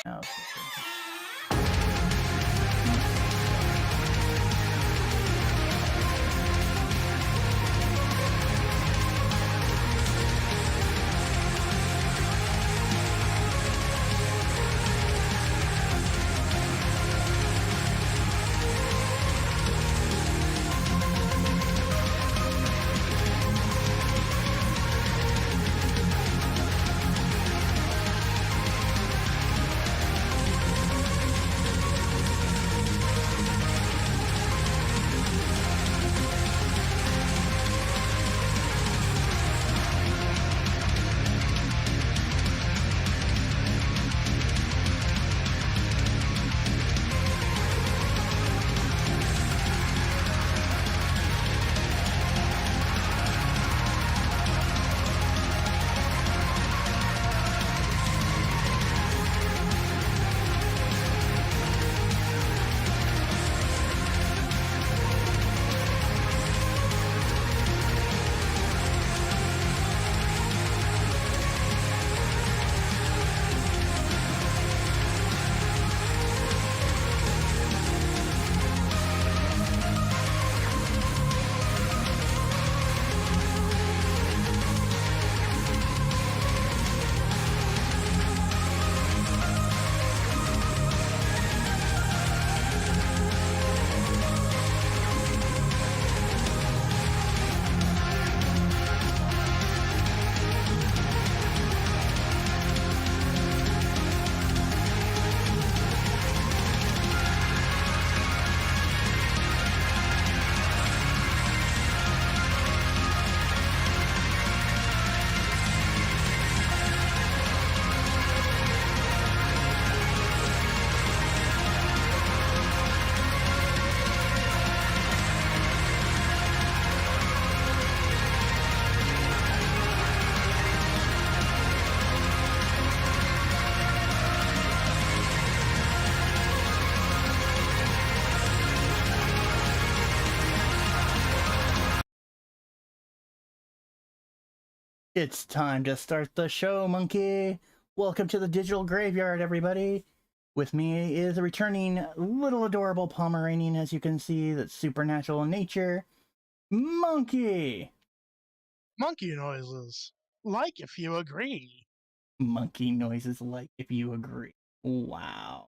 now. It's time to start the show, monkey! Welcome to the digital graveyard, everybody! With me is a returning little adorable Pomeranian, as you can see, that's supernatural in nature. Monkey! Monkey noises. Like if you agree. Monkey noises like if you agree. Wow.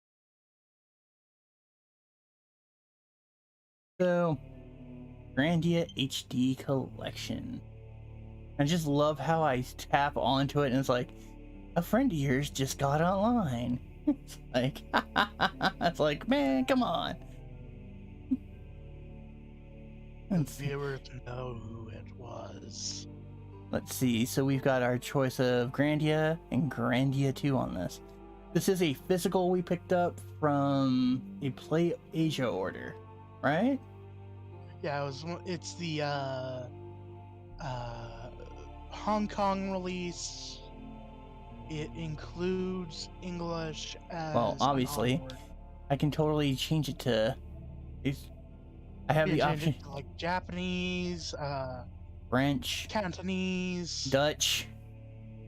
So, Grandia HD Collection. I just love how I tap onto it and it's like, a friend of yours just got online. It's like, it's like, man, come on. The viewer to know who it was. Let's see. So we've got our choice of Grandia and Grandia 2 on this. This is a physical we picked up from a Play Asia order, right? Yeah, it's the Hong Kong release. It includes English as Well, obviously, I can totally change it to. I have the option. To like Japanese, French, Cantonese, Dutch,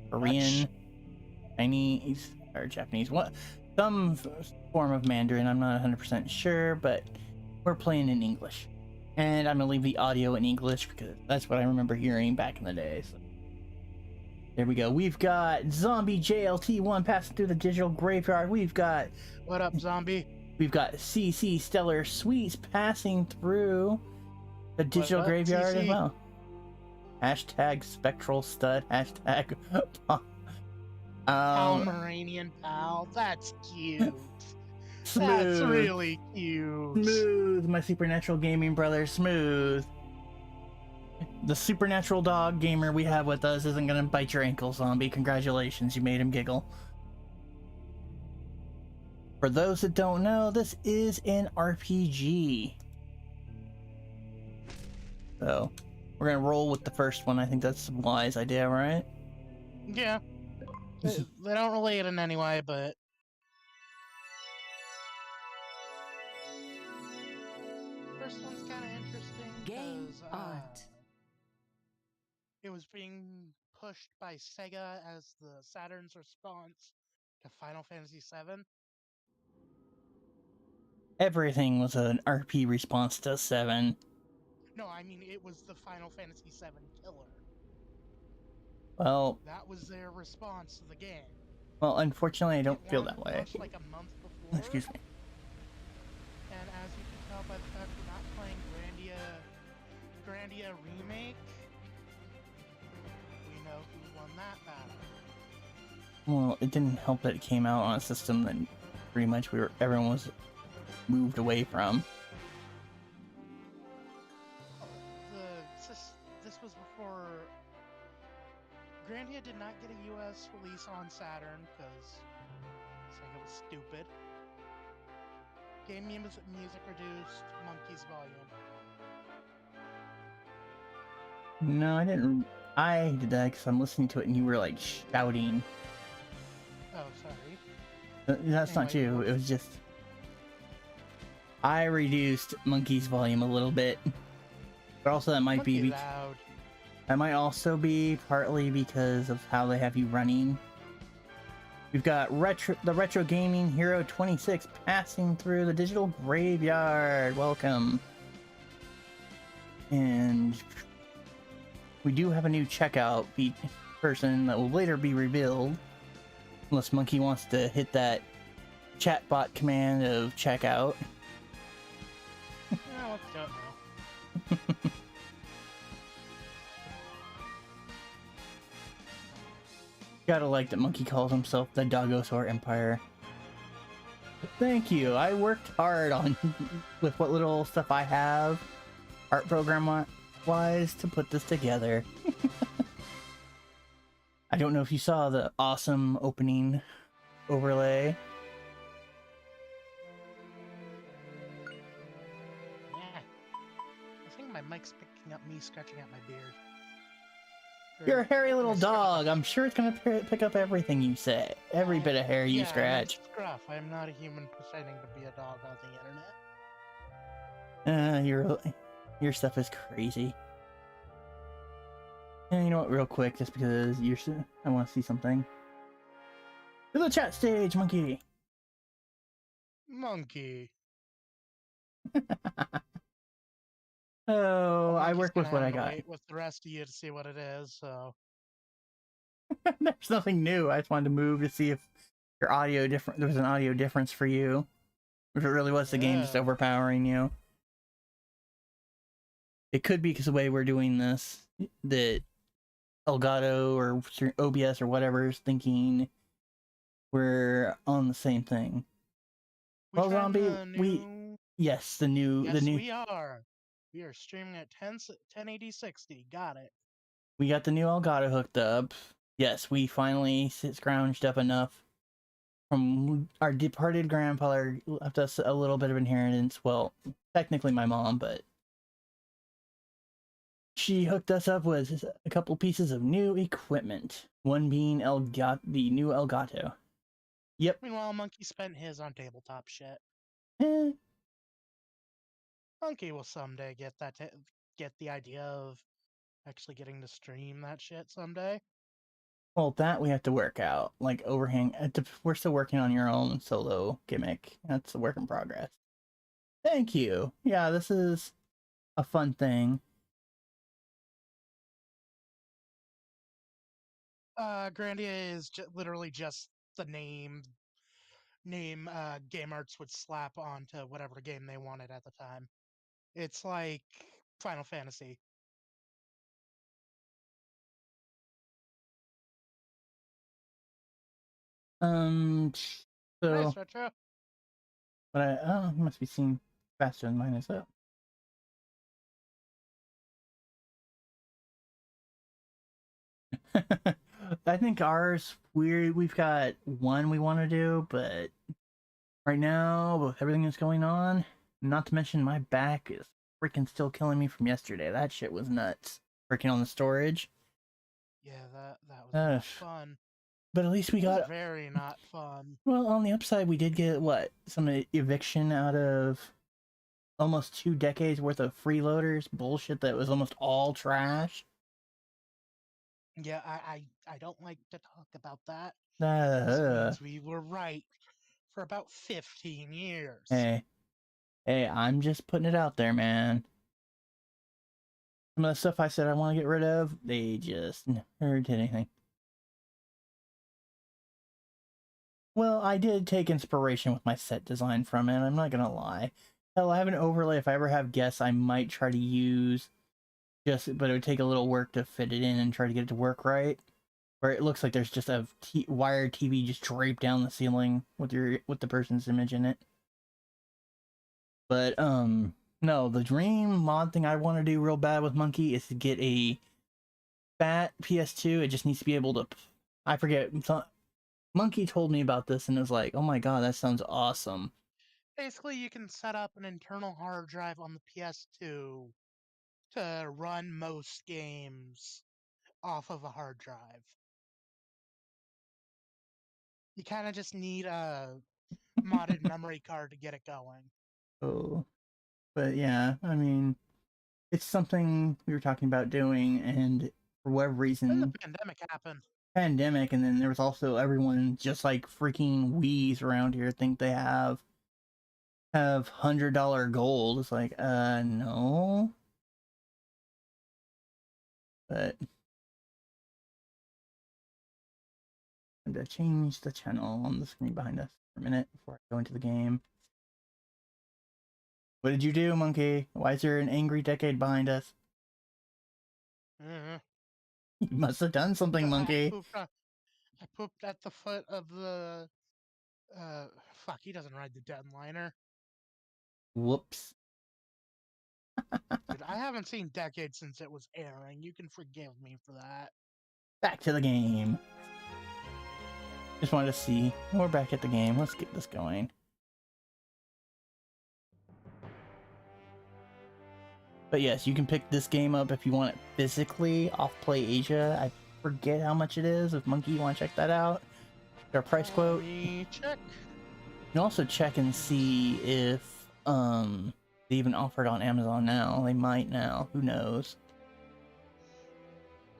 Korean, Chinese, or Japanese. What? Some form of Mandarin. I'm not 100% sure, but we're playing in English. And I'm going to leave the audio in English because that's what I remember hearing back in the day. So. There we go. We've got Zombie JLT1 passing through the digital graveyard. We've got... What up, Zombie? We've got CC Stellar Sweets passing through the digital graveyard as well. Hashtag Spectral Stud. Hashtag... Pomeranian pal. That's cute. Smooth. That's really cute. Smooth, my supernatural gaming brother. Smooth. The supernatural dog gamer we have with us isn't gonna bite your ankle, Zombie. Congratulations, you made him giggle. For those that don't know, this is an RPG. So, we're gonna roll with the first one. I think that's a wise idea, right? Yeah. They don't relate in any way, but... First one's kind of interesting. Game art. It was being pushed by Sega as the Saturn's response to Final Fantasy VII. everything was an RP response to 7. No, I mean it was the Final Fantasy VII killer. Well, That was their response to the game. unfortunately, I don't It feel that way. launched like a month before. Excuse me. And as you can tell by the fact we're not playing Grandia Remake, we know who won that battle. Well, it didn't help that it came out on a system that pretty much everyone was moved away from. This was before Grandia did not get a US release on Saturn because Sega was stupid. Game music reduced, Monkey's volume. No, I didn't. I did that because I'm listening to it and you were like shouting. Oh, sorry. That's not you. It was just I reduced Monkey's volume a little bit, but also that might be loud. That might also be partly because of how they have you running. We've got the Retro Gaming Hero 26 passing through the digital graveyard. Welcome. And we do have a new checkout person that will later be revealed. Unless Monkey wants to hit that chatbot command of checkout. Yeah, let's do it now. Gotta like that Monkey calls himself the Doggosaur Empire. Thank you. I worked hard on with what little stuff I have, art program wise, to put this together. I don't know if you saw the awesome opening overlay. Yeah. I think my mic's picking up me scratching at my beard. You're a hairy little dog. I'm sure it's gonna pick up everything you say. Every bit of hair you scratch. Scruff. I'm not a human pretending to be a dog on the internet. Your stuff is crazy. And you know what? Real quick, just because I want to see something. To the chat stage, Monkey. Monkey. Oh, I work with what I got. Wait with the rest of you to see what it is. So there's nothing new. I just wanted to move to see if your audio different. There was an audio difference for you. If it really was the game just overpowering you. It could be because the way we're doing this, that Elgato or OBS or whatever is thinking we're on the same thing. Well, Zombie, yes, the new. We are. We are streaming at 1080 60. Got it. We got the new Elgato hooked up. Yes, we finally scrounged up enough from our departed grandfather, left us a little bit of inheritance. Well, technically my mom, but she hooked us up with a couple pieces of new equipment. One being the new Elgato. Yep. Meanwhile, Monkey spent his on tabletop shit. Monkey will someday get the idea of actually getting to stream that shit someday. Well, that we have to work out. Like overhang. We're still working on your own solo gimmick. That's a work in progress. Thank you. Yeah, this is a fun thing. Grandia is literally just the name Game Arts would slap onto whatever game they wanted at the time. It's like Final Fantasy. So, nice, Retro. But you must be seeing faster than mine is up. I think ours, we've got one we want to do, but right now, with everything that's going on, not to mention my back is freaking still killing me from yesterday. That shit was nuts. Working on the storage. Yeah, that was not fun. But at least we got very not fun. Well, on the upside, we did get some eviction out of almost 2 decades worth of freeloaders bullshit that was almost all trash. Yeah, I don't like to talk about that. Means we were right for about 15 years. Hey, Hey, I'm just putting it out there, man. Some of the stuff I said I want to get rid of, they just never did anything. Well, I did take inspiration with my set design from it, I'm not gonna lie. Hell, I have an overlay. If I ever have guests, I might try to use but it would take a little work to fit it in and try to get it to work right. Where it looks like there's just a wired TV just draped down the ceiling with the person's image in it. But no, the dream mod thing I want to do real bad with Monkey is to get a fat PS2. It just needs to be able to, I forget, Monkey told me about this and it was like, oh my god, that sounds awesome. Basically, you can set up an internal hard drive on the PS2 to run most games off of a hard drive. You kind of just need a modded memory card to get it going. Oh, but yeah, I mean, it's something we were talking about doing, and for whatever Then reason, the pandemic happened. pandemic, and then there was also everyone just like freaking Wii's around here think they have $100 gold. It's like, no. But I'm gonna change the channel on the screen behind us for a minute before I go into the game. What did you do, Monkey? Why is there an angry decade behind us? Mhm. You must have done something, Monkey. I pooped at the foot of the. Fuck, he doesn't ride the deadliner. Whoops. Dude, I haven't seen Decade since it was airing. You can forgive me for that. Back to the game. Just wanted to see. We're back at the game. Let's get this going. But yes, you can pick this game up if you want it physically off Play Asia. I forget how much it is. If Monkey, you want to check that out? Their price quote. Let me check. You can also check and see if they even offer it on Amazon now. They might now. Who knows?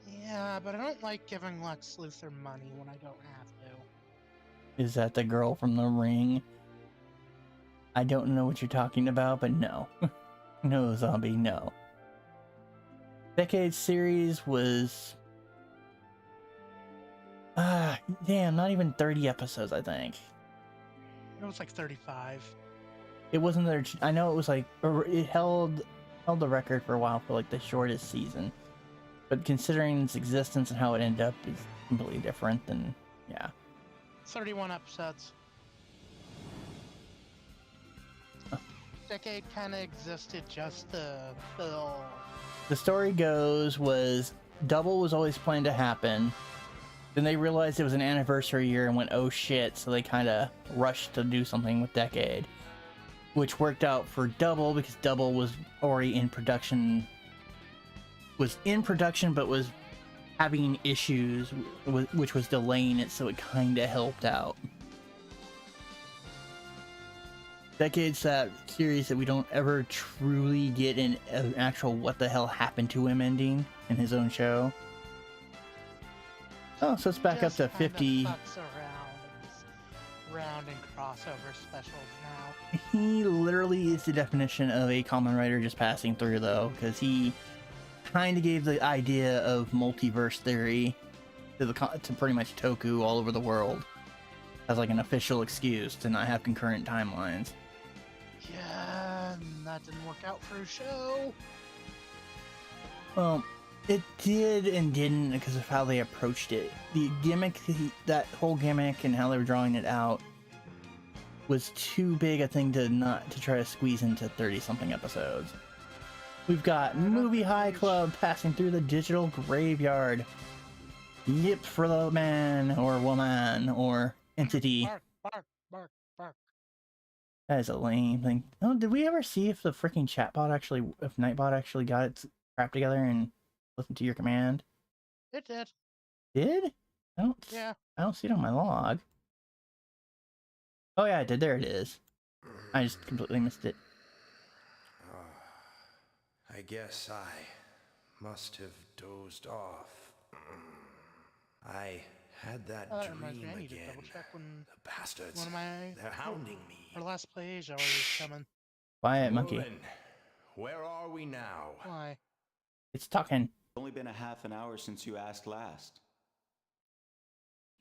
Yeah, but I don't like giving Lex Luthor money when I don't have to. Is that the girl from The Ring? I don't know what you're talking about, but no. No, zombie, no. Decade series was... damn, not even 30 episodes, I think. It was like 35. It wasn't there. I know it was like it held the record for a while for like the shortest season, but considering its existence and how it ended up is completely different. Than yeah. 31 episodes. Decade kind of existed just to fill. The story goes was Double was always planned to happen. Then they realized it was an anniversary year and went, oh shit, so they kind of rushed to do something with Decade. Which worked out for Double because Double was already in production. Was in production, but was having issues, which was delaying it, so it kind of helped out. Decade's that series that we don't ever truly get an actual what the hell happened to him ending in his own show. Oh, so it's back up to 50. Fucks around in crossover specials now. He literally is the definition of a common writer just passing through, though, because he kind of gave the idea of multiverse theory to pretty much Toku all over the world as like an official excuse to not have concurrent timelines. Yeah, that didn't work out for a show. Well, it did and didn't because of how they approached it. The gimmick, that whole gimmick and how they were drawing it out was too big a thing to try to squeeze into 30-something episodes. We've got Movie High Club passing through the digital graveyard. Yip for the man or woman or entity. Bark, bark, bark, bark. That is a lame thing. Oh, did we ever see if the freaking chatbot actually, if Nightbot actually got its crap together and listened to your command? It did. Did? Yeah. I don't see it on my log. Oh yeah, it did. There it is. I just completely missed it. I guess I must have dozed off. I had that That reminds me, dream I need to again. double check when The bastards. one of my They're hounding me. our last play Asia was coming. Quiet, monkey. Mullen, where are we now? Why? It's talking. It's only been a half an hour since you asked last.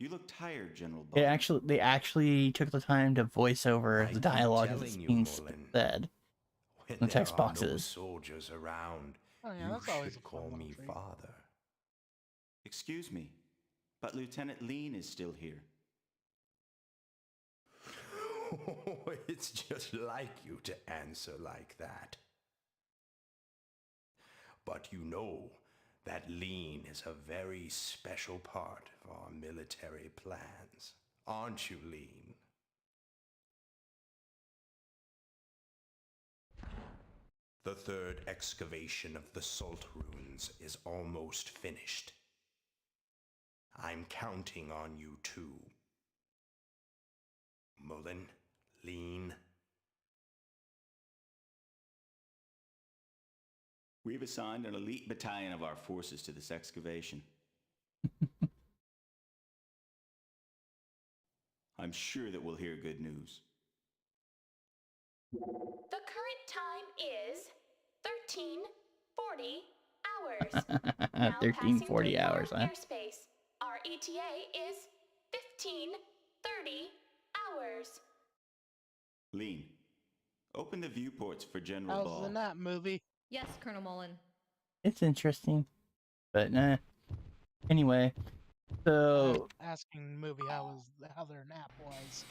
You look tired, General Bond. They actually took the time to voice over I the keep dialogue as telling it's you, being Mullen. said. When The text there are no boxes. soldiers around, Oh yeah, you that's always a should fun call little me treat. father. Excuse me, but Lieutenant Lean is still here. It's just like you to answer like that. But you know that Lean is a very special part of our military plans, aren't you, Lean? The third excavation of the Salt Ruins is almost finished. I'm counting on you too. Mullen, Lean. We've assigned an elite battalion of our forces to this excavation. I'm sure that we'll hear good news. The current time is 13:40 hours. Now 1340 passing hours, through huh? airspace. Our ETA is 15:30 hours. Lean, open the viewports for General How's Ball. the nap movie? Yes, Colonel Mullen. It's interesting, but nah. Anyway, so Asking the movie how their nap was.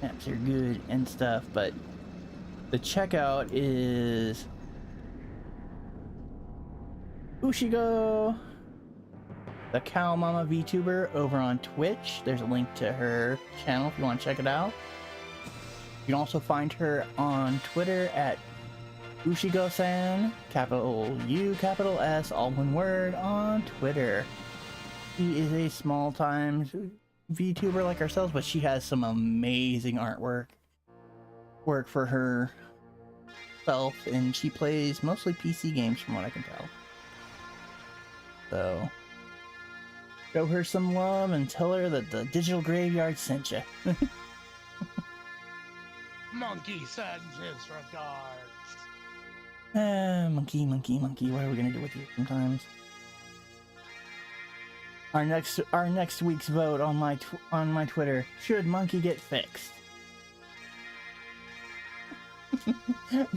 maps are good and stuff, but the checkout is Ushigo, the Cow Mama VTuber, over on Twitch. There's a link to her channel if you want to check it out. You can also find her on Twitter at Ushigo-san, capital U, capital S, all one word, on Twitter. She is a small-time VTuber like ourselves, but she has some amazing artwork work for herself, and she plays mostly PC games from what I can tell. So, show her some love and tell her that the Digital Graveyard sent you. Monkey sends his regards. Monkey, monkey, monkey. What are we gonna do with you sometimes? Our next week's vote on my Twitter: should Monkey get fixed?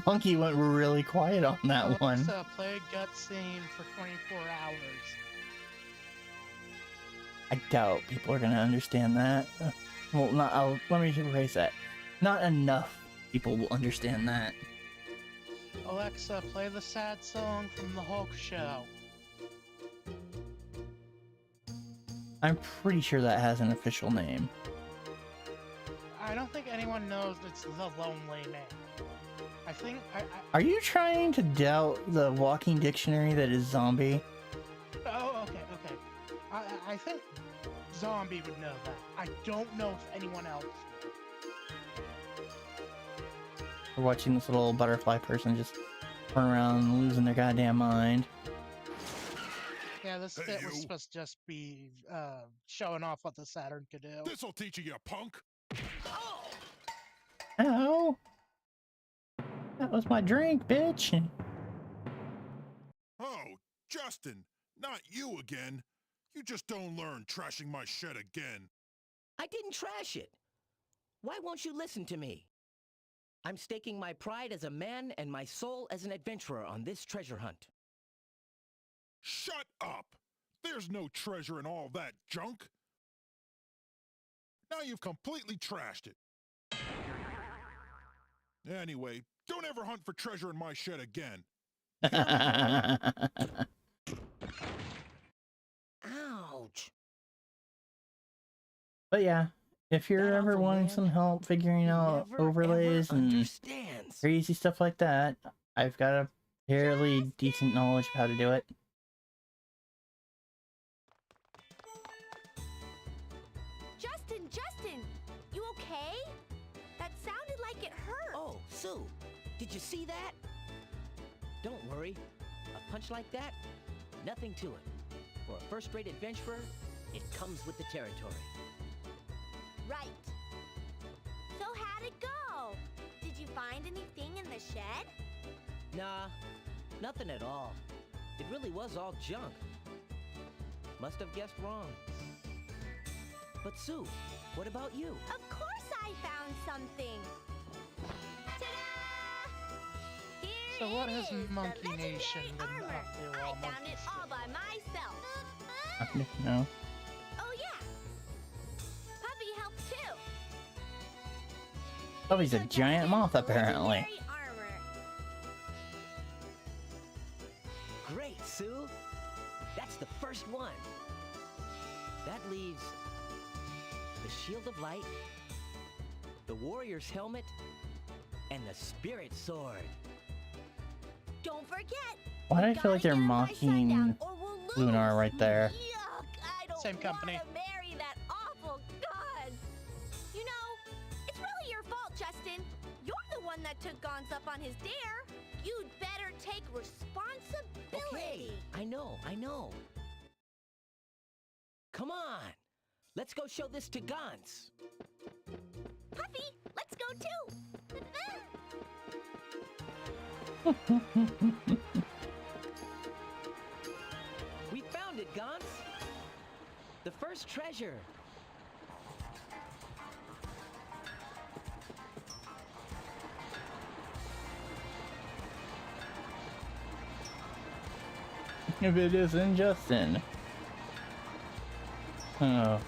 Monkey went really quiet on that one. Alexa, play gut scene for 24 hours. I doubt people are gonna understand that. Well, let me rephrase that. Not enough people will understand that. Alexa, play the sad song from the Hulk show. I'm pretty sure that has an official name. I don't think anyone knows it's the Lonely Man. I think Are you trying to doubt the walking dictionary that is zombie? Oh, okay. I think Zombie would know that. I don't know if anyone else would. We're watching this little butterfly person just run around losing their goddamn mind. Yeah, this Hey, bit was you. supposed to just be showing off what the Saturn could do. This'll teach you, you punk. Ow! That was my drink, bitch! Oh, Justin, not you again. You just don't learn trashing my shed again. I didn't trash it. Why won't you listen to me? I'm staking my pride as a man and my soul as an adventurer on this treasure hunt. Shut up! There's no treasure in all that junk. Now you've completely trashed it. Anyway, don't ever hunt for treasure in my shed again. Ouch. But yeah, if you're That ever awful wanting man some help figuring out never, overlays ever and understands. crazy stuff like that, I've got a fairly decent knowledge of how to do it. Justin, you okay? That sounded like it hurt. Oh, Sue, did you see that? Don't worry. A punch like that, nothing to it. For a first-rate adventurer, it comes with the territory. Right. how'd it go? Did you find anything in the shed? Nah, nothing at all. It really was all junk. Must have guessed wrong. But Sue, what about you? Of course I found something. Ta-da! Here So what it has is, the Monkey legendary Nation been armor. up to while I found Monkey's it all by myself. No. Oh yeah. Puppy helped too. Oh, he's a Check out giant moth, the apparently. legendary armor. Great, Sue. That's the first one. That leaves the Shield of Light, the Warrior's Helmet, and the Spirit Sword. Don't forget. Why do I we feel like gotta they're get 'em by mocking sundown or we'll lose. Lunar right there? Yuck, I don't Same company. wanna marry that awful god. You know, it's really your fault, Justin. You're the one that took Gons up on his dare. You'd better take responsibility. Okay, I know. Come on, let's go show this to Gans. Puffy, let's go too. We found it, Gans. The first treasure. If it isn't Justin. Oh.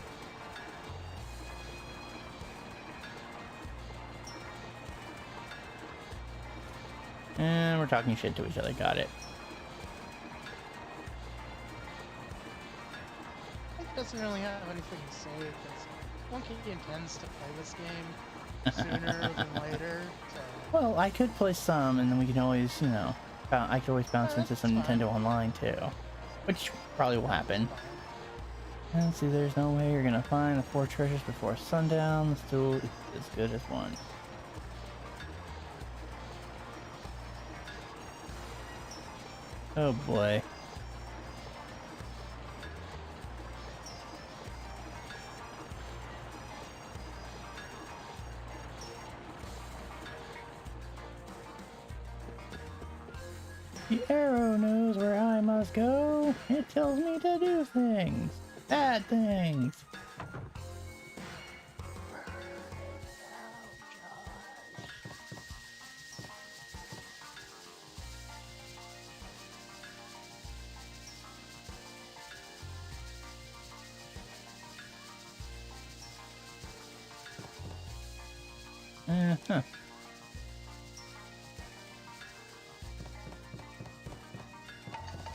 And we're talking shit to each other. Got it. It doesn't really have anything to say because Monkey intends to play this game sooner than later. So Well, I could play some, and then we can always, you know, I could always bounce into some that's fine. Nintendo Online too, which probably will happen. And see, there's no way you're gonna find the 4 treasures before sundown. This duel is as good as one. Oh boy. The arrow knows where I must go. It tells me to do things. Bad things. Huh.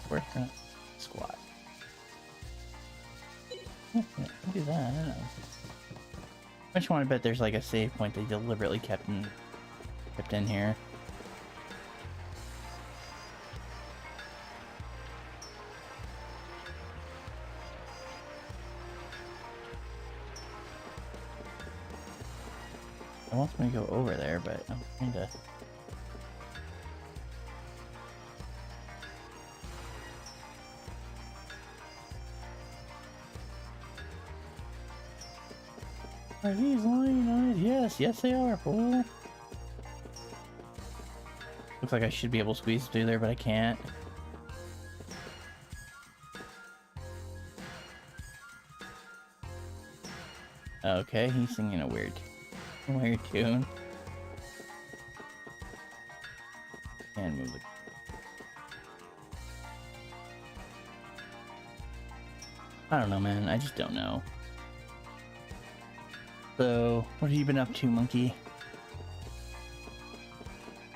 Where's that squat? Okay, do that. I just want to bet there's like a save point they deliberately kept in here. I want me to go over there, but I'm trying to. Are these lion eyes? Yes, yes they are, fool. Looks like I should be able to squeeze through there, but I can't. Okay, he's singing a weird tune. And move the... I don't know, man. I just don't know. So, what have you been up to, Monkey?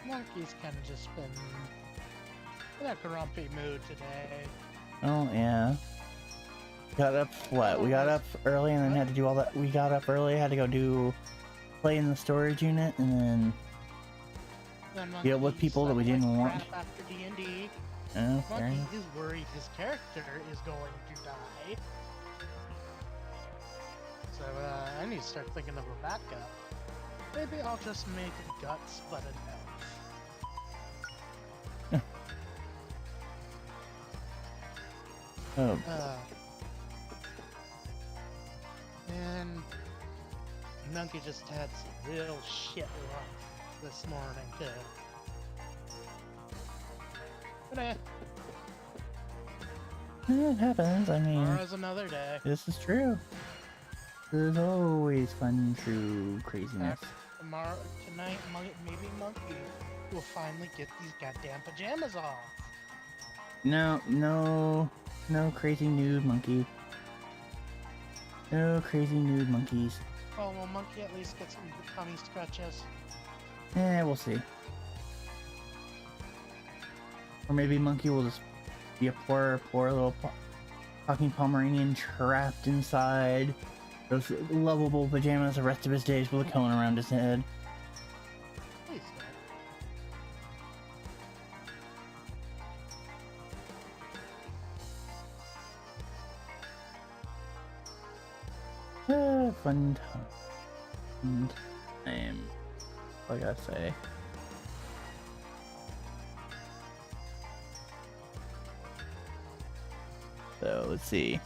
Monkey's kind of just been in a grumpy mood today. Oh, yeah. Got up, what? We got up early and then had to do all that. We got up early, had to go play in the storage unit, and then Then deal with Monkey people that we slept didn't like want. crap after D&D. Oh, fair Monkey enough. is worried his character is going to die. So I need to start thinking of a backup. Maybe I'll just make Guts but an elf. Oh, And Monkey just had some real shit luck this morning, too. But It happens. I mean, tomorrow's another day. this is true. There's always fun, true craziness. Tonight, maybe Monkey will finally get these goddamn pajamas off. No crazy nude monkey. No crazy nude monkeys. Oh, well, Monkey at least get some tummy stretches. We'll see. Or maybe Monkey will just be a poor little talking Pomeranian trapped inside those lovable pajamas the rest of his days with a cone around his head. Please Fun time. What I gotta say. So let's see.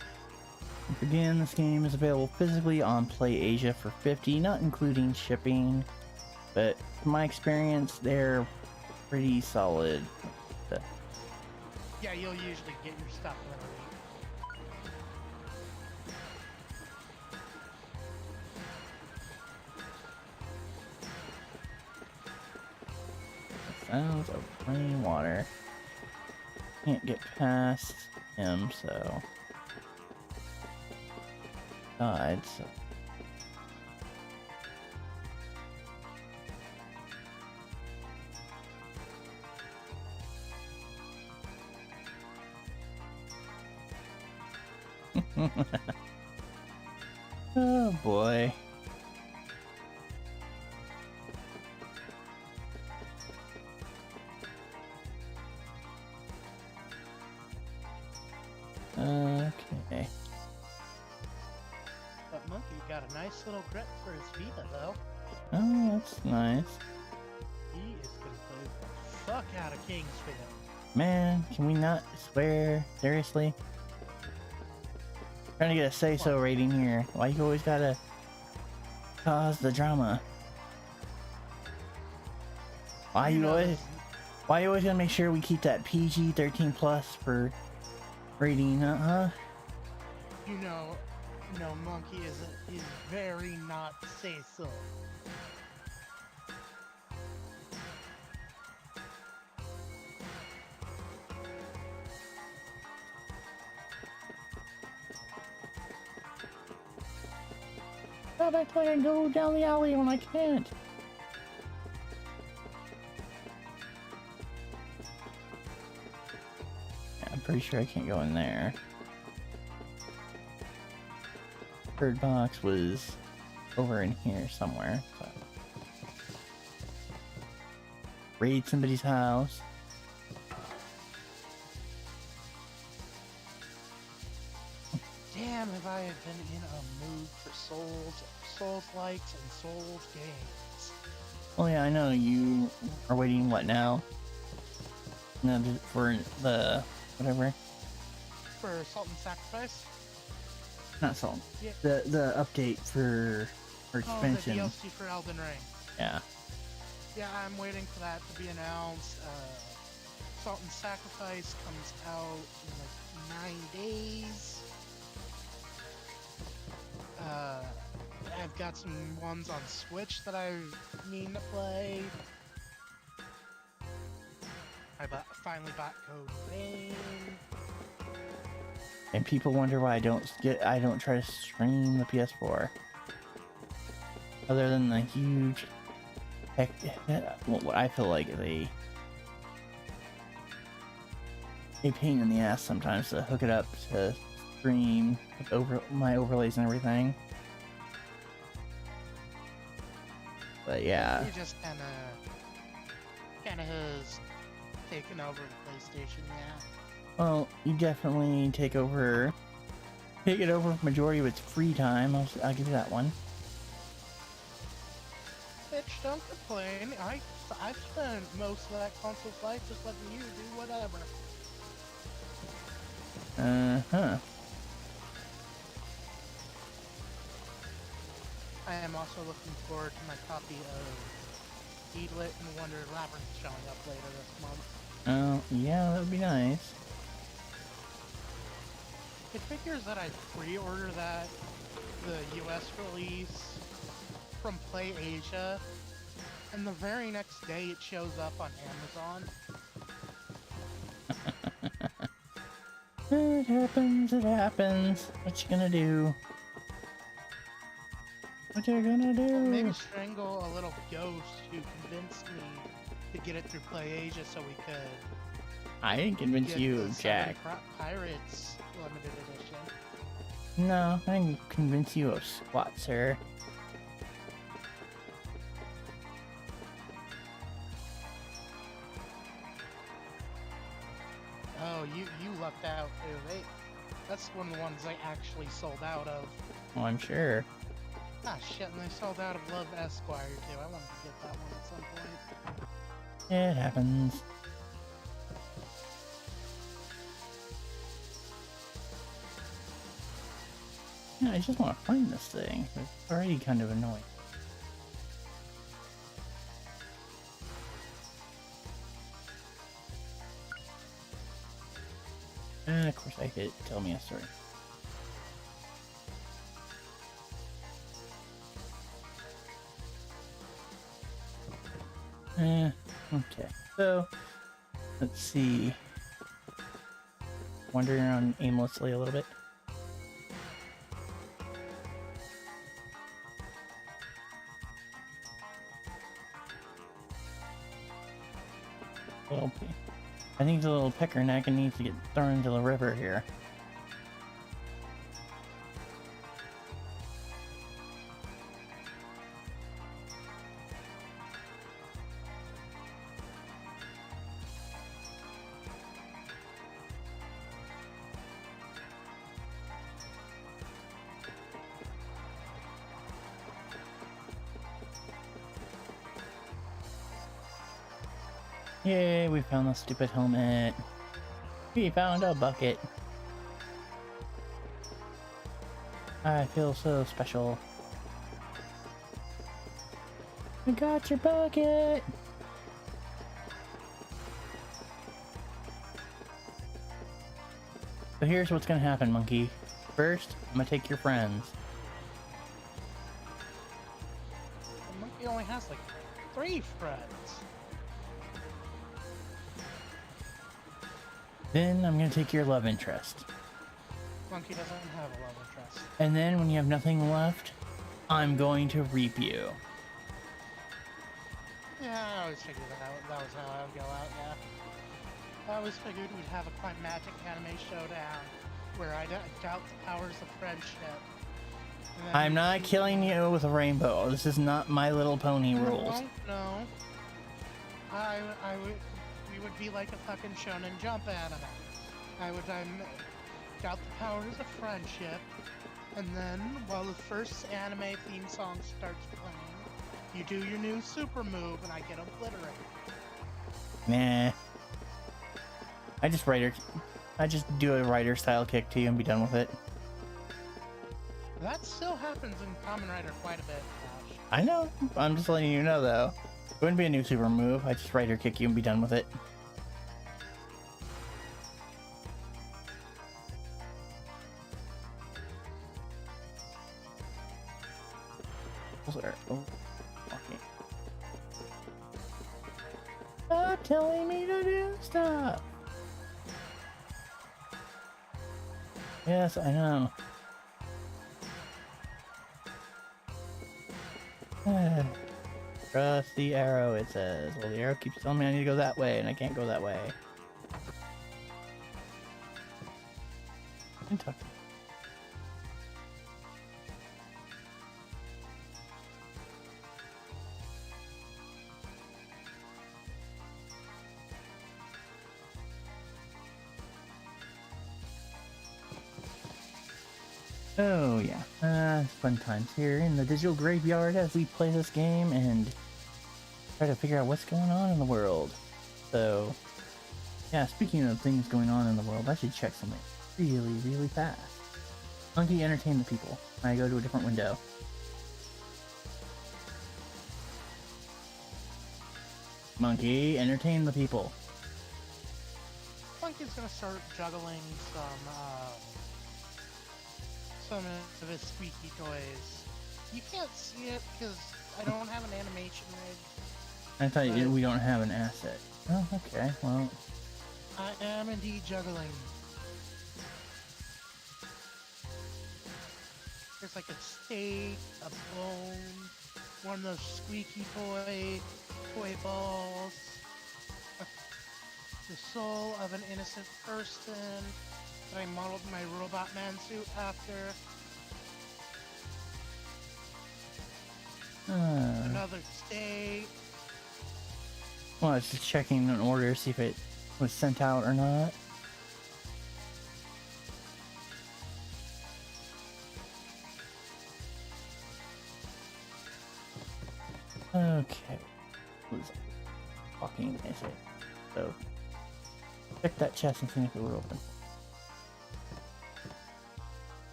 Again, this game is available physically on PlayAsia for $50, not including shipping. But from my experience, they're pretty solid. Yeah, you'll usually get your stuff in a week. Sounds of plain water. Can't get past him, so. Died, so. Oh boy. Okay. But Monkey got a nice little grip for his Vita, though. Oh, that's nice. He is gonna play the fuck out of Kingsfield. Man, can we not swear? Seriously? Trying to get a say-so rating here. Why you always gotta cause the drama? Why you always gotta make sure we keep that PG-13 plus for rating, huh? You know, Monkey is very not say so. Stop acting like I go down the alley when I can't. Yeah, I'm pretty sure I can't go in there. Third box was over in here somewhere. So. Raid somebody's house. Damn, have I been in a mood for Souls-likes and Souls games. Oh yeah, I know you are waiting. What now? No, for the whatever. For Salt and Sacrifice? Not salt. Yeah. The update for expansion. Oh, the DLC for Elden Ring. Yeah. Yeah, I'm waiting for that to be announced. Salt and Sacrifice comes out in like 9 days. I've got some ones on Switch that I mean to play. I finally bought Code Vein. And people wonder why I don't try to stream the PS4. Other than the huge what I feel like is a pain in the ass sometimes to hook it up to stream with my overlays and everything. But yeah. He just kind of has taken over the PlayStation, yeah. Well, you definitely take it over majority of its free time. I'll give you that one. Bitch, don't complain. I've spent most of that console's life just letting you do whatever. Uh-huh. I am also looking forward to my copy of Eatlet and Wonder Labyrinth showing up later this month. Oh, yeah, that would be nice. It figures that I pre-order that, the US release, from Play Asia, and the very next day it shows up on Amazon. It happens, it happens. What you gonna do? What you gonna do? Maybe strangle a little ghost who convinced me to get it through Play Asia so we could I didn't convince get you, the Jack. Pirates limited edition. No, I didn't convince you of squat, sir. Oh, you lucked out too. That's one of the ones they actually sold out of. Oh, I'm sure. Ah shit, and they sold out of Love Esquire too. I wanted to get that one at some point. It happens. Yeah, I just want to find this thing. It's already kind of annoying. And of course I could tell me a story. Okay. So, let's see. Wandering around aimlessly a little bit. I think the little pecker neck needs to get thrown into the river here. Yay, we found the stupid helmet. We found a bucket. I feel so special. I got your bucket! So here's what's gonna happen, monkey. First, I'm gonna take your friends. The monkey only has like 3 friends. Then I'm gonna take your love interest. Monkey doesn't have a love interest. And then when you have nothing left, I'm going to reap you. Yeah, I always figured that was how I would go out, yeah. I always figured we'd have a climatic anime showdown where I doubt the powers of friendship. I'm not killing you with a rainbow. This is not My Little Pony rules. No. We would be like a fucking Shonen Jump anime. I would doubt the powers of friendship, and then while the first anime theme song starts playing, you do your new super move and I get obliterated. Nah. I just do a Rider style kick to you and be done with it. That still happens in Kamen Rider quite a bit, Josh. I know. I'm just letting you know though. It wouldn't be a new super move. I just Rider kick you and be done with it. Oh, okay. Stop telling me to do stuff. Yes, I know. Trust the arrow, it says. Well, the arrow keeps telling me I need to go that way, and I can't go that way. Talk. Oh yeah, fun times here in the digital graveyard as we play this game and try to figure out what's going on in the world. So, yeah, speaking of things going on in the world, I should check something really fast. Monkey, entertain the people. I go to a different window. Monkey, entertain the people. Monkey's gonna start juggling some of his squeaky toys. You can't see it because I don't have an animation rig. I thought we don't have an asset. Oh, okay. Well, I am indeed juggling. There's like a steak, a bone, one of those squeaky toy balls, the soul of an innocent person that I modeled my Robot Man suit after. Another steak. Well, I was just checking an order, see if it was sent out or not. Okay. Who's fucking is it? So, check that chest and see if it would open.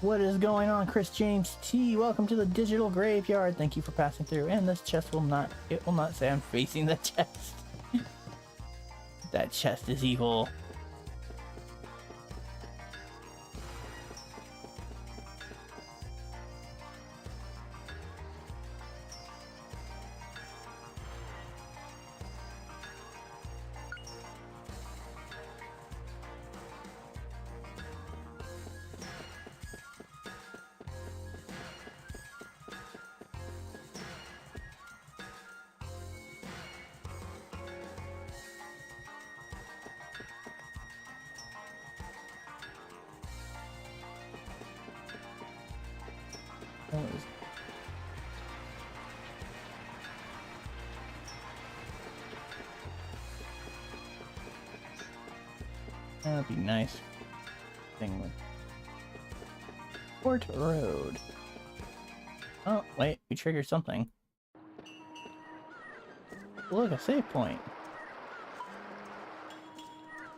What is going on, Chris James T? Welcome to the digital graveyard. Thank you for passing through. And this chest will not say I'm facing the chest. That chest is evil. That'd be nice. Thing with Port Road. Oh wait, we triggered something. Look, a save point.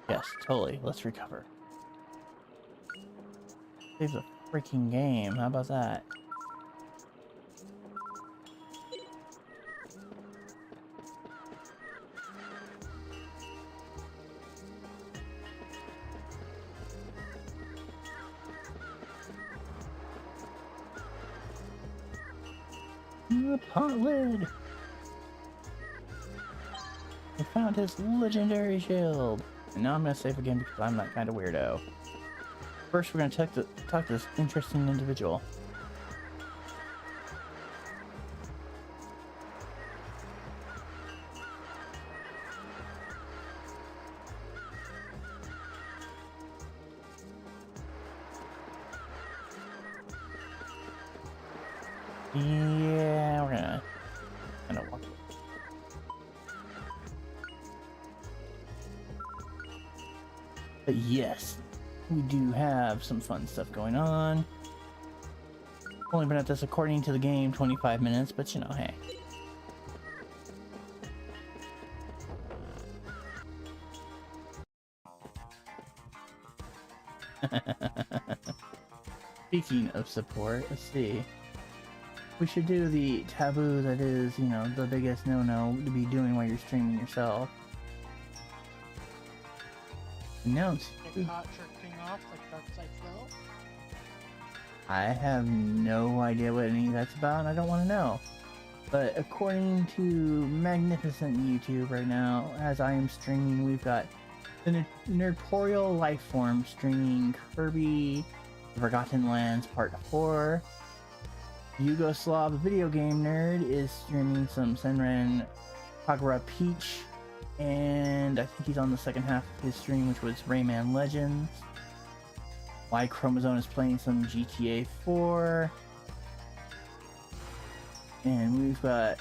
Yes, totally. Let's recover. Save the freaking game. How about that? Pot lid. I found his legendary shield. And now I'm gonna save again because I'm that kind of weirdo. First, we're gonna talk to this interesting individual. Yeah, we're gonna kind of walk. But yes, we do have some fun stuff going on. Only been at this, according to the game, 25 minutes, but you know, hey. Speaking of support, let's see. We should do the taboo that is, you know, the biggest no-no to be doing while you're streaming yourself. Announce. Get caught jerking off like Darkside Phil. I have no idea what any of that's about, and I don't want to know. But according to magnificent YouTube right now, as I am streaming, we've got the Nerdtorial Lifeform streaming Kirby The Forgotten Lands Part 4. Yugoslav Video Game Nerd is streaming some Senran Kagura Peach, and I think he's on the second half of his stream, which was Rayman Legends. Y Chromosome is playing some GTA 4. And we've got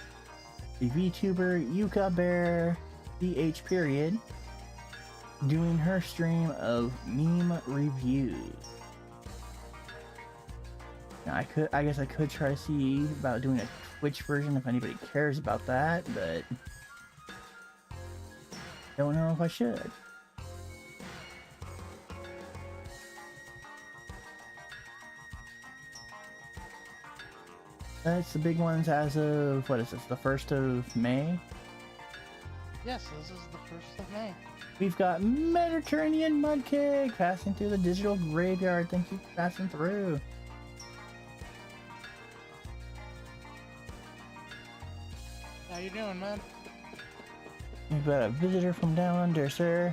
the VTuber Yuka Bear DH period doing her stream of meme reviews. Now I guess I could try to see about doing a Twitch version if anybody cares about that, but don't know if I should. That's the big ones as of, what is this, the 1st of May? Yes, this is the 1st of May. We've got Mediterranean Mudcake passing through the digital graveyard. Thank you for passing through. How you doing, man? We've got a visitor from down under, sir.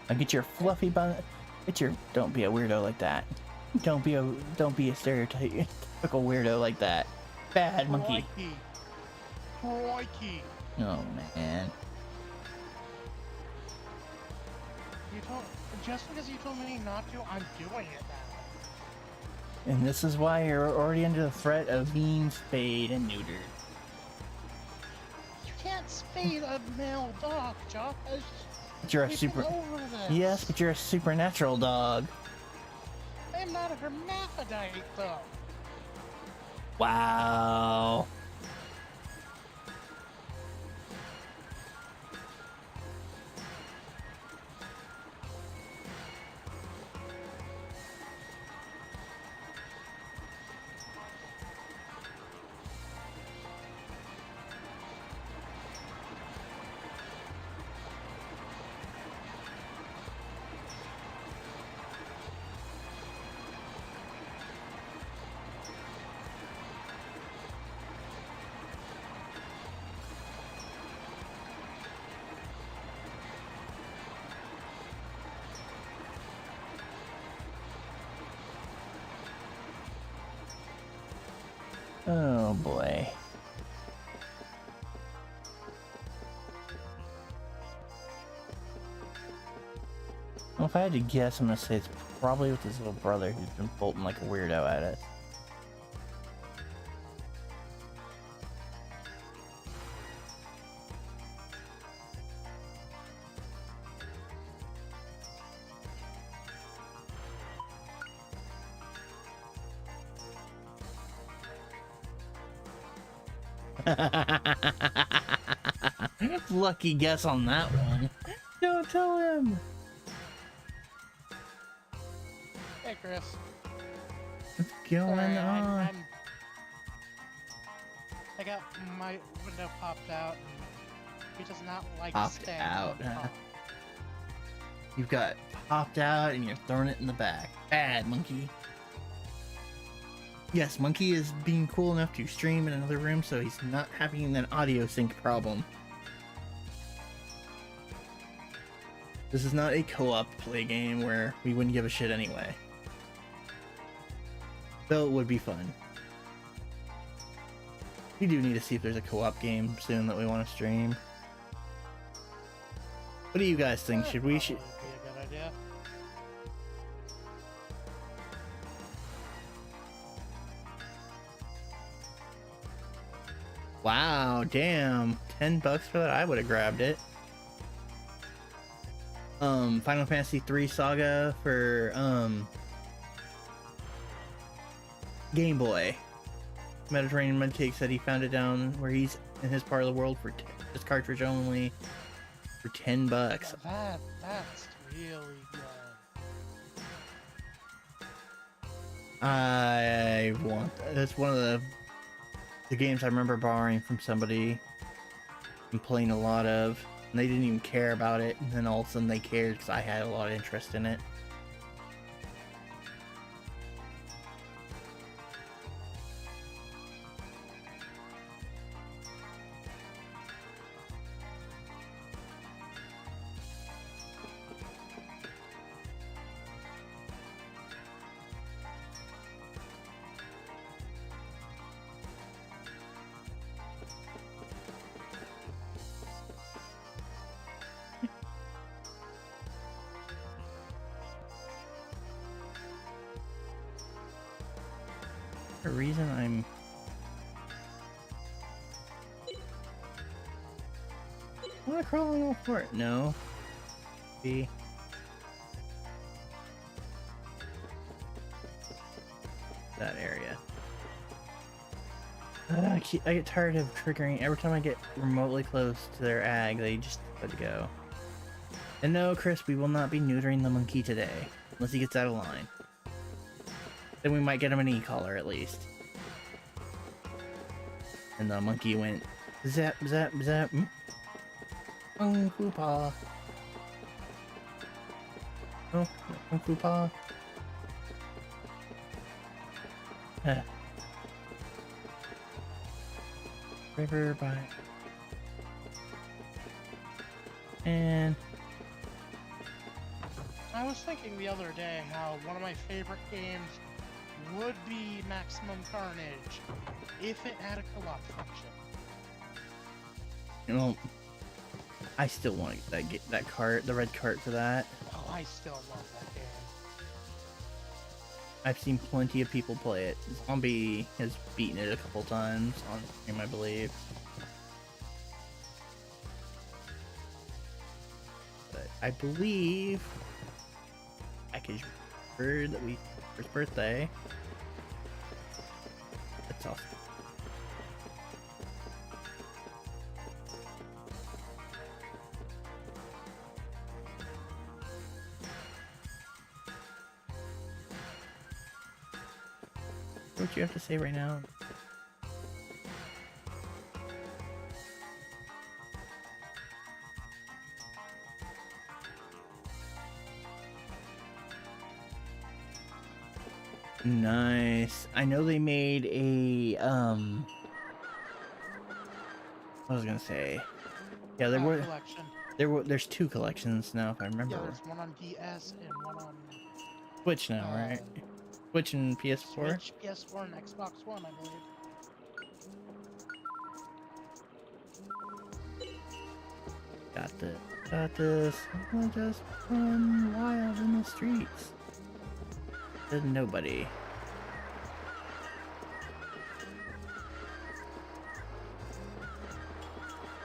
Now get your fluffy bun. Don't be a weirdo like that. Don't be a stereotypical weirdo like that. Bad monkey. Crikey. Oh man. Just because you told me not to, I'm doing it now. And this is why you're already under the threat of being spayed and neutered. You can't spade a male dog, Josh. But you're a super. Yes, but you're a supernatural dog. I'm not a hermaphrodite, though. Wow. Oh boy. Well, if I had to guess, I'm gonna say it's probably with his little brother who's been bolting like a weirdo at us. Lucky guess on that one. Don't tell him. Hey, Chris. What's going on? I got my window popped out. He does not like Popped staying out, on huh? top. You've got popped out and you're throwing it in the back. Bad, monkey. Yes, monkey is being cool enough to stream in another room, so he's not having an audio sync problem. This is not a co-op play game where we wouldn't give a shit anyway. Though it would be fun. We do need to see if there's a co-op game soon that we want to stream. What do you guys think? Should we? Probably be a good idea. Wow, damn. $10 for that? I would have grabbed it. Final Fantasy III Saga for, Game Boy. Mediterranean Mudcake said he found it down where he's in his part of the world for this cartridge only for $10. That's really good. I want that's one of the games I remember borrowing from somebody and playing a lot of, and they didn't even care about it, and then all of a sudden they cared because I had a lot of interest in it. For a reason I'm want to crawl on all four. No. B. That area. I get tired of triggering every time I get remotely close to their ag. They just let it go. And no, Chris, we will not be neutering the monkey today, unless he gets out of line. Then we might get him an e-collar at least. And the monkey went Zap, zap, zap. Kung Fu Pa. Oh, Kung Fu Pa. River by. And I was thinking the other day how one of my favorite games would be Maximum Carnage if it had a co-op function. you know, I still want to get that cart, the red cart for that. Oh, I still love that game. I've seen plenty of people play it. Zombie has beaten it a couple times on stream, I believe. But I believe package bird that we for his birthday. That's awesome. What you have to say right now? Nice. I know they made a what was I gonna say? Yeah, there's two collections now if I remember. Yeah, there's one on DS and one on Switch now, right? Switch and PS4? Switch, PS4, and Xbox One, I believe. Got this. I'll just run wild in the streets. There's nobody.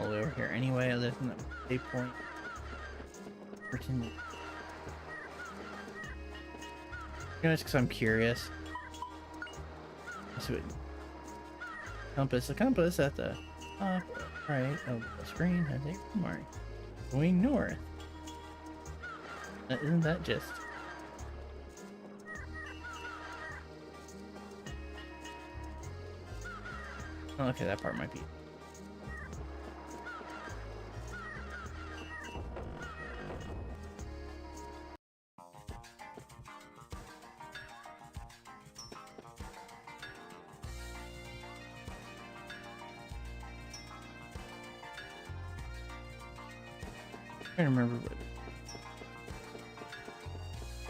All the way over here anyway, other than that save point. Pretend. Just because I'm curious. Let's see what. Compass. A compass at the top right of the screen has a mark going north. Isn't that just? Oh, okay, that part might be. I don't remember what.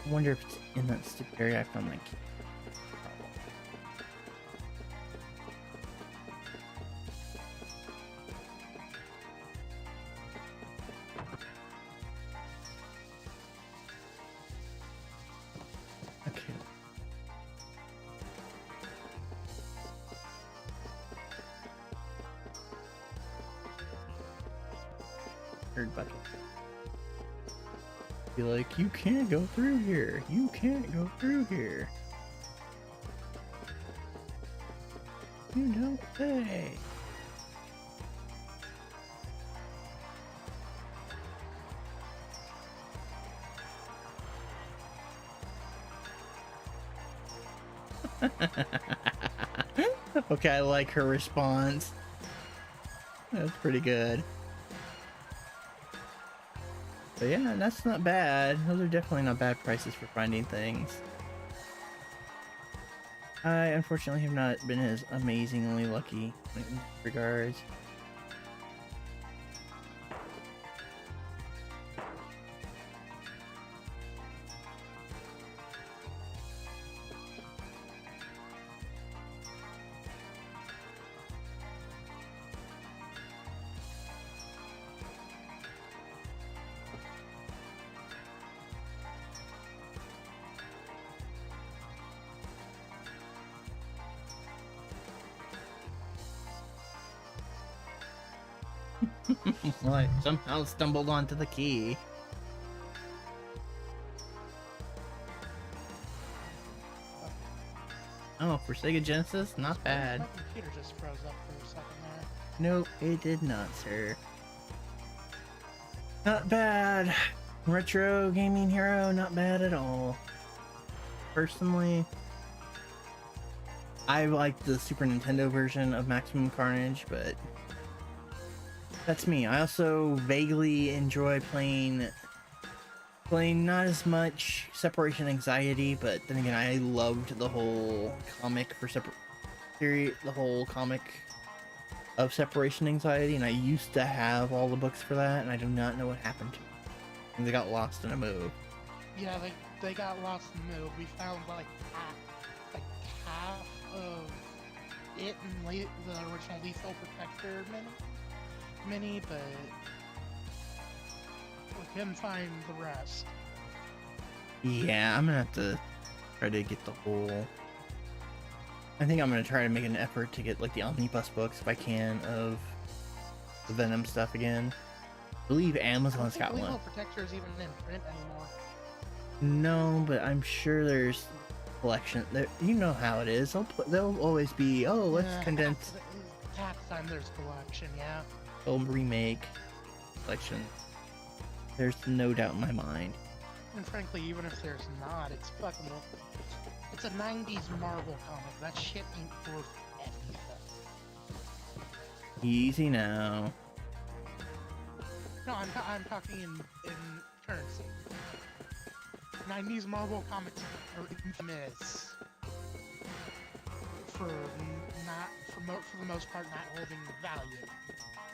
I wonder if it's in that stupid area I found like. Okay. Third bucket. Be like, you can't go through here. You can't go through here. You don't say. Okay, I like her response. That's pretty good. But yeah, that's not bad. Those are definitely not bad prices for finding things. I unfortunately have not been as amazingly lucky in this regards. Well, I somehow stumbled onto the key. Oh, for Sega Genesis? Not bad. My computer just froze up for a second there. Nope, it did not, sir. Not bad. Retro Gaming Hero, not bad at all. Personally, I like the Super Nintendo version of Maximum Carnage, but That's me. I also vaguely enjoy playing not as much Separation Anxiety, but then again, I loved the whole comic for the whole comic of Separation Anxiety, and I used to have all the books for that, and I do not know what happened to them. And they got lost in a move. Yeah, they got lost in the move. We found like half of it in the original Lethal Protector mini, but we couldn't find the rest. Yeah, I'm gonna have to try to get the whole. I think I'm gonna try to make an effort to get like the omnibus books if I can of the Venom stuff again. I believe Amazon's got one. Lethal Protector is even in print anymore. No, but I'm sure there's collection. You know how it is. They'll always be. Oh, let's condense. Half the time there's collection, yeah. Oh, remake collection. There's no doubt in my mind. And frankly, even if there's not, it's fucking. It's a 90s Marvel comic. That shit ain't worth anything. Easy now. No, I'm talking in currency. 90s Marvel comics are infamous for the most part not holding value.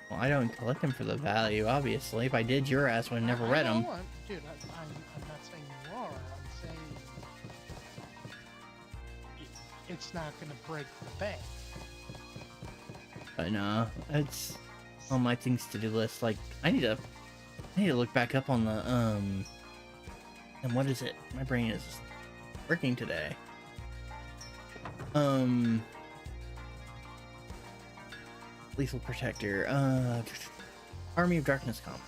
Well, I don't collect them for the value, obviously. If I did, your ass would have never read them. Dude, I'm not saying you are. I'm saying it's not gonna break the bank. But no, it's on my things to do list. Like, I need to look back up on the and what is it? My brain is working today. Lethal Protector. Army of Darkness comic.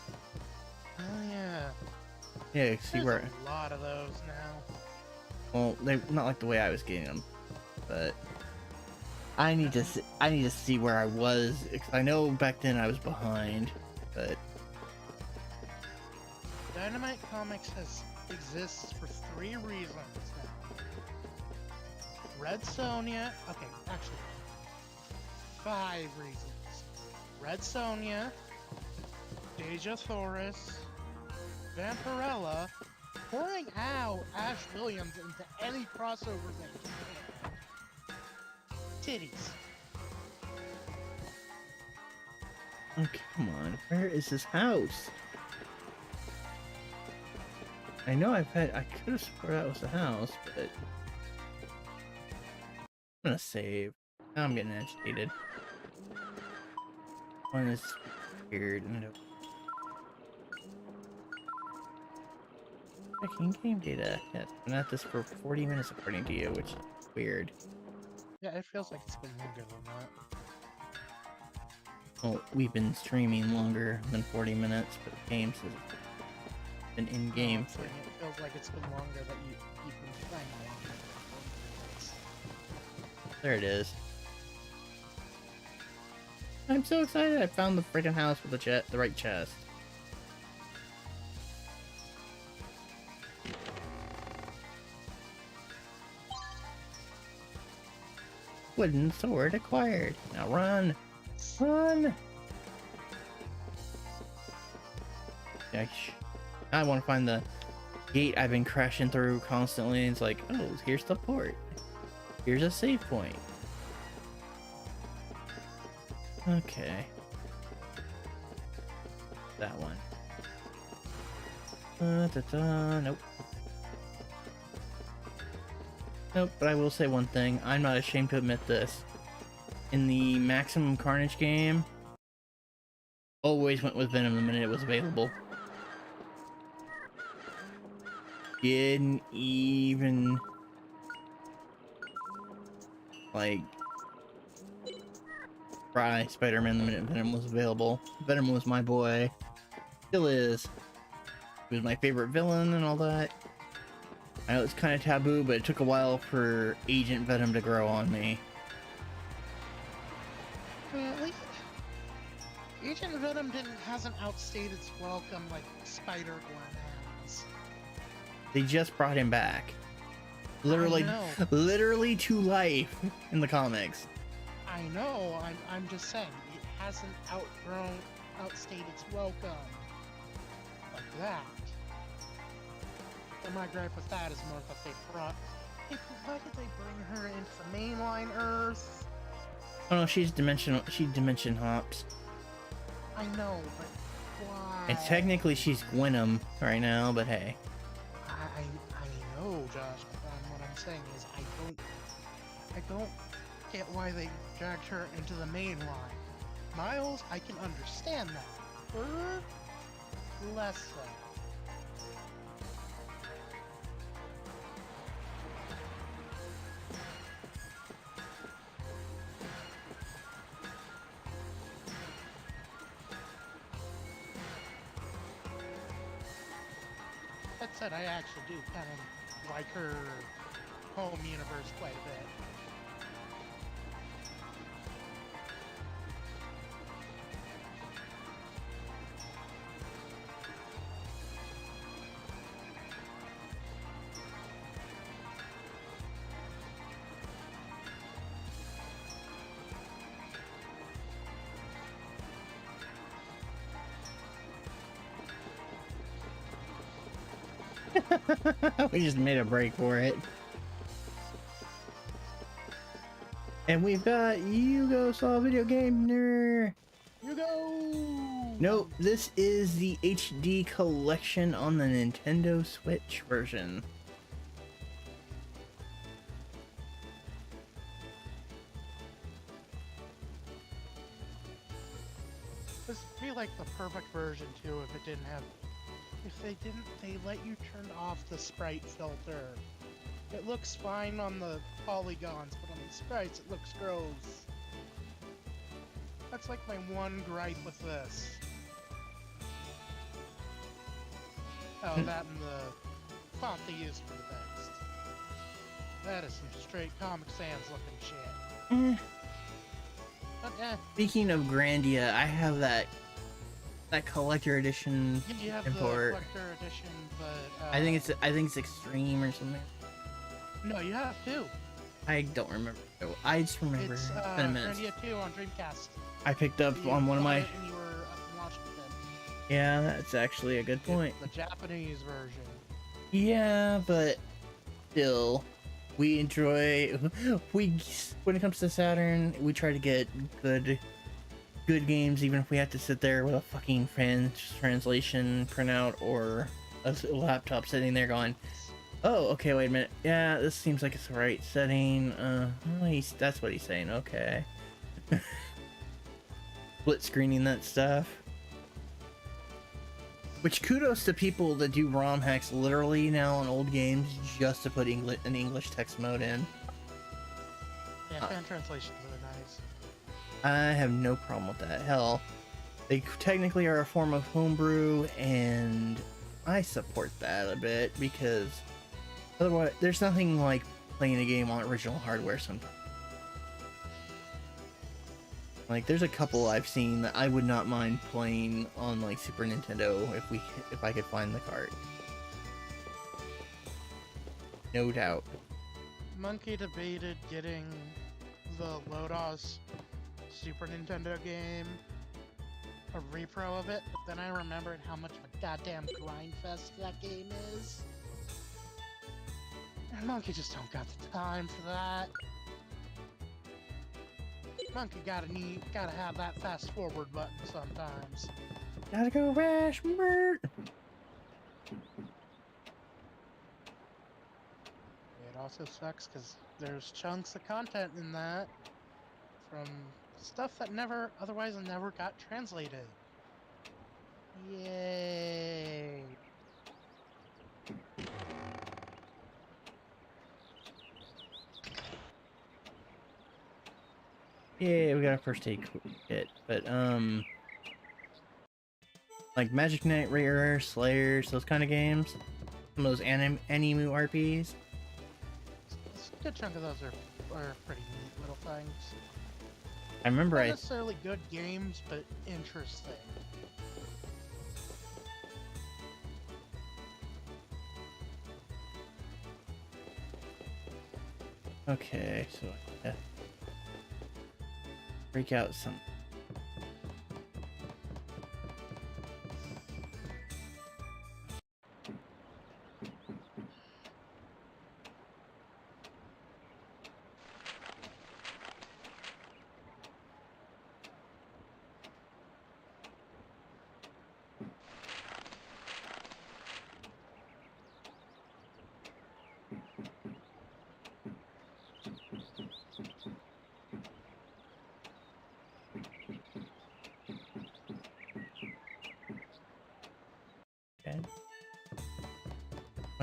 Oh yeah. Yeah, see There's where. a lot of those now. Well, they not like the way I was getting them, but I need to see where I was, because I know back then I was behind, but Dynamite Comics exists for 3 reasons now. Red Sonja. Okay, actually, 5 reasons. Red Sonja, Deja Thoris, Vampirella, pouring out Ash Williams into any crossover they can. Titties. oh, come on, where is this house? I know I could have sworn that was the house, but I'm gonna save. Now I'm getting agitated. One is weird. Checking game data. Yes, been at this for 40 minutes according to you, which is weird. Yeah, it feels like it's been longer than that. Well, we've been streaming longer than 40 minutes, but the game says it's been in game for. It feels like it's been longer that you've been playing longer than 40 minutes. There it is. I'm so excited! I found the freaking house with the right chest. Wooden sword acquired. Now run! Run! Gosh. I want to find the gate I've been crashing through constantly. It's like, oh, here's the port. Here's a save point. Okay. That one. Nope. Nope, but I will say one thing. I'm not ashamed to admit this. In the Maximum Carnage game, always went with Venom the minute it was available. Didn't even like try Spider-Man the minute Venom was available. Venom was my boy. Still is. He was my favorite villain and all that. I know it's kind of taboo, but it took a while for Agent Venom to grow on me. At least Agent Venom hasn't outstayed its welcome like Spider-Gwen has. They just brought him back. Literally to life in the comics. I know. I'm just saying it hasn't outgrown. outstayed its welcome. Like that. And my gripe with that is more that why did they bring her into the mainline Earth? Oh no, she's dimensional. She dimension hops. I know, but why? And technically she's Gwenum right now, but hey. I know, Josh, but what I'm saying is I don't get why they dragged her into the main line. Miles, I can understand that. Her, less so. That said, I actually do kind of like her home universe quite a bit. We just made a break for it. And we've got Yuusächiiï video game nerd. You go! Nope, this is the HD collection on the Nintendo Switch version. This would be like the perfect version too if it didn't have. If they let you turn off the sprite filter. It looks fine on the polygons, but on the sprites it looks gross. That's like my one gripe with this. Oh, that and the font they used for the text. That is some straight Comic Sans looking shit. But Speaking of Grandia, I have that collector edition you have import. the collector edition, but I think it's Extreme or something. no, you have two. I don't remember. I just remember. It's It's been a minute. Grandia 2 on Dreamcast. I picked up You on one of bought my. it when you were up in Washington. Yeah, that's actually a good point. It's the Japanese version. Yeah, but still, we enjoy. When it comes to Saturn, we try to get good games, even if we have to sit there with a fucking translation printout or a laptop sitting there going, oh, okay, wait a minute. Yeah, this seems like it's the right setting. That's what he's saying. Okay. Split screening that stuff. Which kudos to people that do ROM hacks literally now on old games just to put an English text mode in. Yeah, fan translation's really nice. I have no problem with that. Hell, they technically are a form of homebrew, and I support that a bit because otherwise, there's nothing like playing a game on original hardware sometimes. Like, there's a couple I've seen that I would not mind playing on like Super Nintendo if I could find the cart. No doubt. Monkey debated getting the Lodos Super Nintendo game, a repro of it, but then I remembered how much of a goddamn grind fest that game is. And Monkey just don't got the time for that. Monkey gotta have that fast forward button sometimes. Gotta go Rash Mert. It also sucks because there's chunks of content in that from stuff that otherwise never got translated. Yay! Yeah, we got our first aid kit, but like Magic Knight, Rare, Slayers, those kind of games, some of those anime RPs. A good chunk of those are pretty neat little things. I remember Not necessarily good games, but interesting. Okay, so yeah. Break out some.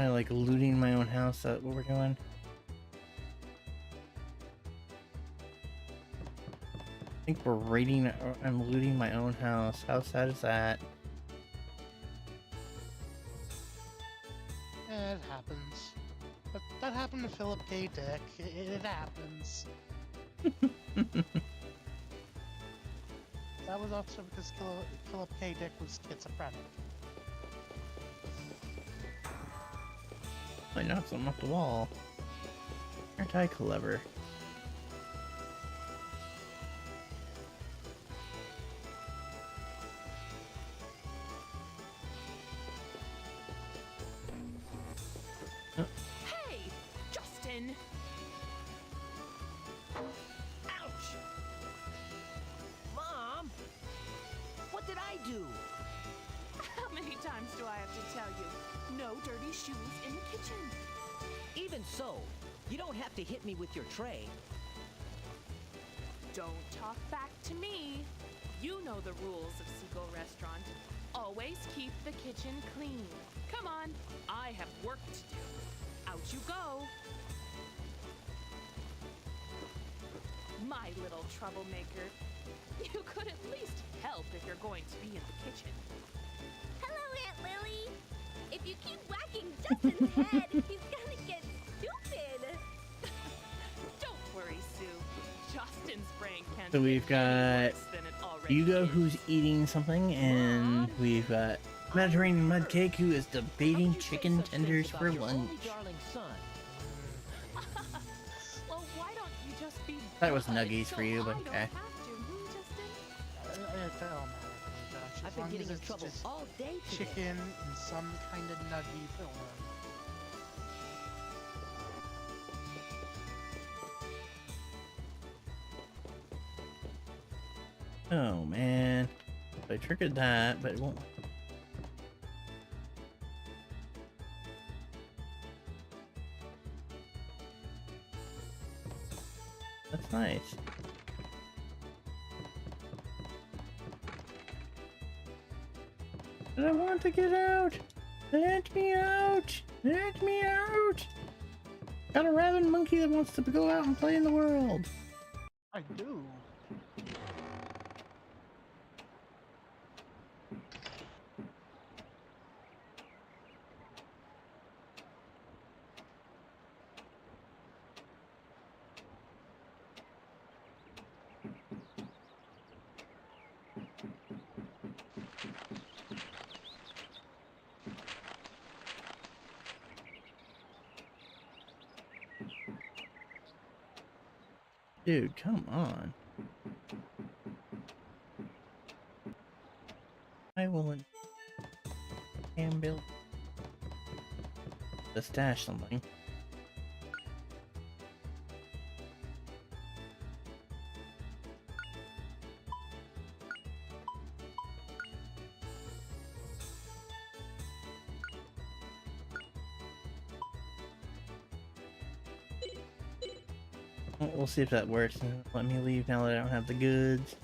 Am I like looting my own house? Is that what we're doing? I think we're raiding. I'm looting my own house. How sad is that? It happens. But that happened to Philip K. Dick. It happens. That was also because Philip K. Dick was schizophrenic. I knocked something off the wall. Aren't I clever? Hey, Justin! Ouch! Mom! What did I do? How many times do I have to tell you? No dirty shoes in the kitchen. Even so, you don't have to hit me with your tray. Don't talk back to me. You know the rules of Seagull Restaurant. Always keep the kitchen clean. Come on, I have work to do. Out you go. My little troublemaker. You could at least help if you're going to be in the kitchen. Hello, Aunt Lily. If you keep whacking Justin's head, he's gonna get stupid. Don't worry, Sue. Justin's brain can't So we've get any got worse than it already Hugo, is. who's eating something, and we've got Mediterranean Mudcake, who is debating chicken tenders for lunch. Darling son. Well, why don't you just be That was good nuggies so for you, but I don't okay. have to, Justin? It don't matter to me, Josh. I've As been long getting as in it's trouble just all day today. chicken in some kind of nuggy form. Oh man, I triggered that, but it won't. That's nice. But I want to get out. Let me out. Let me out. Got a rabid monkey that wants to go out and play in the world. I do. Dude, come on. I will can build to stash something. We'll see if that works. Let me leave now that I don't have the goods.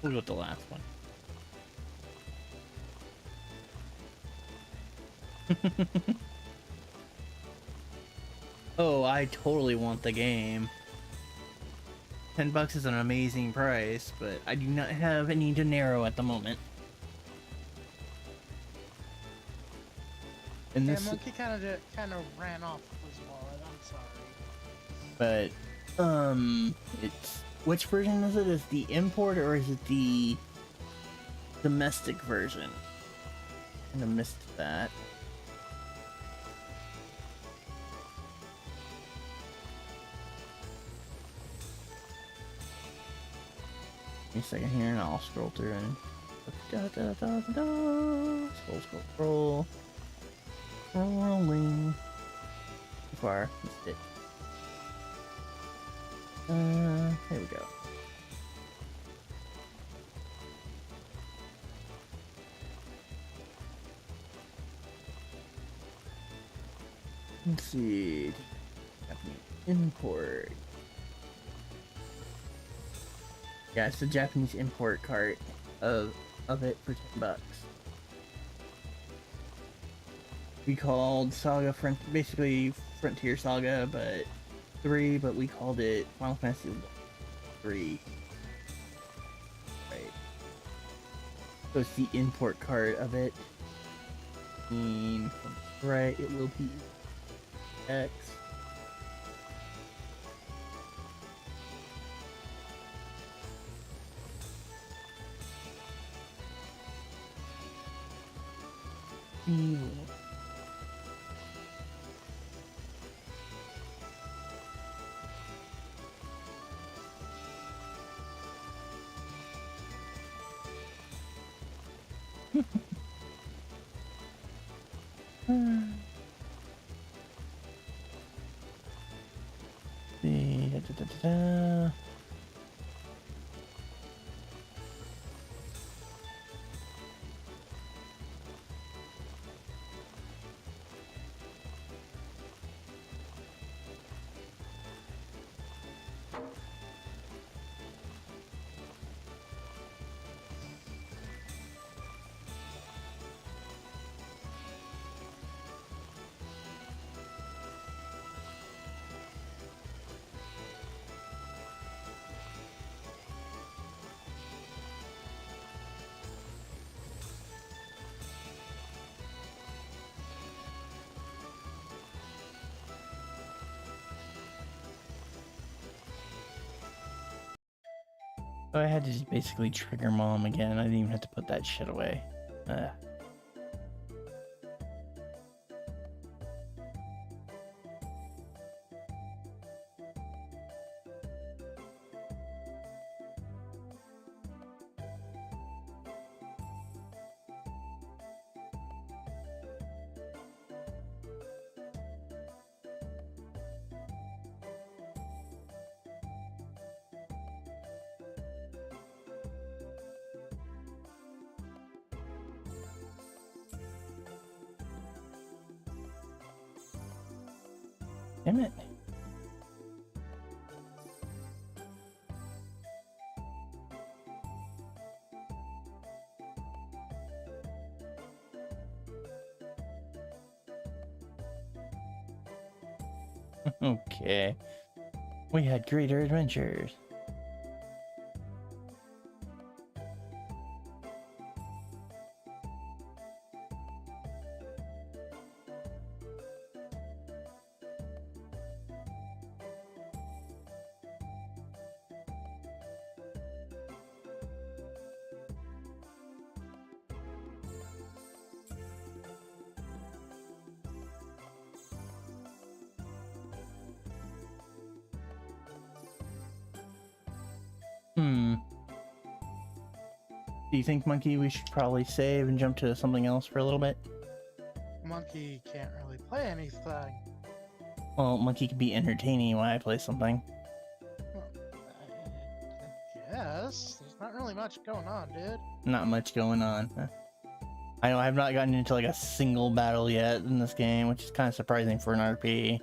We'll go with the last one. Oh, I totally want the game. $10 is an amazing price, but I do not have any dinero at the moment. And Yeah, this, monkey kind of ran off with his wallet. I'm sorry. but it's which version is it? Is it the import or is it the domestic version? I kind of missed that. Give me a second here and I'll scroll through and scroll. Rolling. Too far. Missed it. There we go. Let's see. Japanese import. Yeah, it's the Japanese import cart of it for $10. We called Saga basically Frontier Saga, but 3, but we called it Final Fantasy 3. Right. So it's the import cart of it. And right, it will be X. Evil. So I had to just basically trigger mom again. I didn't even have to put that shit away. Damn it. Okay. We had greater adventures. Do you think, Monkey, we should probably save and jump to something else for a little bit? Monkey can't really play anything. Well, Monkey could be entertaining while I play something. Well, I guess. There's not really much going on, dude. Not much going on. I know I have not gotten into like a single battle yet in this game, which is kind of surprising for an RP.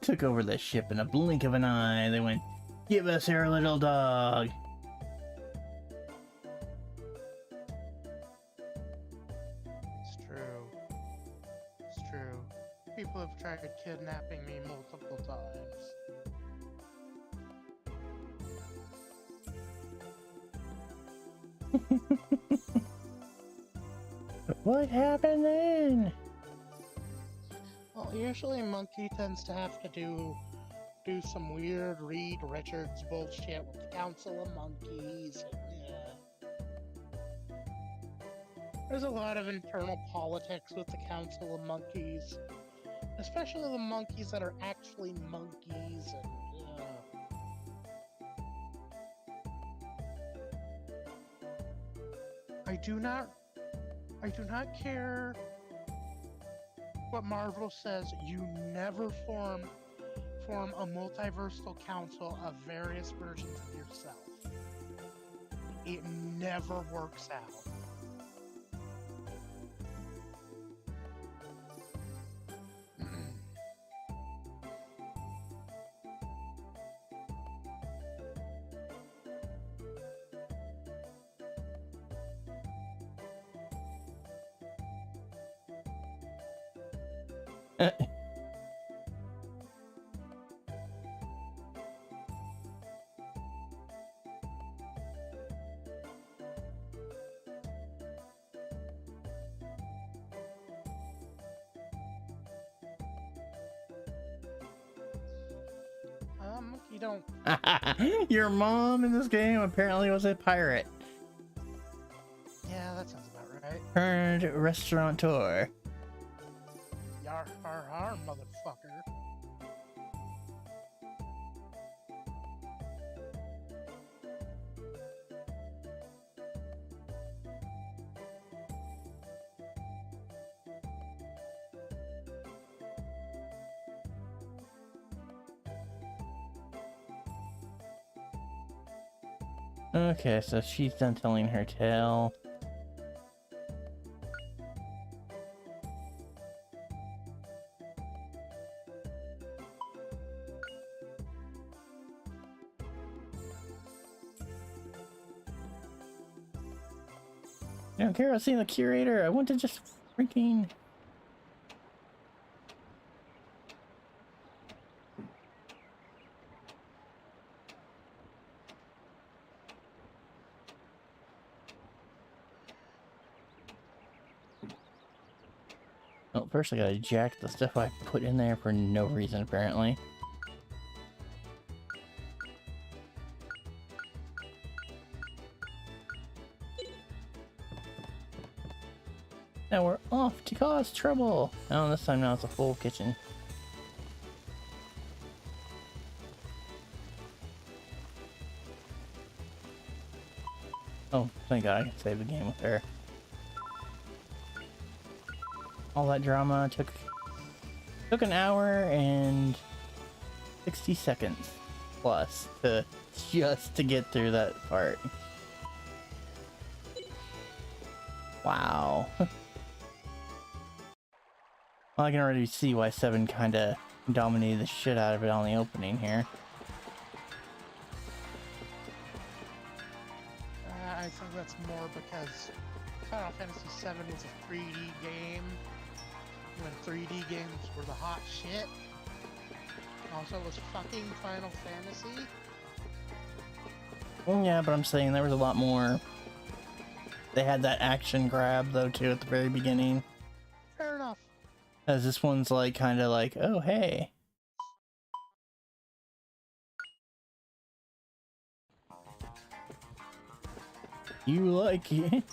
Took over the ship in a blink of an eye. They went, "Give us our little dog." It's true. It's true. People have tried kidnapping me multiple times. What happened then? Well, usually Monkey tends to have to do some weird Reed Richards bullshit with the Council of Monkeys. Yeah. There's a lot of internal politics with the Council of Monkeys, especially the monkeys that are actually monkeys. And I do not care what Marvel says. You never form a multiversal council of various versions of yourself. It never works out. You don't. Your mom in this game apparently was a pirate. Yeah, that sounds about right. Turned restaurateur. Yar har har, motherfucker. Okay, so she's done telling her tale. I don't care about seeing the curator. I want to just freaking... Well, first I gotta jack the stuff I put in there for no reason, apparently. Now we're off to cause trouble! Oh, this time now it's a full kitchen. Oh, thank God I can save the game with her. All that drama took an hour and 60 seconds plus just to get through that part. Wow. Well, I can already see why 7 kinda dominated the shit out of it on the opening here. I think that's more because Final Fantasy VII was a 3D game when 3D games were the hot shit. Also, it was fucking Final Fantasy. Well, yeah, but I'm saying there was a lot more. They had that action grab though too at the very beginning. Fair enough. As this one's like kind of like, oh hey. You like it?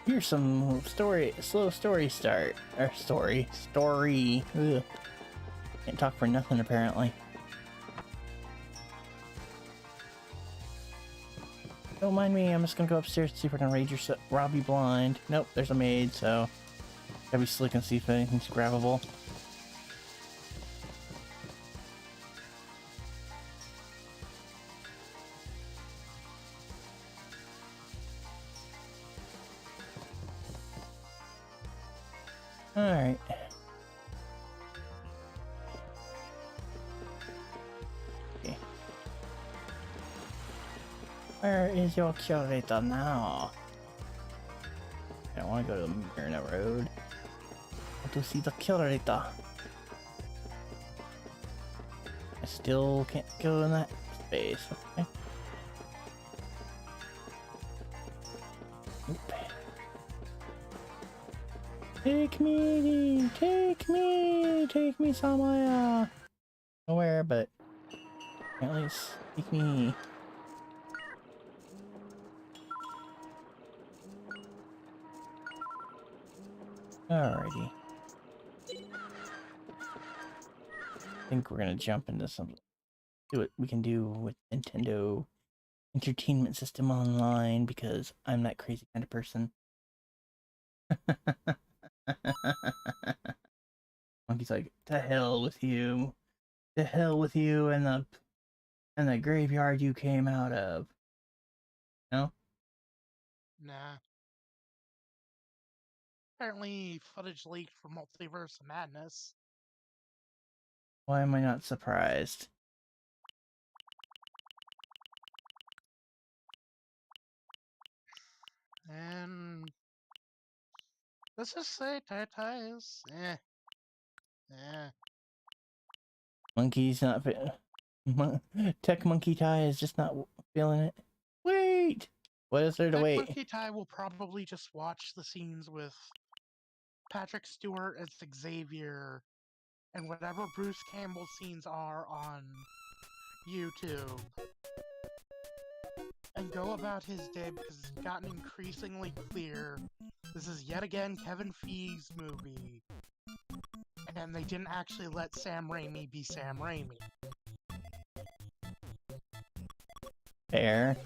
Here's some slow story start. Or story. Ugh. Can't talk for nothing apparently. Don't mind me, I'm just gonna go upstairs to see if I can raid your Robbie blind. Nope, there's a maid, so gotta be slick and see if anything's grabbable. Alright. Okay. Where is your curator now? I don't want to go to the Marina Road. I want to see the curator. I still can't go in that space. Okay. Oop. Take me somewhere. Nowhere, but at least take me. Alrighty. I think we're gonna jump into some. Do what we can do with Nintendo Entertainment System Online because I'm that crazy kind of person. Monkey's like, to hell with you. To hell with you and the graveyard you came out of. No? Nah. Apparently, footage leaked for Multiverse of Madness. Why am I not surprised? And let's just say Tai is Monkey's not Tech Monkey Tai is just not feeling it. Wait! What is there to Tech wait? Monkey Tai will probably just watch the scenes with Patrick Stewart as Xavier and whatever Bruce Campbell scenes are on YouTube and go about his day because it's gotten increasingly clear this is yet again Kevin Feige's movie and they didn't actually let Sam Raimi be Sam Raimi. Fair.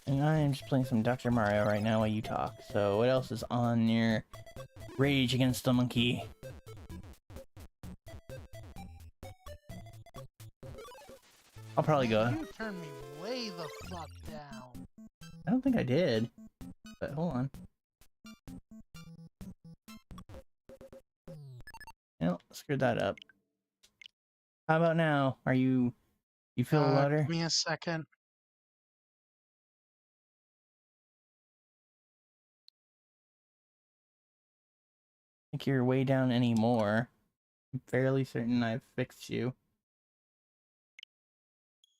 And I am just playing some Dr. Mario right now while you talk. So what else is on your Rage Against the Monkey? I'll probably go. You turned me way the fuck down. I don't think I did. But hold on. No, screwed that up. How about now? Are you feel louder? Give me a second. I think you're way down anymore. I'm fairly certain I've fixed you.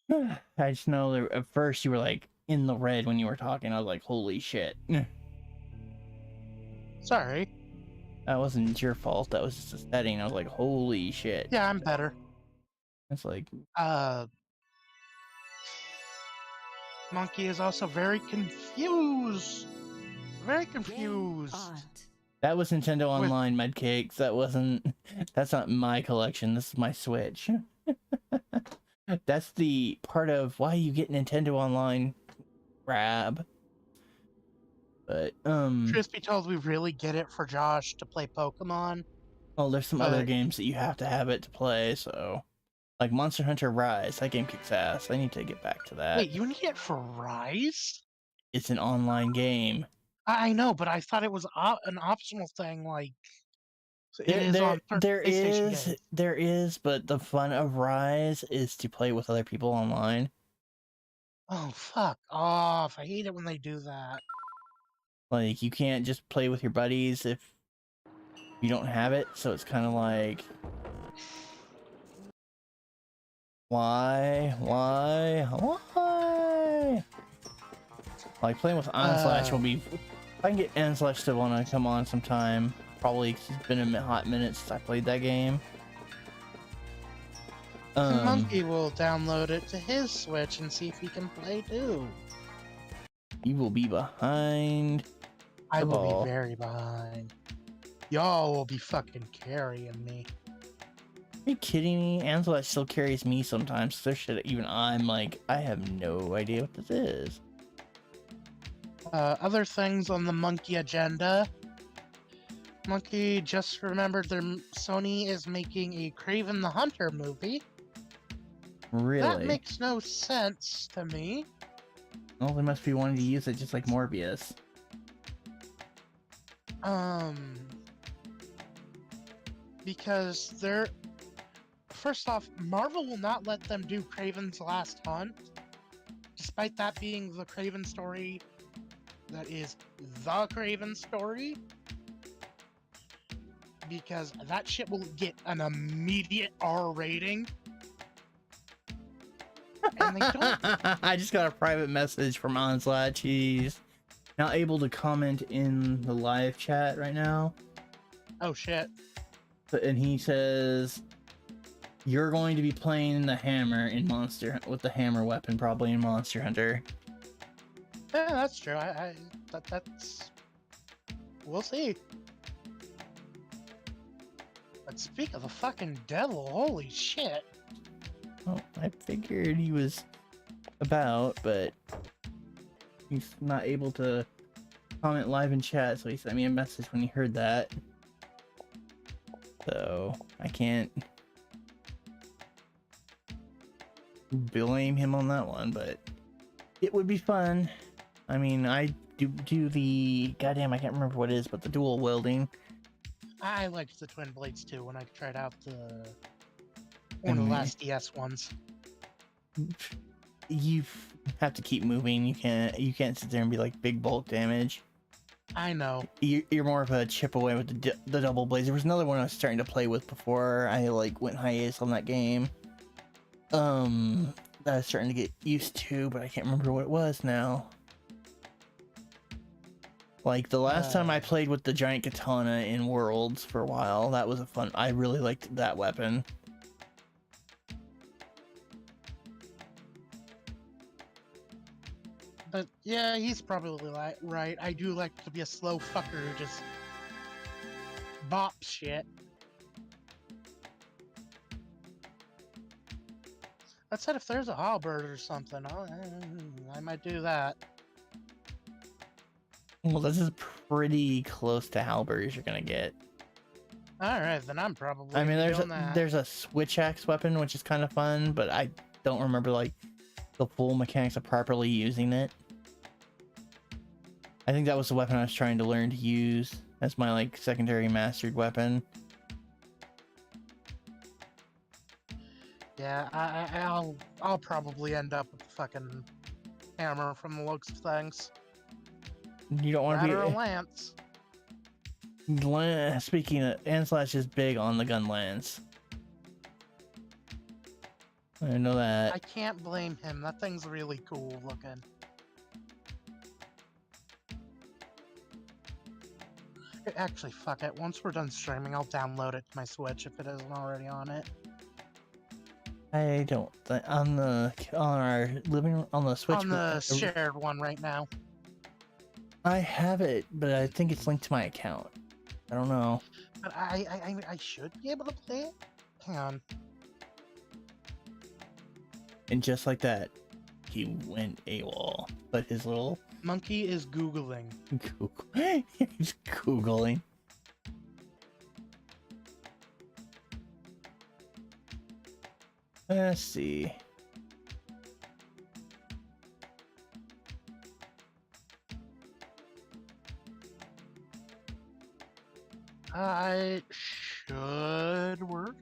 I just know that at first you were like in the red when you were talking. I was like, holy shit. Sorry. That wasn't your fault. That was just a setting. I was like, holy shit. Yeah, I'm better. It's like, Monkey is also very confused. Very confused. that was Nintendo Online Medcakes. That wasn't, that's not my collection. This is my Switch. That's the part of why you get Nintendo Online grab. But, Truth be told, we really get it for Josh to play Pokemon. well, there's some other games that you have to have it to play, so. Like Monster Hunter Rise, that game kicks ass. I need to get back to that. Wait, you need it for Rise? It's an online game. I know, but I thought it was an optional thing, like... There is, but the fun of Rise is to play with other people online. Oh, fuck off. I hate it when they do that. Like, you can't just play with your buddies if you don't have it, so it's kind of like... Why? Like, playing with Onslash will be... If I can get Onslash to want to come on sometime, probably 'cause it's been a hot minute since I played that game. Monkey will download it to his Switch and see if he can play too. You will be behind. I will be very behind. Y'all will be fucking carrying me. Are you kidding me? Onslash still carries me sometimes. There's shit even I'm like, I have no idea what this is. Other things on the Monkey agenda. Monkey just remembered Sony is making a Kraven the Hunter movie. Really? That makes no sense to me. Well, they must be wanting to use it just like Morbius. Because First off, Marvel will not let them do Kraven's Last Hunt, despite that being the Kraven story that is the Kraven story, because that shit will get an immediate R rating. And they don't. I just got a private message from Onslaught. He's not able to comment in the live chat right now. Oh shit. And he says you're going to be playing the hammer in Monster with the hammer weapon, probably in Monster Hunter. Yeah, that's true. That's. We'll see. But speak of the fucking devil, holy shit. Well, I figured he was about, but he's not able to comment live in chat, so he sent me a message when he heard that. So I can't blame him on that one, but it would be fun. I mean, I do the goddamn, I can't remember what it is, but the dual wielding. I liked the twin blades too when I tried out one of the last DS ones. You have to keep moving. You can't sit there and be like big bulk damage. I know. You're more of a chip away with the double blades. There was another one I was starting to play with before I like went hiatus on that game. That I was starting to get used to, but I can't remember what it was now. Like the last time I played with the giant katana in Worlds for a while, that was a fun. I really liked that weapon. But yeah, he's probably right. I do like to be a slow fucker who just bops shit. That said, if there's a halberd or something, I might do that. Well, this is pretty close to halberds you're gonna get. All right, then I'm probably. I mean, doing that. there's a switch axe weapon, which is kind of fun, but I don't remember like the full mechanics of properly using it. I think that was the weapon I was trying to learn to use as my like secondary mastered weapon. Yeah, I'll probably end up with the fucking hammer from the looks of things. You don't want to be a lance. Speaking of, Anslash is big on the gun lance. I know that. I can't blame him. That thing's really cool looking. Actually, fuck it. Once we're done streaming, I'll download it to my Switch if it isn't already on it. I don't think on our living room on the Switch. On the shared one right now. I have it, but I think it's linked to my account. I don't know. But I should be able to play it. Hang on. And just like that, he went AWOL. But his little monkey is Googling. He's Googling. Let's see. It should work.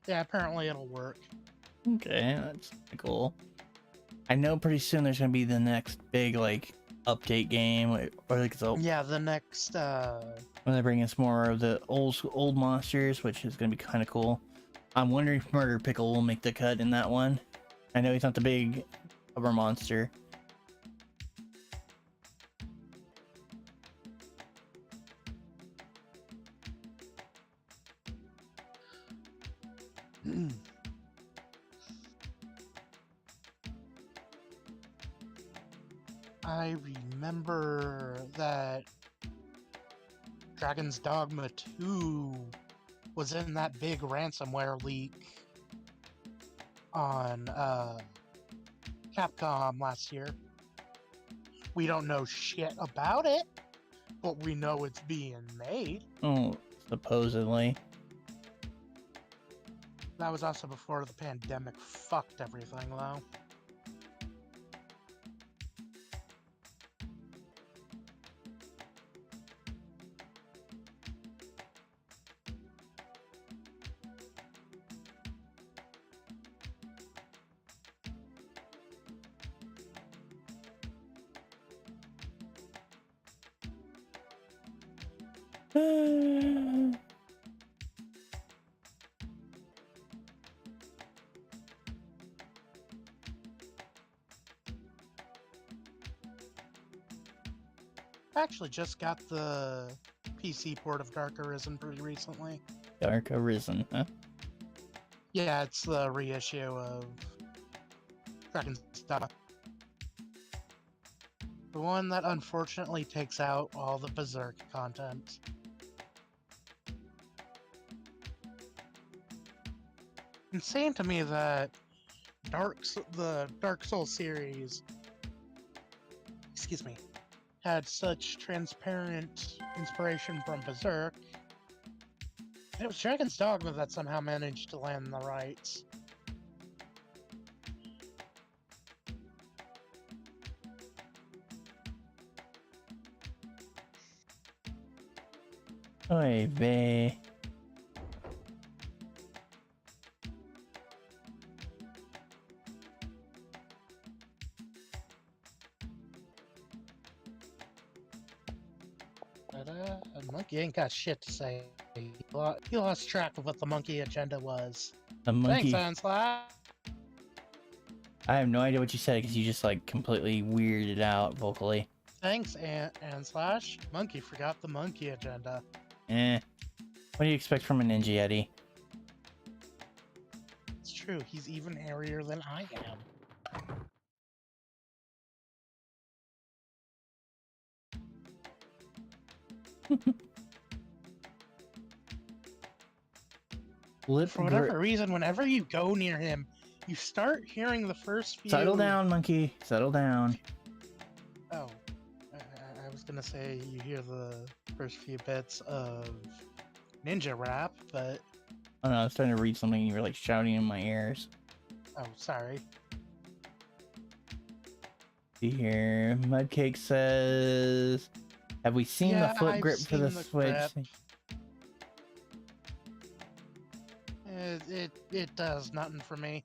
Yeah, apparently it'll work. Okay, that's cool. I know pretty soon there's gonna be the next big like update game, or like yeah, the next when they bring us more of the old monsters, which is gonna be kind of cool. I'm wondering if Murder Pickle will make the cut in that one. I know he's not the big rubber monster. I remember that Dragon's Dogma 2 was in that big ransomware leak on Capcom last year. We don't know shit about it, but we know it's being made. Oh, supposedly. That was also before the pandemic fucked everything, though. I actually just got the PC port of Dark Arisen pretty recently. Dark Arisen, huh? Yeah, it's the reissue of Dragon's Dogma. The one that unfortunately takes out all the Berserk content. Insane to me that the Dark Souls series, excuse me, had such transparent inspiration from Berserk. And it was Dragon's Dogma that somehow managed to land the rights. Oy vey. But a monkey ain't got shit to say. He lost track of what the monkey agenda was. The monkey. Thanks, Anslash. I have no idea what you said because you just like completely weirded out vocally. Thanks, Anslash. Monkey forgot the monkey agenda. What do you expect from a Ninja Yeti? It's true, he's even hairier than I am. For whatever reason, whenever you go near him, you start hearing the first few... Settle down, monkey. Settle down. Oh. I was gonna say you hear the first few bits of ninja rap, but... Oh no, I was trying to read something and you were like shouting in my ears. Oh, sorry. See here. Mudcake says... Have we seen the flip I've grip for the seen Switch? grip. It does nothing for me.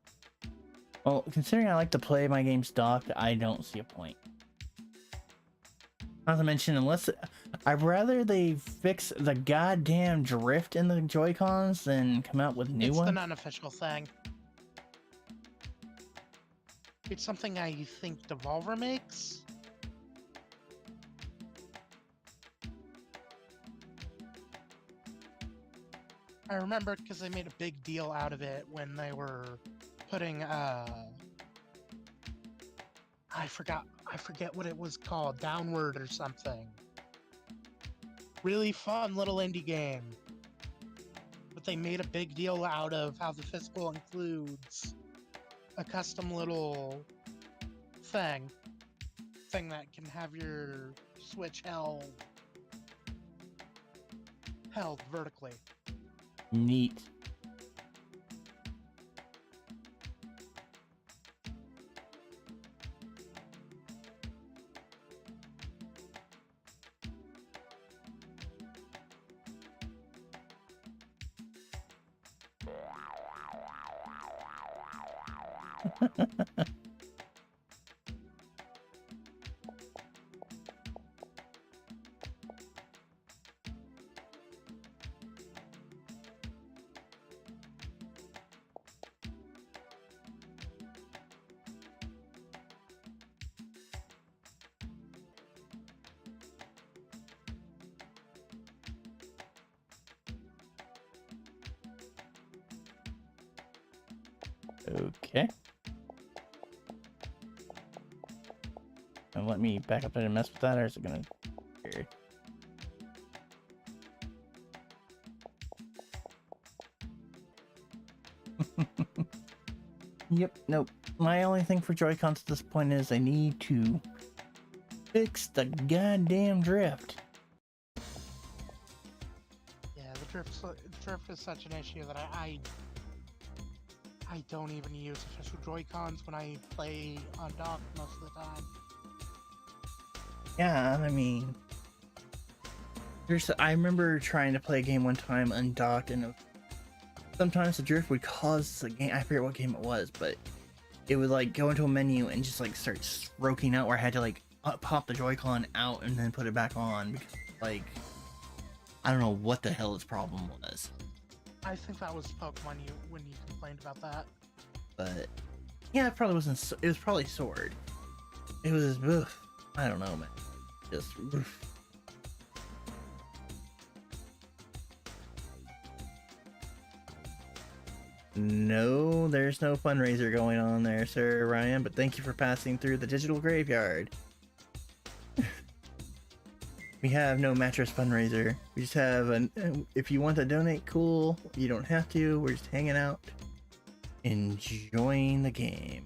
Well, considering I like to play my games docked, I don't see a point. Not to mention, unless... I'd rather they fix the goddamn drift in the Joy-Cons than come out with new It's ones. the non-official thing. It's something I think Devolver makes. I remember because they made a big deal out of it when they were putting I forget what it was called, Downward or something. Really fun little indie game. But they made a big deal out of how the physical includes a custom little thing that can have your Switch held vertically. Neat. Okay. And let me back up there and mess with that, or is it gonna... Weird. Yep, nope. My only thing for Joy-Cons at this point is I need to fix the goddamn drift. Yeah, the drift is such an issue that I don't even use official Joy-Cons when I play on dock most of the time. Yeah, I mean, I remember trying to play a game one time undocked, and sometimes the drift would cause the game. I forget what game it was, but it would like go into a menu and just like start stroking out, where I had to like pop the Joy-Con out and then put it back on because like I don't know what the hell its problem was. I think that was Pokemon when you complained about that. But yeah, it probably wasn't. It was probably Sword. It was. Ugh, I don't know, man. Just. Oof. No, there's no fundraiser going on there, Sir Ryan. But thank you for passing through the digital graveyard. We have no mattress fundraiser. We just have an. If you want to donate, cool. You don't have to. We're just hanging out, enjoying the game.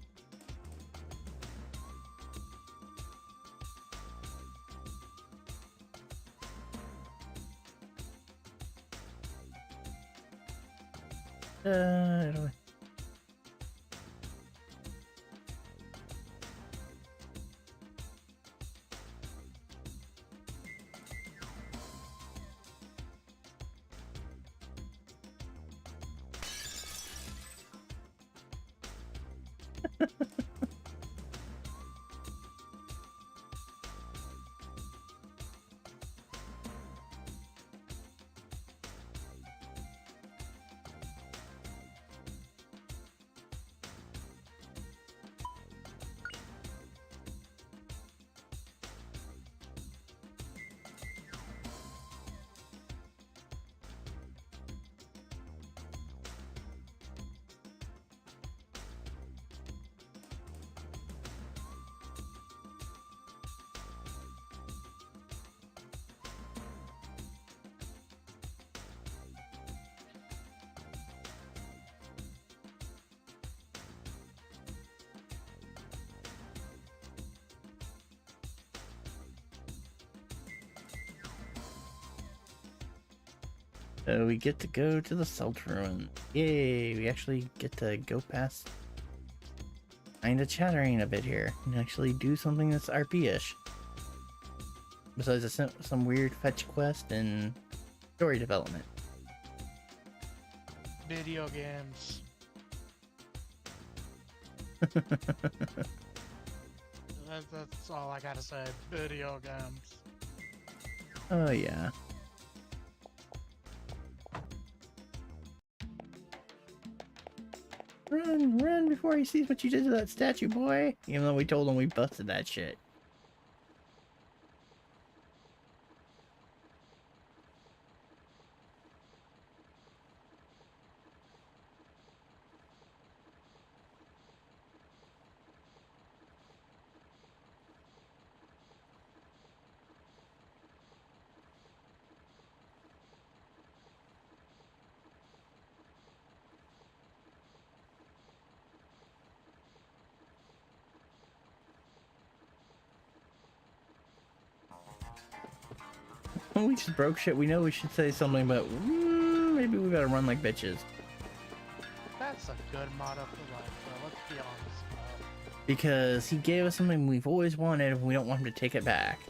I don't. So we get to go to the Salt Ruin. Yay, we actually get to go past kinda chattering a bit here and actually do something that's RP-ish. Besides some weird fetch quest and story development. Video games. That's all I gotta say. Video games. Oh yeah. Run, run before he sees what you did to that statue, boy. Even though we told him we busted that shit. We just broke shit. We know we should say something, but maybe we gotta run like bitches. That's a good motto for life, though. Let's be honest about it. Because he gave us something we've always wanted and we don't want him to take it back.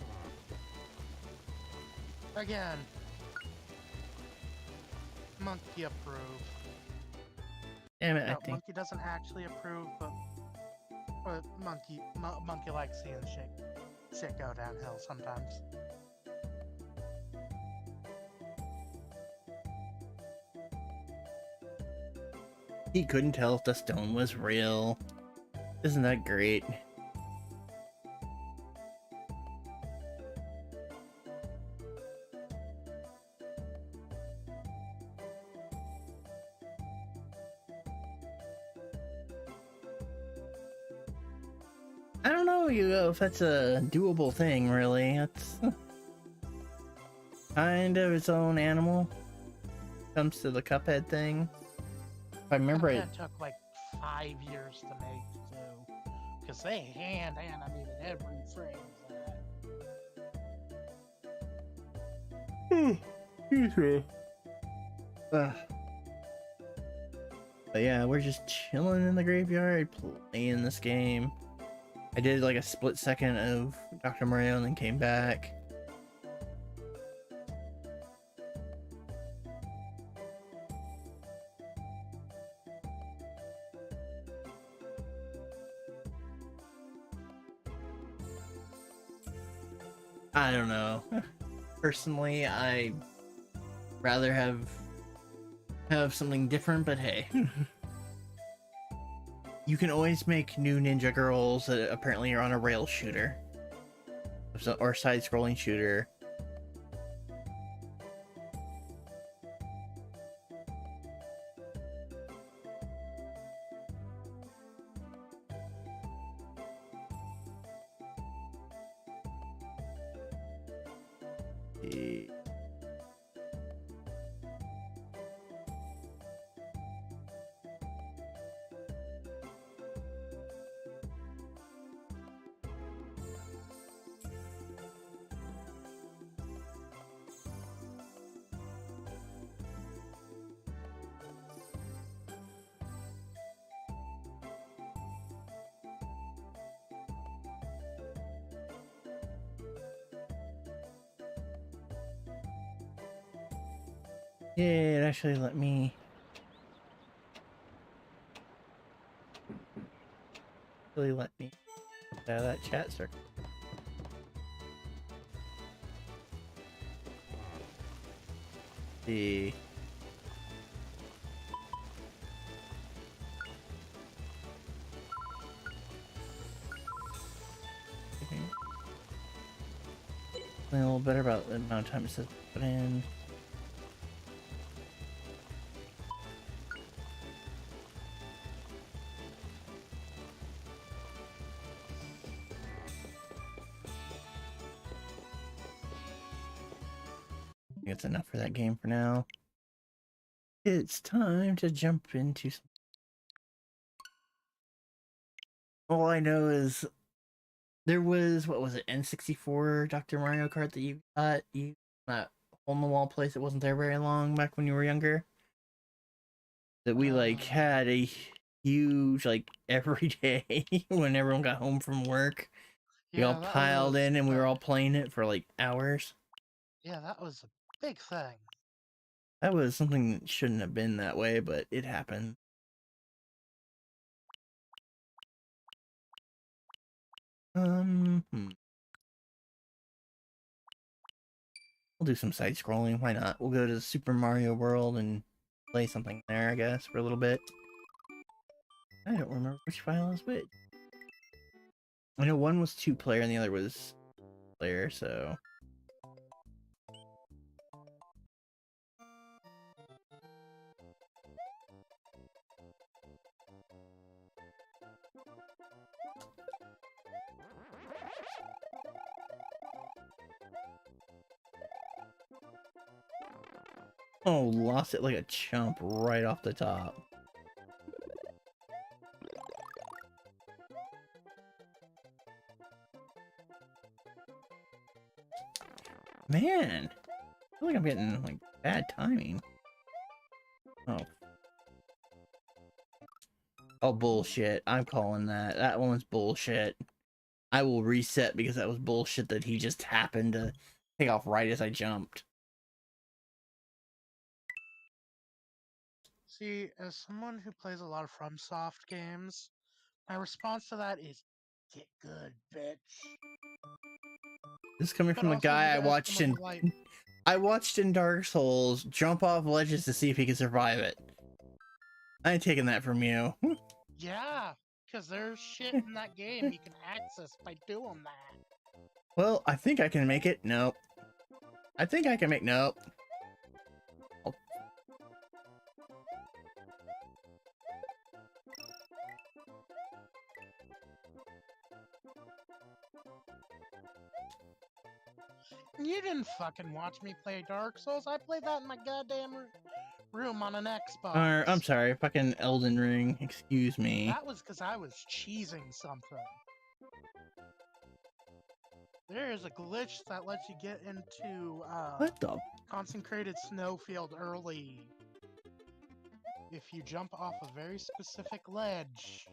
Again. Monkey approve. Damn it, No, I think. Monkey doesn't actually approve, but Monkey likes seeing shit go downhill sometimes. He couldn't tell if the stone was real. Isn't that great? I don't know if that's a doable thing, really. That's kind of its own animal. Comes to the Cuphead thing. If I remember it. That took like 5 years to make, too. because they hand animated every frame of that. Excuse me. But yeah, we're just chilling in the graveyard playing this game. I did like a split second of Dr. Mario and then came back. I don't know. Personally, I rather have something different, but hey. You can always make new ninja girls that apparently are on a rail shooter. Or side-scrolling shooter. Yeah, it actually let me out of that chat circle. See. A little better about the amount of time it says put in. That's enough for that game for now. It's time to jump into some... All I know is there was, what was it, N64 Dr. Mario Kart that you got? That hole in the wall place that wasn't there very long back when you were younger? That we like had a huge, like, every day when everyone got home from work. We all piled in and we were all playing it for like hours. Yeah, that was a big thing. That was something that shouldn't have been that way, but it happened. We'll do some side scrolling, why not? We'll go to the Super Mario World and play something there, I guess, for a little bit. I don't remember which file is which. I know one was 2-player and the other was player, so... Oh, lost it like a chump right off the top. Man, I feel like I'm getting like bad timing. Oh. Oh, bullshit. I'm calling that. That one's bullshit. I will reset because that was bullshit that he just happened to take off right as I jumped. See, as someone who plays a lot of FromSoft games, my response to that is, get good, bitch. This is coming from a guy I watched in Dark Souls jump off ledges to see if he could survive it. I ain't taking that from you. Yeah, because there's shit in that game you can access by doing that. Well, I think I can make it. Nope. I think I can make... Nope. Oh. You didn't fucking watch me play Dark Souls. I played that in my goddamn room on an Xbox. Or, I'm sorry, fucking Elden Ring. Excuse me. That was because I was cheesing something. There is a glitch that lets you get into What the? consecrated snowfield early if you jump off a very specific ledge.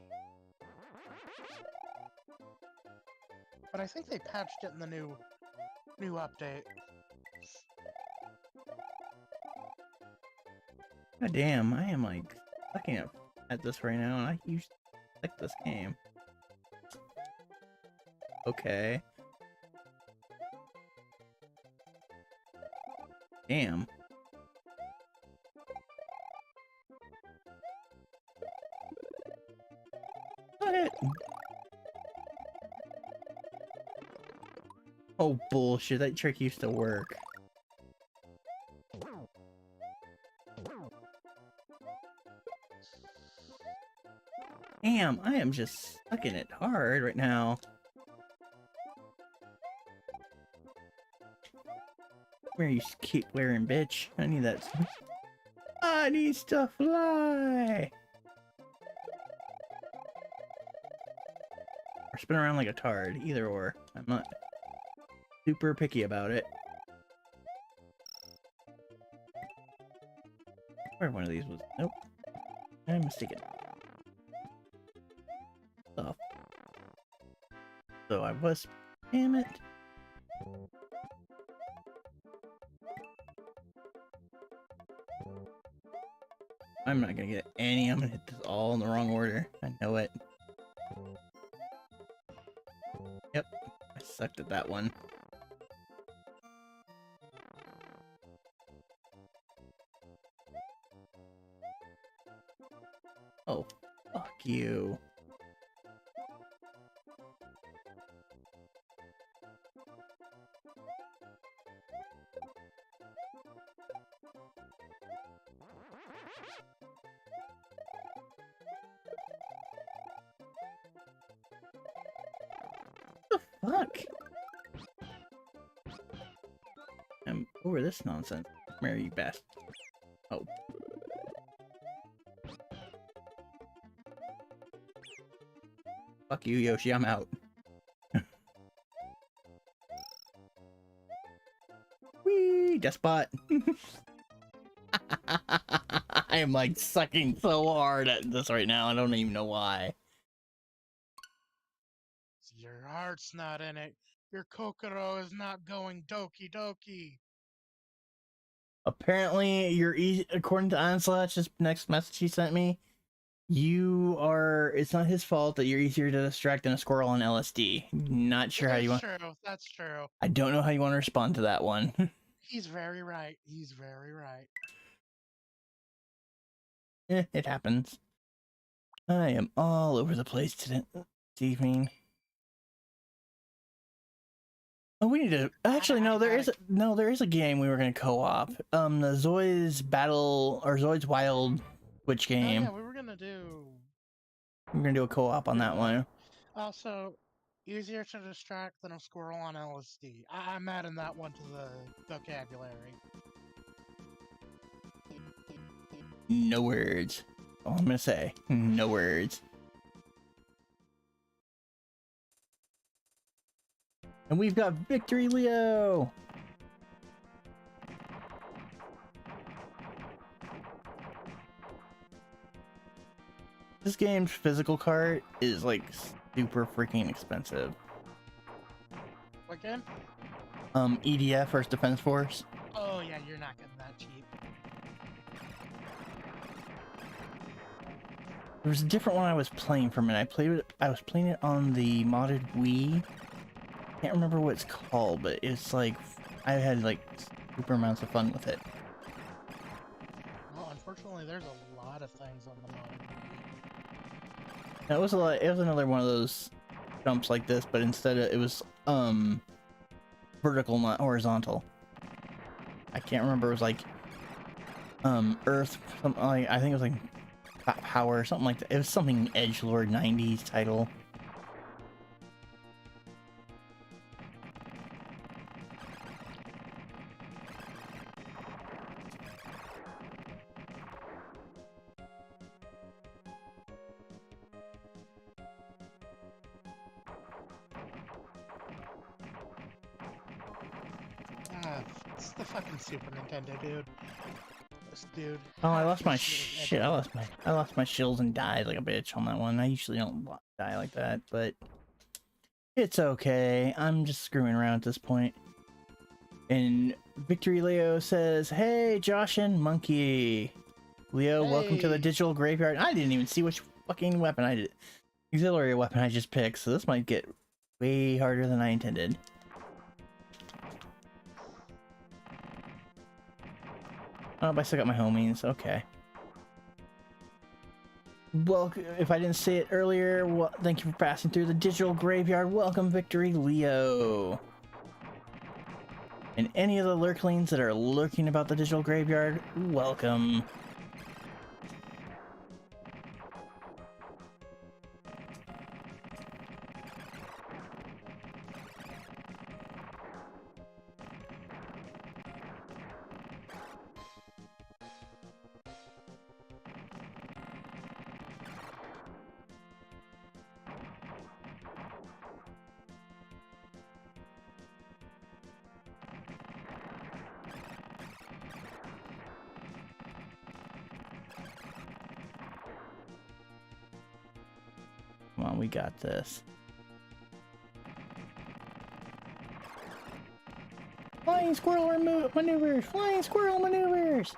But I think they patched it in the new update. God damn, I am like looking at this right now, and I used to like this game. Okay. Damn. What? Oh bullshit, that trick used to work. Damn, I am just sucking it hard right now. Where you keep wearing, bitch? I need that. I need to fly. Or spin around like a tard. Either or. I'm not super picky about it. Where one of these was. Nope. I'm mistaken. Oh. So I was. Damn it. I'm not gonna get any. I'm gonna hit this all in the wrong order. I know it. Yep. I sucked at that one. Oh, fuck you. Fuck! I'm over this nonsense. Mary, you bastard. Oh. Fuck you, Yoshi, I'm out. Whee! Despot! I am like sucking so hard at this right now, I don't even know why. Your heart's not in it. Your Kokoro is not going doki doki. Apparently, according to Onslaught, just next message he sent me, it's not his fault that you're easier to distract than a squirrel on LSD. Not sure how you want. That's true. That's true. I don't know how you want to respond to that one. He's very right. He's very right. It happens. I am all over the place today, this evening. Oh, we need to actually no. There is a game we were gonna co-op. The Zoid's Battle or Zoid's Wild Witch game. Oh, yeah, we were gonna do. We're gonna do a co-op on that one. Also, easier to distract than a squirrel on LSD. I'm adding that one to the vocabulary. No words. All I'm gonna say. No words. And we've got victory, Leo! This game's physical cart is like super freaking expensive. What game? EDF, First Defense Force. Oh yeah, you're not getting that cheap. There was a different one I was playing for a minute. I was playing it on the modded Wii. Can't remember what it's called, but it's like I had like super amounts of fun with it. Well, unfortunately, there's a lot of things on the mod. It was another one of those jumps like this, but instead it was vertical, not horizontal. I can't remember. It was like Earth, something like, I think it was like Power or something like that. It was something edgelord 90s title. It's the fucking Super Nintendo, dude. This dude. Oh, I lost my This shit is shit. I lost my shields and died like a bitch on that one. I usually don't die like that, but it's okay. I'm just screwing around at this point. And Victory Leo says, "Hey, Josh and Monkey. Leo, welcome to the Hey. digital graveyard." I didn't even see which fucking weapon I did. Auxiliary weapon I just picked, so this might get way harder than I intended. Oh, but I still got my homies. Okay. Well, if I didn't say it earlier, well, thank you for passing through the digital graveyard. Welcome, Victory Leo. And any of the lurklings that are lurking about the digital graveyard, welcome. Come on, we got this. Flying squirrel maneuvers! Flying squirrel maneuvers!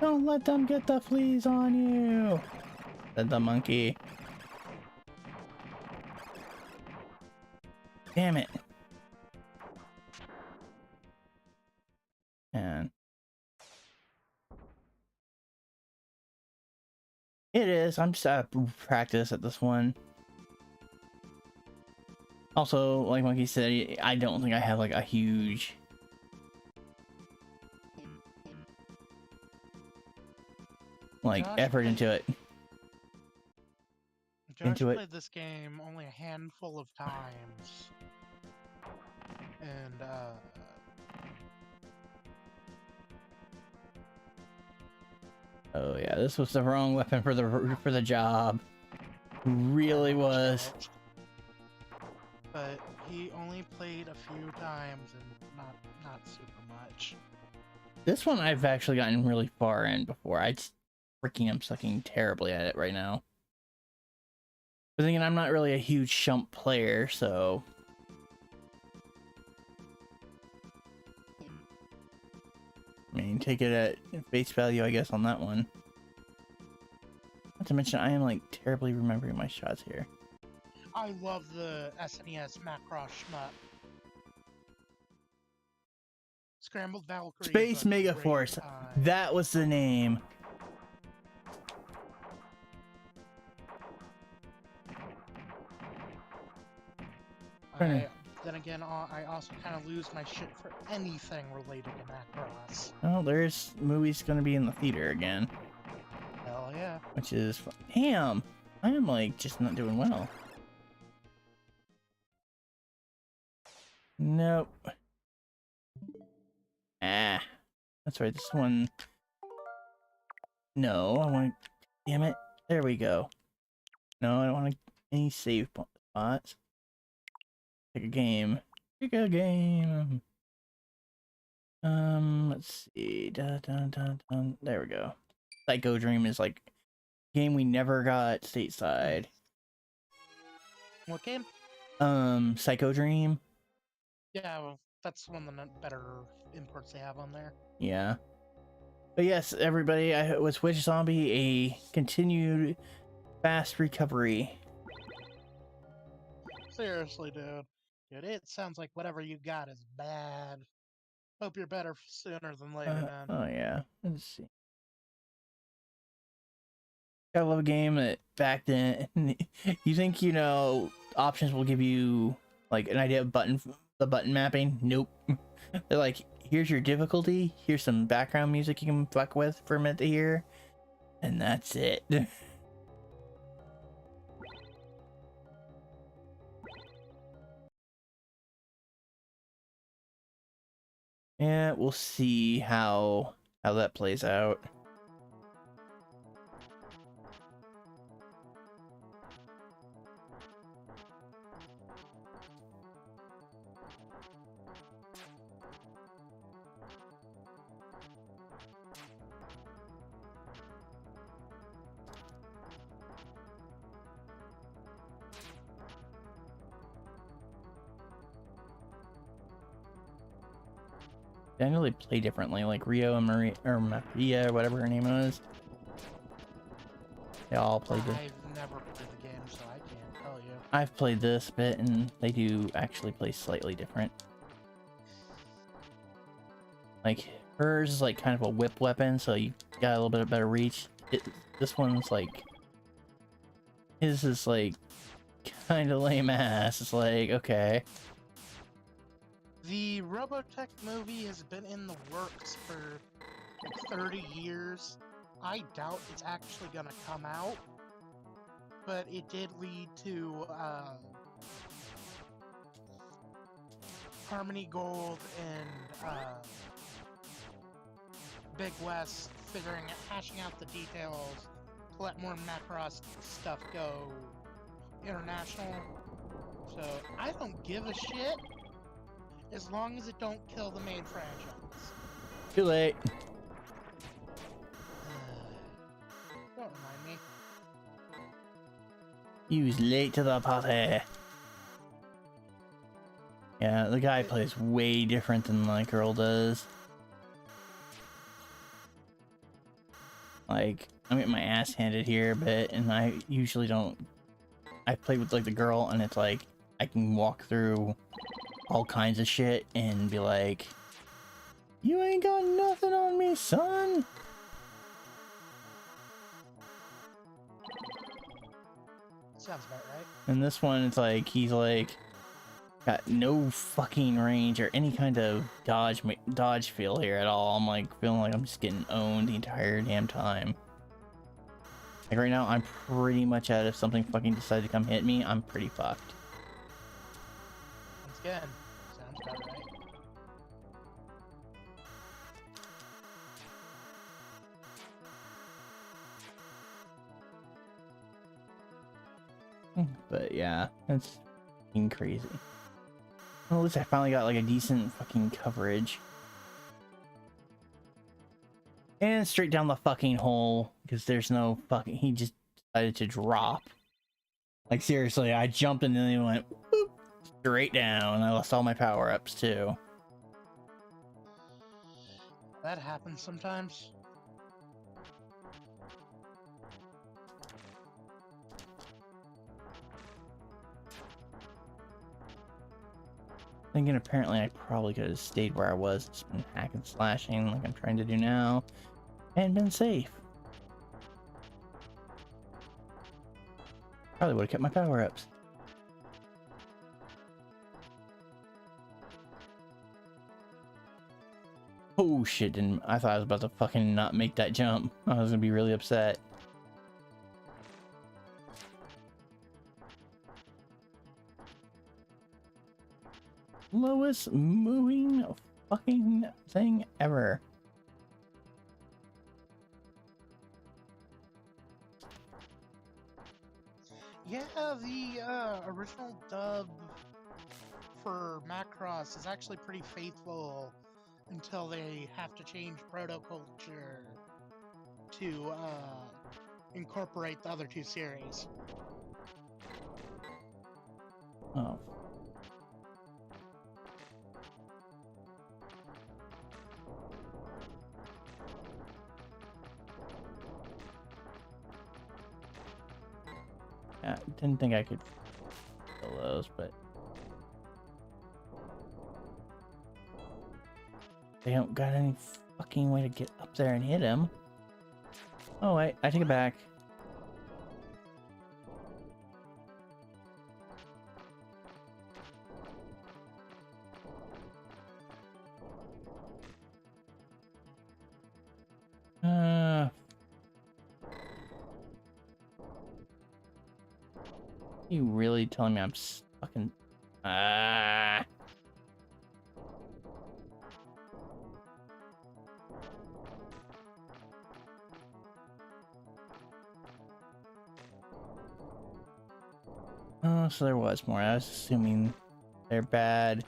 Don't let them get the fleas on you! Said the monkey. Damn it. And it is. I'm just out of practice at this one. Also, like Monkey said, I don't think I have like a huge Josh effort into it. Josh played this game only a handful of times. And, Oh yeah, this was the wrong weapon for the job. Really was. But he only played a few times and not super much. This one I've actually gotten really far in before. I just freaking am sucking terribly at it right now. But then again, I'm not really a huge shump player, so I mean, take it at face value, I guess, on that one. Not to mention, I am like terribly remembering my shots here. I love the SNES Macross shmup. Scrambled Valkyrie. Space Megaforce. That was the name. Then again, I also kind of lose my shit for anything related to Macross. Oh, there's movies gonna be in the theater again. Hell yeah. Which is damn. I am like just not doing well. Nope. Ah, that's right. This one. No, I want to. Damn it! There we go. No, I don't want any save spots. Pick a game. Pick a game. Let's see. There we go. Psycho Dream is like a game we never got stateside. What game? Psycho Dream. Yeah, well, that's one of the better imports they have on there. Yeah. But yes, everybody, I was Witch Zombie a continued fast recovery. Seriously, dude. Dude, it sounds like whatever you got is bad. Hope you're better sooner than later, man. Oh yeah. Let's see. I love a game that back then you think options will give you like an idea of the button mapping. Nope. They're like, here's your difficulty, here's some background music you can fuck with for a minute to hear, and that's it. Yeah, we'll see how that plays out. I know they play differently, like Rio and Maria, or Maria, or whatever her name was. They all play the. I've never played the game, so I can't tell you. I've played this bit, and they do actually play slightly different. Like hers is like kind of a whip weapon, so you got a little bit of better reach. This one's like, his is like kind of lame ass. It's like, okay. The Robotech movie has been in the works for like 30 years. I doubt it's actually gonna come out, but it did lead to Harmony Gold and Big West hashing out the details to let more Macross stuff go international. So I don't give a shit as long as it don't kill the main franchise. Too late. Don't remind me. You was late to the party. Yeah, the guy plays way different than the girl does. Like, I'm getting my ass handed here a bit, and I usually don't. I play with like the girl, and it's like I can walk through all kinds of shit and be like, "You ain't got nothing on me, son." Sounds about right. And this one, it's like he's like got no fucking range or any kind of dodge feel here at all. I'm like feeling like I'm just getting owned the entire damn time. Like right now, I'm pretty much out. If something fucking decided to come hit me, I'm pretty fucked. Once again, sounds about right. But yeah, that's fucking crazy. Well, at least I finally got like a decent fucking coverage. And straight down the fucking hole, because there's no fucking, he just decided to drop. Like seriously, I jumped and then he went boop, straight down. I lost all my power-ups too. That happens sometimes. Thinking apparently I probably could have stayed where I was, just been hacking slashing like I'm trying to do now, and been safe. Probably would have kept my power-ups. Oh shit, didn't I thought I was about to fucking not make that jump. I was gonna be really upset. Lowest moving fucking thing ever. Yeah, the original dub for Macross is actually pretty faithful until they have to change protoculture to incorporate the other two series. Oh. Yeah, didn't think I could kill those, but they don't got any fucking way to get up there and hit him. Oh wait, I take it back. You really telling me I'm fucking Oh, so there was more. I was assuming they're bad.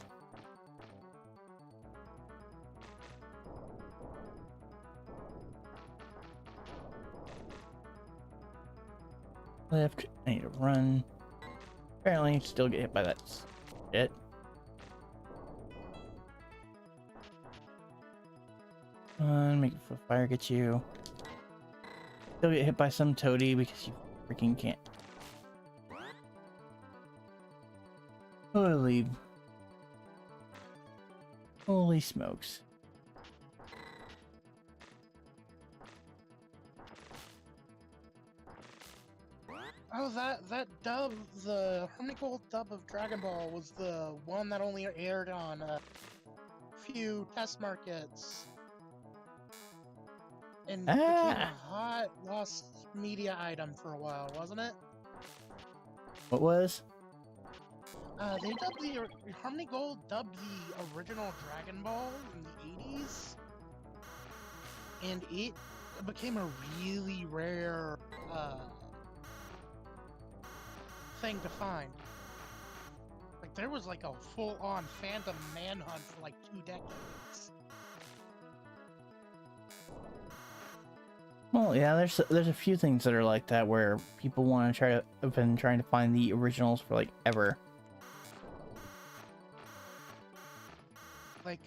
Left. I need to run. Apparently, still get hit by that shit. Make a fire get you. Still get hit by some toady because you freaking can't. Holy smokes. Oh, that dub, the Harmony Gold dub of Dragon Ball was the one that only aired on a few test markets. And became a hot lost media item for a while, wasn't it? What was? They dubbed the Harmony Gold dubbed the original Dragon Ball in the 80s, and it became a really rare thing to find. Like there was like a full-on fandom manhunt for like 2 decades. Well, yeah, there's a few things that are like that where people want to have been trying to find the originals for like ever. Like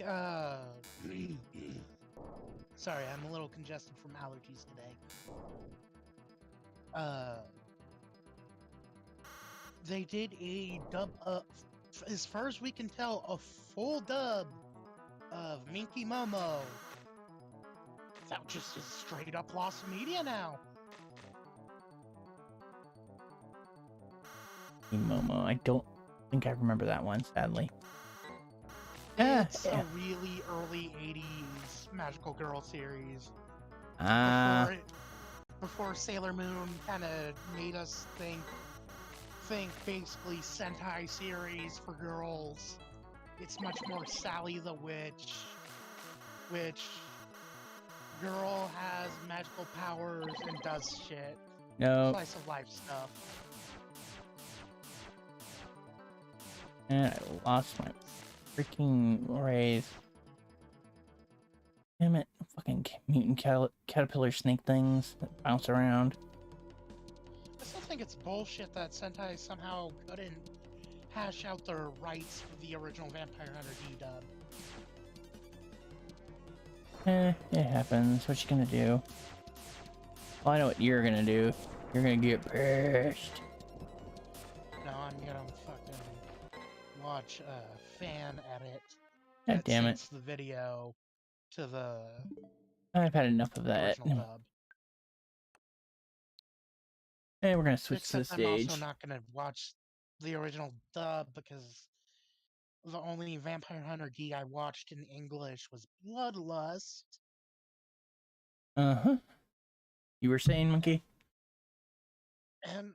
sorry, I'm a little congested from allergies today. They did a dub, as far as we can tell, a full dub of Minky Momo. That just is straight up lost media now. Momo, I don't think I remember that one, sadly. It's a really early 80s magical girl series. Before Sailor Moon kind of made us think basically Sentai series for girls. It's much more Sally the Witch, which girl has magical powers and does shit. No. Slice of life stuff. And I lost my freaking raise. Damn it. Fucking mutant caterpillar snake things that bounce around. I still think it's bullshit that Sentai somehow couldn't hash out their rights for the original Vampire Hunter D dub. It happens. What you gonna do? Well, I know what you're gonna do. You're gonna get pissed. No, I'm gonna fucking watch a fan edit. God damn it. The video to the I've had enough of that. original dub. Hey, we're gonna switch to the Except stage. I'm also not gonna watch the original dub because the only Vampire Hunter D I watched in English was Bloodlust. Uh-huh. You were saying, Monkey? And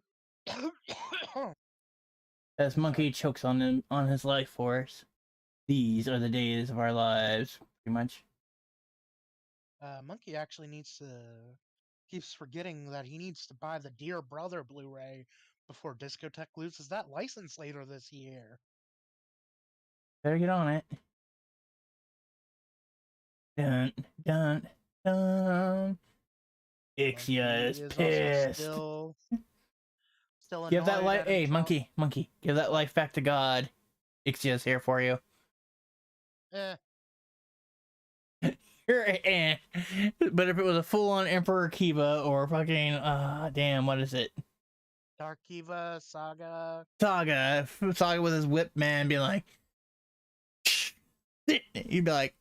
As Monkey chokes on his life force. These are the days of our lives, pretty much. Monkey actually keeps forgetting that he needs to buy the Dear Brother Blu-ray before Discotech loses that license later this year. Better get on it. Dun, dun, dun. Ixia is pissed. Still Give that annoyed life. at Hey, himself. monkey. Give that life back to God. Ixia's here for you. But if it was a full-on Emperor Kiva or fucking damn, what is it? Dark Kiva, Saga with his whip man being like, he'd be like,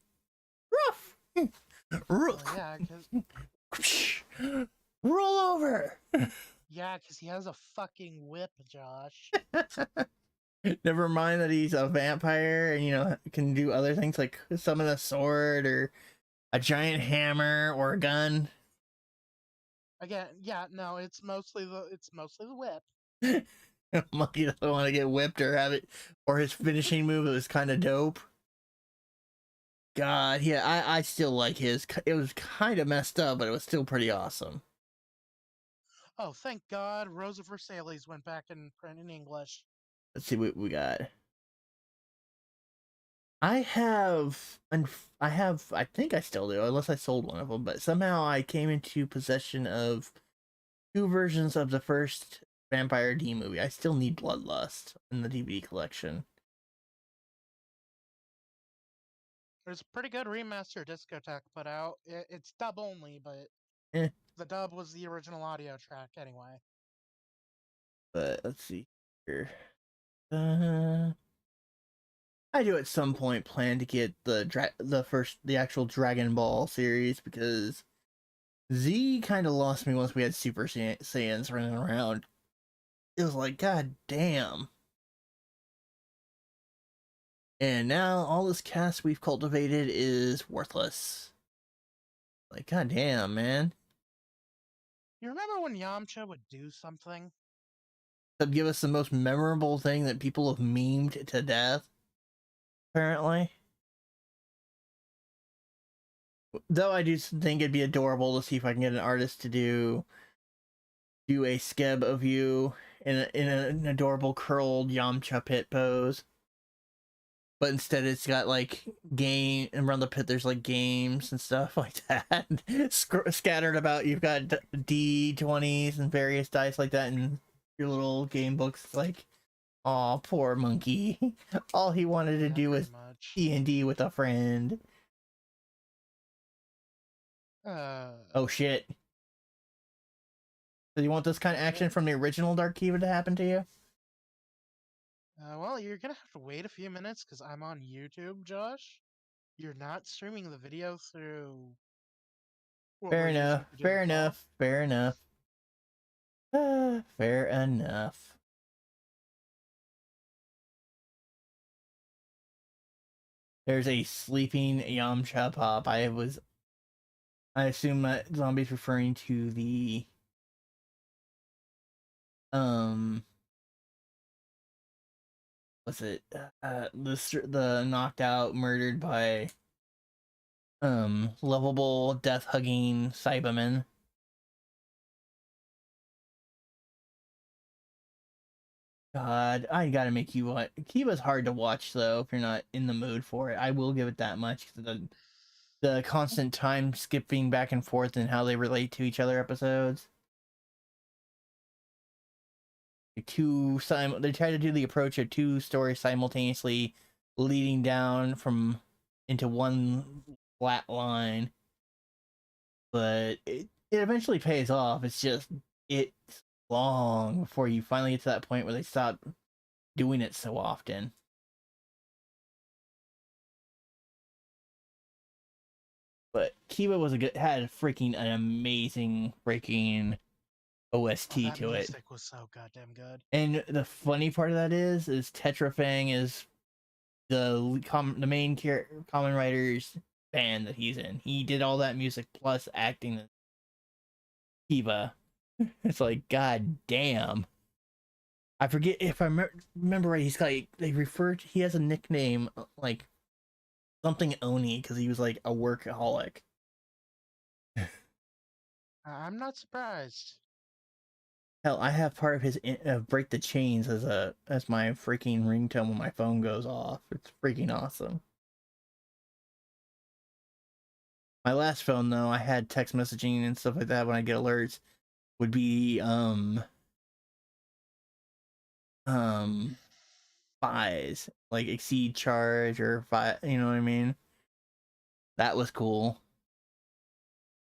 rough. Yeah, Roll over. yeah, because he has a fucking whip, Josh. Never mind that he's a vampire and can do other things like summon a sword or a giant hammer or a gun. Again, yeah, no, it's mostly the whip. Monkey doesn't want to get whipped or have it, or his finishing move was kind of dope. God, yeah, I still like his. It was kind of messed up, but it was still pretty awesome. Oh, thank God, Rosa Versailles went back in print in English. Let's see what we got. I think I still do, unless I sold one of them, but somehow I came into possession of 2 versions of the first Vampire D movie. I still need Bloodlust in the DVD collection. There's a pretty good remaster Discotheque put out. It's dub only, but Eh, the dub was the original audio track anyway. but let's see here. I do at some point plan to get the actual Dragon Ball series, because Z kind of lost me once we had Super Saiyans running around. It was like, god damn. And now all this cast we've cultivated is worthless. Like, god damn, man. You remember when Yamcha would do something? To give us the most memorable thing that people have memed to death, apparently. Though I do think it'd be adorable to see if I can get an artist to do a skeb of you in an adorable curled Yamcha pit pose. But instead it's got like game, and around the pit there's like games and stuff like that scattered about. You've got D20s and various dice like that in your little game books. It's like, aw, poor monkey. All he wanted to do was D&D with a friend. Oh shit. So you want this kind of action from the original Dark Kiva to happen to you? Well, you're gonna have to wait a few minutes because I'm on YouTube, Josh. You're not streaming the video through. Fair enough. Fair enough. Fair enough. Fair enough. There's a sleeping Yamcha pop. I assume that zombie's referring to the what's it? The knocked out, murdered by lovable, death hugging Cyberman. God, I gotta make you watch. Kiva's hard to watch though if you're not in the mood for it. I will give it that much. The constant time skipping back and forth and how they relate to each other episodes. They try to do the approach of two stories simultaneously leading down from into one flat line, but it eventually pays off. It's just it's long before you finally get to that point where they stop doing it so often. But Kiva had an amazing freaking OST to it. Music was so goddamn good. And the funny part of that is Tetrafang is the main Kamen Rider's band that he's in. He did all that music plus acting Kiva. It's like, god damn. I forget if I remember right. He has a nickname like something Oni because he was like a workaholic. I'm not surprised. Hell, I have part of his "Break the Chains" as my freaking ringtone when my phone goes off. It's freaking awesome. My last phone though, I had text messaging and stuff like that when I get alerts. Would be Fies, like exceed charge or five, you know what I mean? That was cool.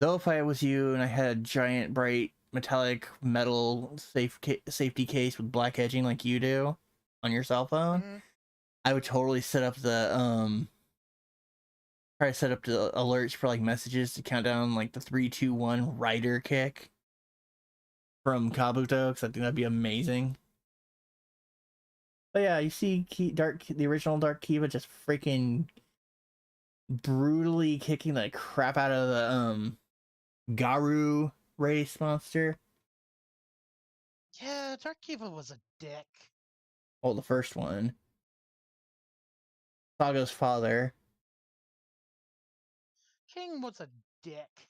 Though if I was you and I had a giant bright metallic metal safety case with black edging like you do on your cell phone, I would totally set up the try to set up the alerts for like messages to count down like the 3, 2, 1 rider kick from Kabuto, because I think that'd be amazing. But yeah, you see the original Dark Kiva just freaking brutally kicking the crap out of the Garu race monster. Yeah, Dark Kiva was a dick. Oh, the first one. Saga's father. King was a dick.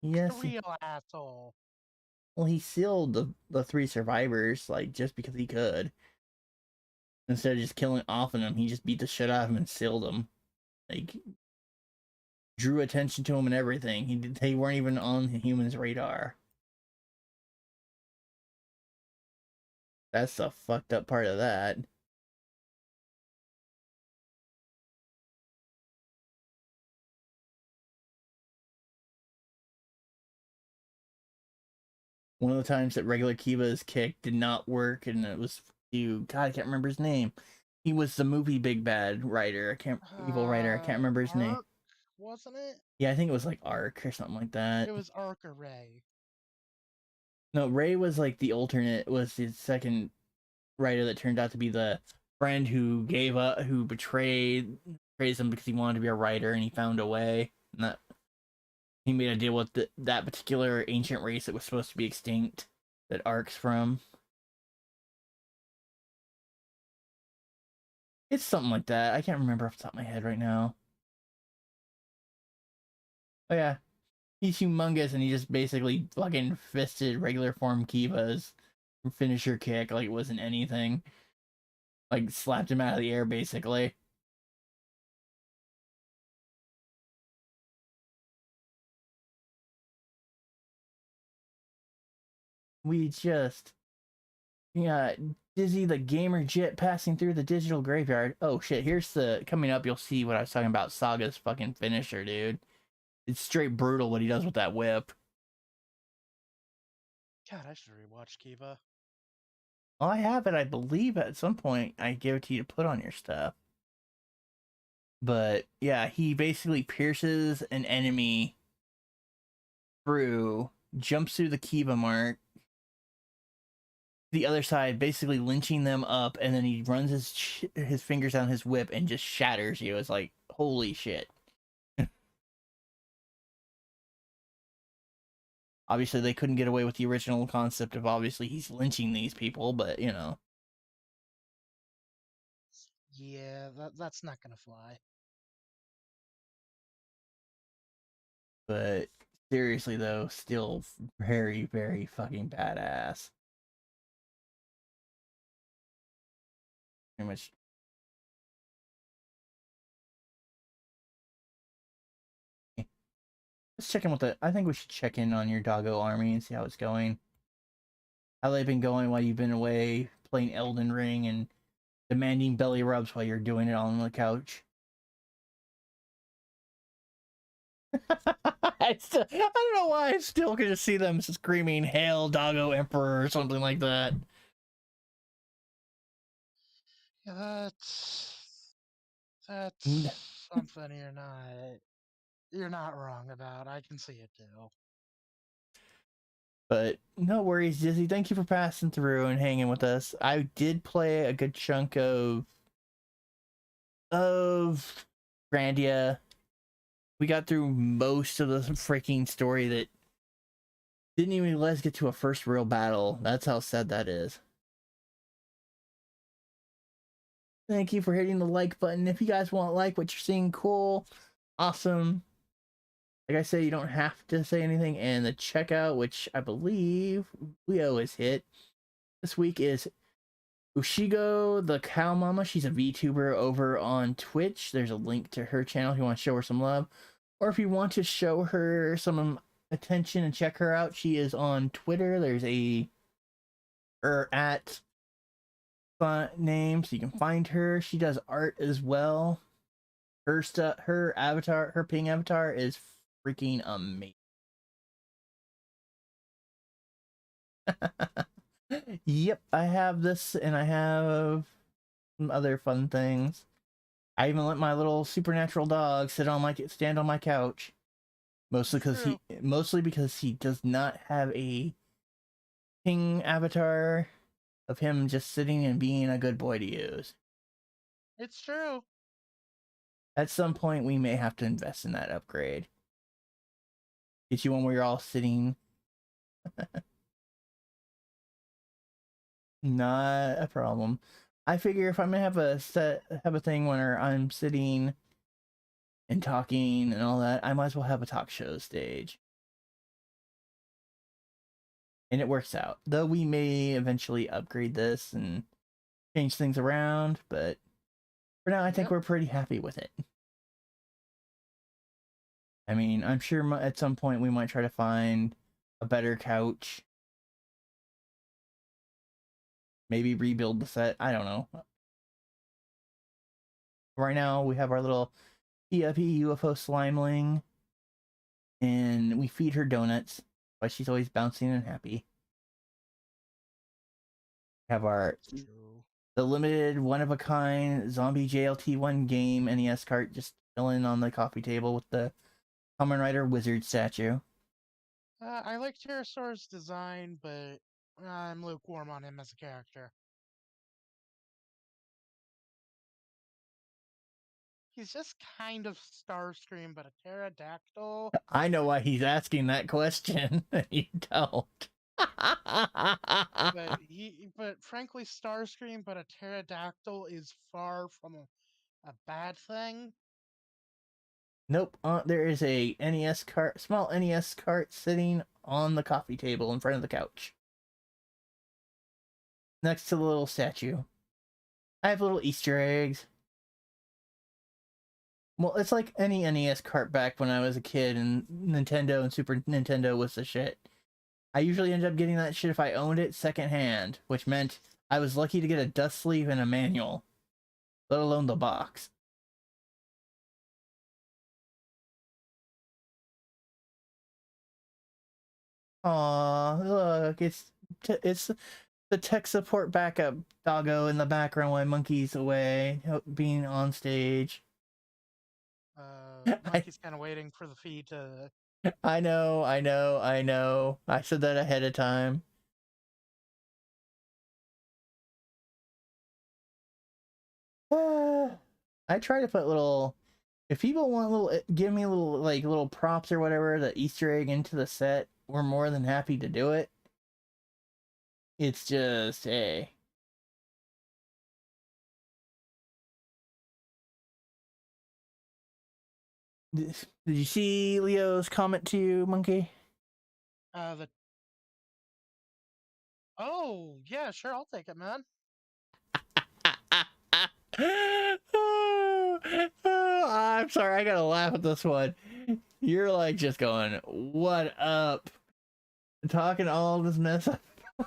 Yes. A real asshole. Well, he sealed the 3 survivors, like, just because he could. Instead of just killing off of them, he just beat the shit out of him and sealed them. Like, drew attention to him and everything. They weren't even on the humans' radar. That's the fucked up part of that. one of the times that regular Kiva's kick did not work, and it was you. God, I can't remember his name. He was the movie Big Bad writer. Evil writer. I can't remember his name. Arc, wasn't it? Yeah, I think it was like Arc or something like that. It was Arc or Ray. No, Ray was like the alternate. Was his second writer that turned out to be the friend who gave up, who betrayed him because he wanted to be a writer, and he found a way. And that he made a deal with that particular ancient race that was supposed to be extinct, that Arc's from. It's something like that. I can't remember off the top of my head right now. Oh yeah, he's humongous, and he just basically fucking fisted regular form Kiva's finisher kick like it wasn't anything. Like slapped him out of the air, basically. We just, yeah, Dizzy the gamer jet passing through the digital graveyard. Oh shit, here's the, coming up you'll see what I was talking about, Saga's fucking finisher, dude. It's straight brutal what he does with that whip. God, I should rewatch Kiva. Well, I have it, I believe at some point I gave it to you to put on your stuff. But yeah, he basically pierces an enemy through, jumps through the Kiva mark, the other side, basically lynching them up, and then he runs his fingers down his whip and just shatters you. It's like, holy shit. Obviously, they couldn't get away with the original concept of obviously he's lynching these people, but you know. Yeah, that's not gonna fly. But seriously, though, still very, very fucking badass. Pretty much. Let's check in with I think we should check in on your doggo army and see how it's going. How they've been going while you've been away playing Elden Ring and demanding belly rubs while you're doing it on the couch. I don't know why I still could just see them screaming "Hail Doggo Emperor" or something like that. Yeah, that's something you're not wrong about. I can see it too. But no worries, Dizzy. Thank you for passing through and hanging with us. I did play a good chunk of Grandia. We got through most of the freaking story that didn't even let us get to a first real battle. That's how sad that is. Thank you for hitting the like button. If you guys want to like what you're seeing, cool, awesome. Like I say, you don't have to say anything. And the checkout, which I believe we always hit this week, is Ushigo the Cow Mama. She's a VTuber over on Twitch. There's a link to her channel if you want to show her some love. Or if you want to show her some attention and check her out, she is on Twitter. There's her at name, so you can find her. She does art as well. Her stuff, her avatar, her ping avatar is freaking amazing. Yep, I have this, and I have some other fun things. I even let my little supernatural dog stand on my couch, mostly because he does not have a ping avatar of him just sitting and being a good boy to use. It's true. At some point, we may have to invest in that upgrade. Get you one where you're all sitting. Not a problem. I figure if I'm gonna have a thing where I'm sitting and talking and all that, I might as well have a talk show stage. And it works out. Though we may eventually upgrade this and change things around, but for now, I think we're pretty happy with it. I mean, I'm sure at some point we might try to find a better couch. Maybe rebuild the set. I don't know. Right now, we have our little PFP UFO Slimeling. And we feed her donuts. But she's always bouncing and happy. Have our True. the limited one of a kind zombie JLT1 game NES cart just chilling on the coffee table with the Kamen Rider Wizard statue. I like Pterosaur's design, but I'm lukewarm on him as a character. He's just kind of Starscream, but a pterodactyl. I know why he's asking that question. You don't. But frankly, Starscream, but a pterodactyl is far from a bad thing. Nope. There is a NES cart, small NES cart sitting on the coffee table in front of the couch, next to the little statue. I have little Easter eggs. Well, it's like any NES cart back when I was a kid and Nintendo and Super Nintendo was the shit. I usually ended up getting that shit if I owned it secondhand, which meant I was lucky to get a dust sleeve and a manual, let alone the box. Aw, look, it's the tech support backup doggo in the background while Monkey's away, being on stage. Monkey's kind of waiting for the feed to. I know. I said that ahead of time. I try to put little. If people want little, give me little little props or whatever, the Easter egg into the set, we're more than happy to do it. It's just, hey. Did you see Leo's comment to you, Monkey? Oh, yeah, sure, I'll take it, man. I'm sorry, I gotta laugh at this one. You're like just going, what up? Talking all this mess up.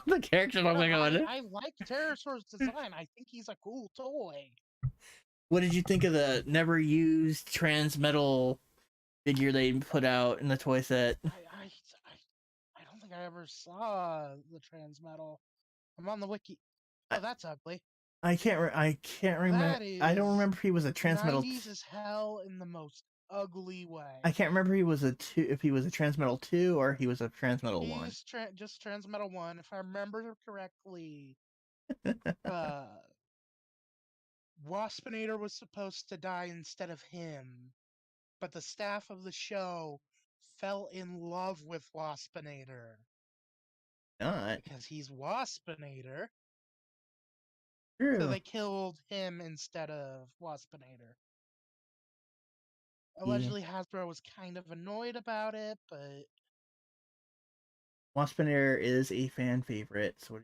The characters I'm like, I like Pterosaur's design. I think he's a cool toy. What did you think of the never used Transmetal figure they put out in the toy set? I don't think I ever saw the Transmetal. I'm on the wiki. Oh, that's ugly. I can't remember. I don't remember if he was a Transmetal. 90s as hell in the most ugly way. I can't remember if he was a Transmetal 2 or he was a Transmetal 1. He's just Transmetal 1, if I remember correctly. Waspinator was supposed to die instead of him, but the staff of the show fell in love with Waspinator. Not because he's Waspinator. true. So they killed him instead of Waspinator. Allegedly, Hasbro was kind of annoyed about it, but Waspinator is a fan favorite. So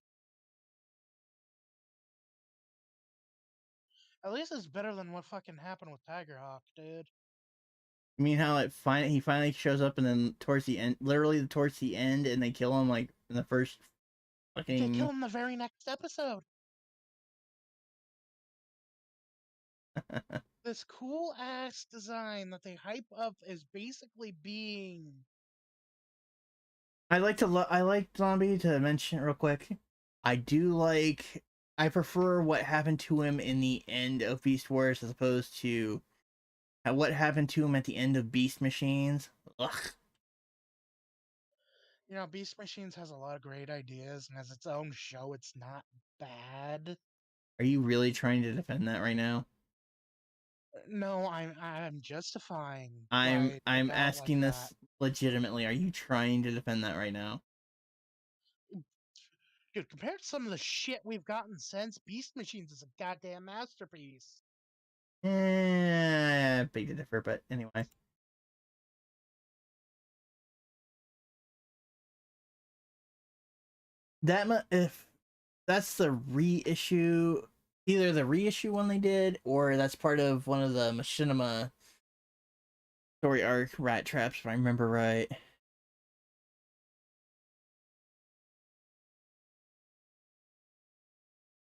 at least it's better than what fucking happened with Tigerhawk, dude. you mean how he finally shows up and then towards the end, literally towards the end, and they kill him like in the first fucking. They kill him the very next episode. This cool ass design that they hype up as basically being. I like Zombie to mention real quick. I prefer what happened to him in the end of Beast Wars as opposed to what happened to him at the end of Beast Machines. Ugh. You know, Beast Machines has a lot of great ideas, and as its own show, it's not bad. Are you really trying to defend that right now? No, I'm justifying. I'm asking like this legitimately. Are you trying to defend that right now? Dude, compared to some of the shit we've gotten since, Beast Machines is a goddamn masterpiece. Big to differ, but anyway. If that's the reissue, either the reissue one they did, or that's part of one of the Machinima story arc Rat Traps, if I remember right.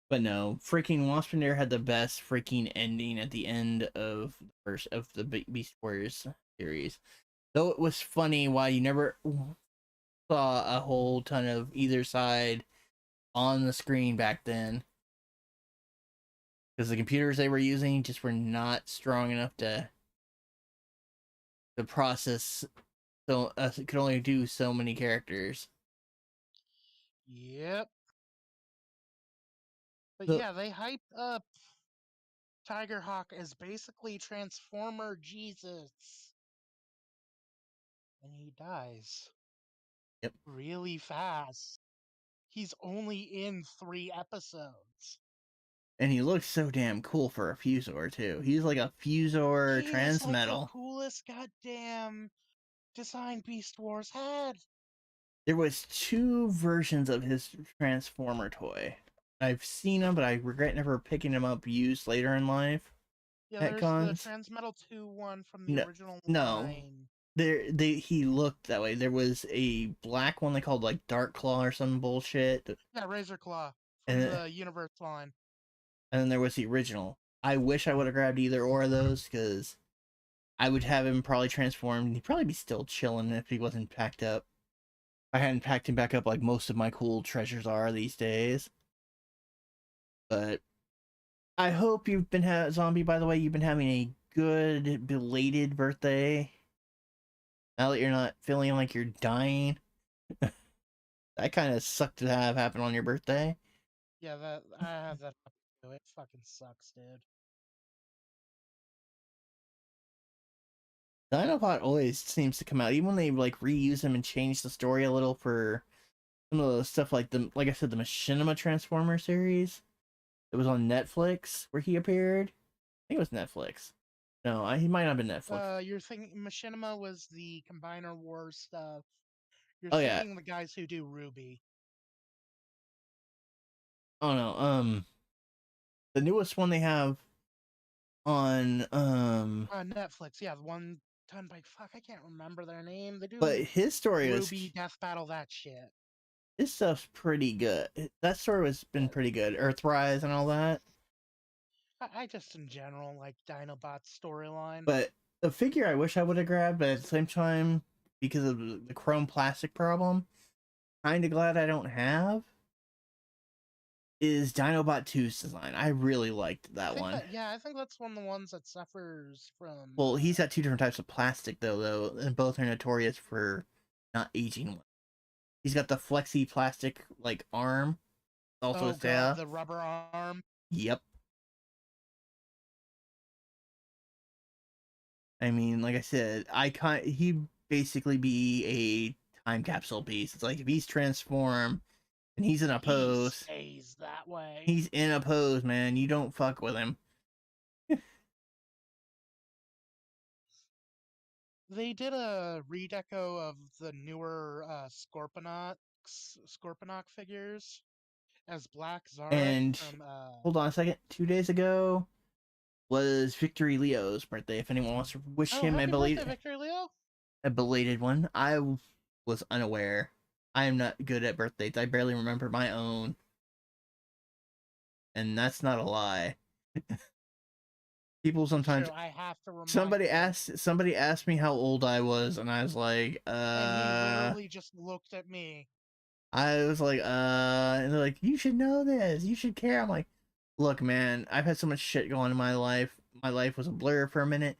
But no, freaking Waspinator had the best freaking ending at the end of the Beast Wars series. Though it was funny why you never saw a whole ton of either side on the screen back then. Because the computers they were using just were not strong enough to process, so it could only do so many characters. Yep. But So, yeah, they hyped up Tigerhawk as basically Transformer Jesus. And he dies. yep. Really fast. He's only in 3 episodes. And he looks so damn cool for a Fusor too. He's like a Fusor He is like the Transmetal. coolest goddamn design Beast Wars had. There was 2 versions of his Transformer toy. I've seen them, but I regret never picking them up used later in life Yeah, at there's the cons. Transmetal 2 one from the No, original no. line. He looked that way. There was a black one they called like Dark Claw or some bullshit. Yeah, Razor Claw from And, the Universe line. and then there was the original. I wish I would have grabbed either or of those, because I would have him probably transformed. He'd probably be still chilling if he wasn't packed up. I hadn't packed him back up like most of my cool treasures are these days. But I hope you've been Zombie, by the way, you've been having a good belated birthday. Now that you're not feeling like you're dying. That kind of sucked to have happen on your birthday. Yeah, that I have that happen too. It fucking sucks, dude. Dinobot always seems to come out, even when they like reuse him and change the story a little for some of the stuff like I said, the Machinima Transformer series. It was on Netflix where he appeared. I think it was Netflix. No, he might not have been Netflix. You're thinking Machinima was the Combiner Wars stuff. You're Oh yeah. thinking the guys who do Ruby. Oh no. The newest one they have on Netflix, yeah, the one done by I can't remember their name. They do but his story Ruby, Death Battle, that shit. his stuff's pretty good. That story has been pretty good. Earthrise and all that. I just in general like Dinobot's storyline. But the figure I wish I would have grabbed, but at the same time, because of the chrome plastic problem, kind of glad I don't have, is Dinobot 2's design. I really liked that one. I think that's one of the ones that suffers from. Well, he's got 2 different types of plastic though, and both are notorious for not aging well. He's got the flexi plastic like arm, also his tail. The rubber arm. Yep. I mean, like I said, he basically be a time capsule piece. It's like if he's transformed and he's in a pose, he stays that way. He's in a pose, man. You don't fuck with him. They did a redeco of the newer Scorponok figures as Black Zarek And from, hold on a second. 2 days ago was Victory Leo's birthday. If anyone wants to wish him a belated Victory Leo? A belated one. I was unaware. I am not good at birthdays. I barely remember my own. And that's not a lie. People sometimes I have to remind somebody asked me how old I was, and I was like, and he literally just looked at me. I was like, and they're like, you should know this, you should care. I'm like, look, man, I've had so much shit going on in my life. My life was a blur for a minute.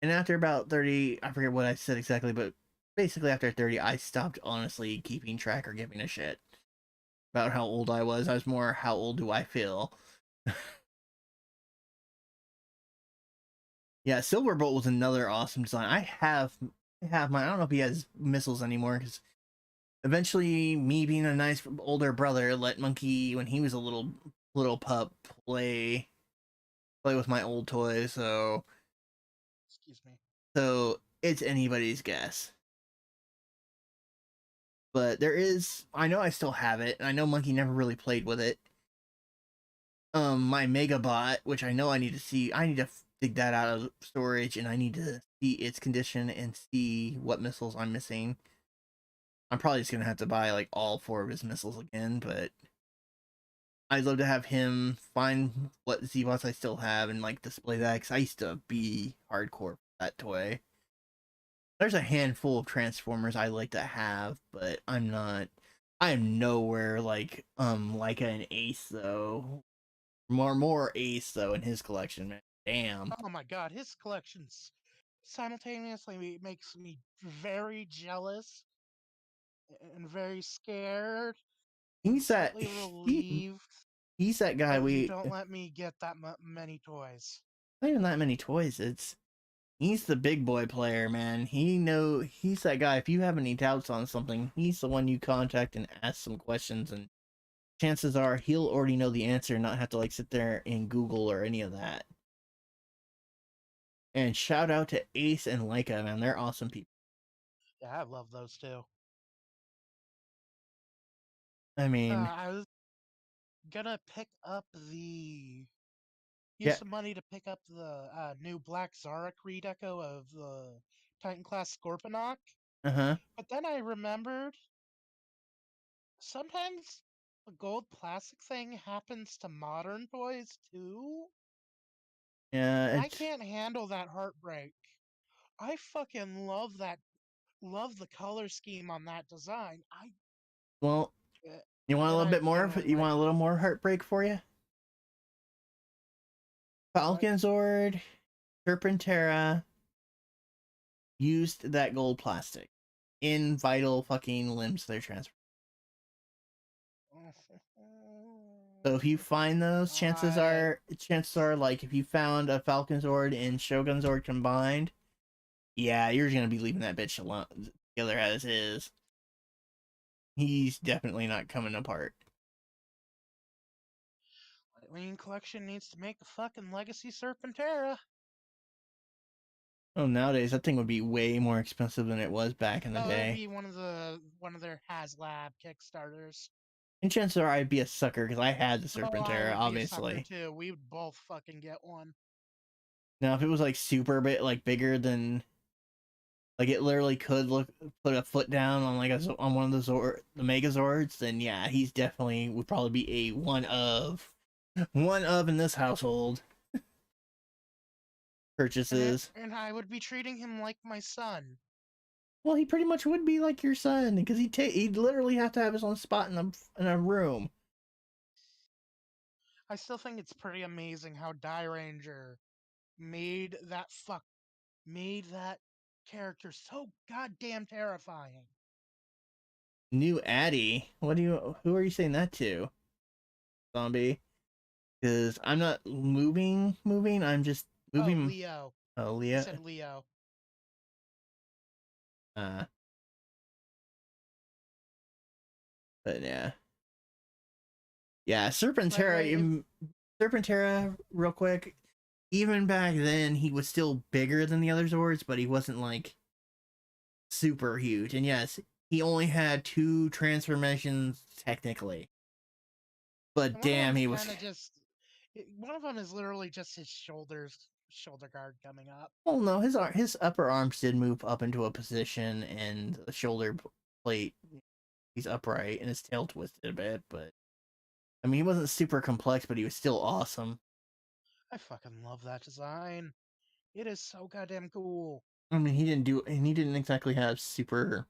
And after about 30, I forget what I said exactly, but basically after 30, I stopped honestly keeping track or giving a shit about how old I was. I was more, how old do I feel? Yeah, Silverbolt was another awesome design. I have mine. I don't know if he has missiles anymore, because eventually me being a nice older brother let Monkey, when he was a little pup, play with my old toys, so Excuse me. So it's anybody's guess. But I know I still have it, and I know Monkey never really played with it. My Megabot, which I know I need to dig that out of storage, and I need to see its condition and see what missiles I'm missing. I'm probably just gonna have to buy like all 4 of his missiles again, but I'd love to have him find what Z-Bots I still have and like display that, because I used to be hardcore for that toy. There's a handful of Transformers I like to have, but I'm not I'm nowhere like an Ace though. More Ace though in his collection, man. Damn. Oh my god, his collections simultaneously makes me very jealous and very scared and He's that slightly he relieved he's that guy that you we don't let me get that many toys. not even that many toys. He's the big boy player, man. He's that guy. If you have any doubts on something, he's the one you contact and ask some questions, and chances are he'll already know the answer and not have to like sit there and Google or any of that. And shout out to Ace and Leica, man. They're awesome people. Yeah, I love those too. I mean, I was gonna pick up the use yeah, some money to pick up the new Black Zarek redeco of the Titan class Scorponok, uh-huh. but then I remembered sometimes the gold plastic thing happens to modern toys too, Yeah, and I it's can't handle that heartbreak. I fucking love the color scheme on that design. well, Uh, you want a and little I bit more of genuinely you like want a little more heartbreak for you? what Falcon Zord, Serpentera used that gold plastic in vital fucking limbs they're transferred. So if you find those, I chances are like if you found a Falcon Zord and Shogun Zord combined, yeah, you're gonna be leaving that bitch alone together as is. He's definitely not coming apart. Lightning Collection needs to make a fucking Legacy Serpentera. Oh, nowadays that thing would be way more expensive than it was back in the Oh, that'd day. be one of their HasLab Kickstarters. And chances are I'd be a sucker because I had the Oh, I Serpentera, would be a sucker obviously. too. We would both fucking get one. Now if it was like super bit like bigger than like it literally could look put a foot down on like on one of the the Megazords, then yeah, he's definitely would probably be a one of in this household purchases. And I would be treating him like my son. Well, he pretty much would be like your son because he'd literally have to have his own spot in a room. I still think it's pretty amazing how Die Ranger made made that character so goddamn terrifying. New Addy, who are you saying that to, zombie? Because I'm not moving. I'm just Oh, moving. Leo. Oh, I Leah. said Leo. Uh, but yeah, By the way, if Serpentera, real quick. Even back then, he was still bigger than the other Zords, but he wasn't like super huge. And yes, he only had 2 transformations technically, but one of damn, them's he was. kind of just one of them is literally just his shoulder guard coming up. Well, no, his upper arms did move up into a position, and the shoulder plate, he's upright, and his tail twisted a bit. But I mean, he wasn't super complex, but he was still awesome. I fucking love that design. It is so goddamn cool. I mean, he didn't exactly have super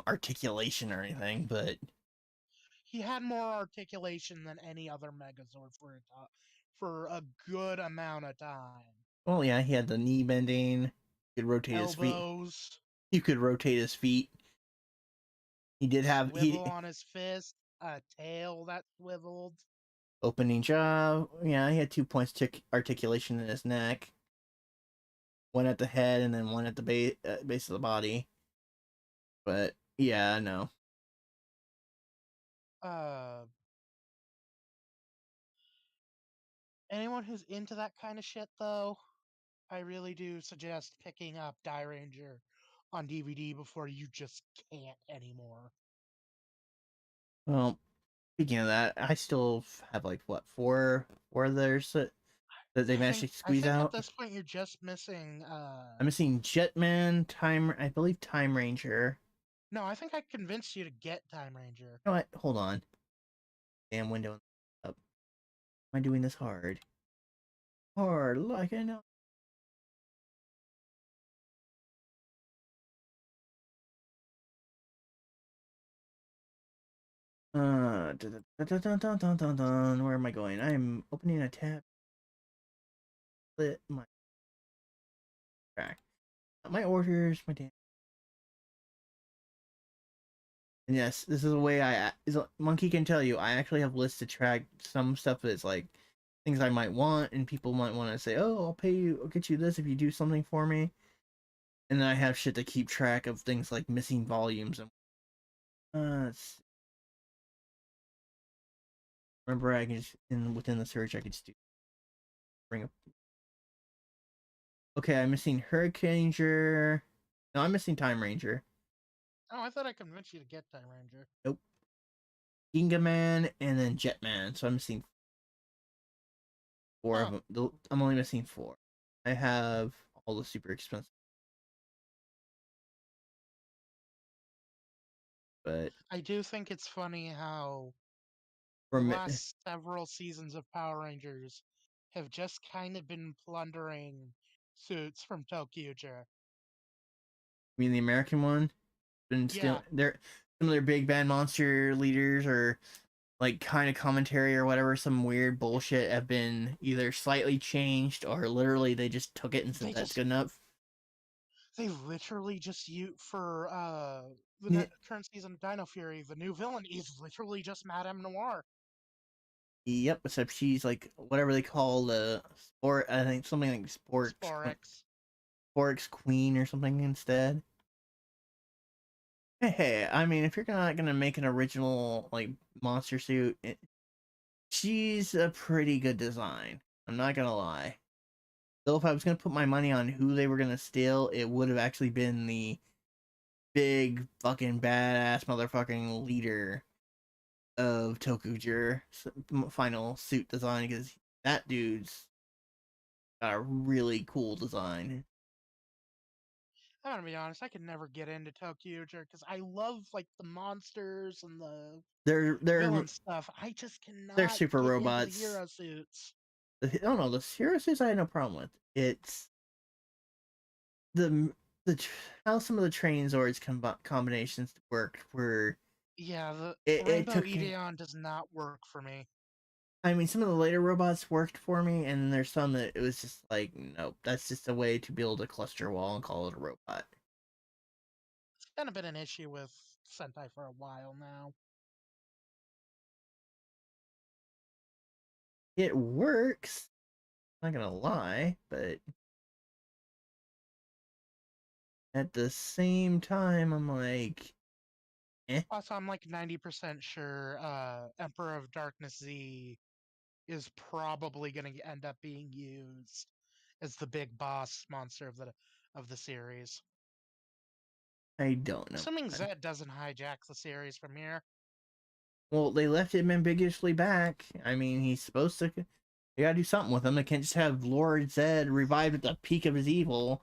articulation or anything, but He had more articulation than any other Megazord for a good amount of time. well, yeah, he had the knee bending. He could rotate his feet. Elbows, He could rotate his feet. He did have swivel on his fist, a tail that swiveled. opening jaw. Yeah, he had 2 points articulation in his neck. One at the head and then one at the base of the body. But yeah, no. Uh, Anyone who's into that kind of shit, though, I really do suggest picking up Die Ranger on DVD before you just can't anymore. Well, speaking of that, I still have like what four others that they managed to I squeeze think at out. this point you're just missing. I'm missing Jetman, I believe Time Ranger. No, I think I convinced you to get Time Ranger. You know what? Hold on. Damn window up. Am I doing this hard? Hard, like I know. Where am I going? I'm opening a tab. Split my track. My orders, my damn. And yes, this is a way Monkey can tell you. I actually have lists to track some stuff that's like things I might want, and people might want to say, "Oh, I'll pay you, I'll get you this if you do something for me." And then I have shit to keep track of things like missing volumes and. Remember, I can just within the search I could just bring up. Okay, I'm missing Hurricane Ranger. No, I'm missing Time Ranger. Oh, I thought I convinced you to get Time Ranger. Nope. Ginga Man and then Jetman. So I'm missing four of them. I'm only missing 4. I have all the super expensive. But I do think it's funny how for the me, last several seasons of Power Rangers have just kind of been plundering suits from Tokyo. I mean the American one, been Yeah, still they're some of their big bad monster leaders or like kind of commentary or whatever, some weird bullshit have been either slightly changed or literally they just took it and said they that's just good enough. they literally just use for Yeah. current season of Dino Fury. The new villain is literally just Madame Noir. Yep, except she's like whatever they call the sport. I think something like Sporex. Sporix Queen or something instead. Hey, I mean, if you're not gonna make an original like monster suit, she's a pretty good design. I'm not gonna lie. Though, if I was gonna put my money on who they were gonna steal, it would have actually been the big fucking badass motherfucking leader of Tokujir final suit design because that dude's got a really cool design. I'm gonna be honest, I could never get into Tokyo because I love like the monsters and the They're villain stuff. I just they're cannot super get into the robots. hero suits. Oh no, the hero suits I had no problem with. It's the how some of the training Zords combinations worked were Yeah, the it Rainbow took. Ideon does not work for me. I mean, some of the later robots worked for me, and there's some that it was just like, nope, that's just a way to build a cluster wall and call it a robot. It's kind of been an issue with Sentai for a while now. It works, not gonna lie, but at the same time, I'm like, eh. Also, I'm like 90% sure Emperor of Darkness Z is probably going to end up being used as the big boss monster of the series. I don't know. Assuming Zed doesn't hijack the series from here. Well, they left him ambiguously back. I mean, he's supposed to. They gotta do something with him. They can't just have Lord Zed revived at the peak of his evil,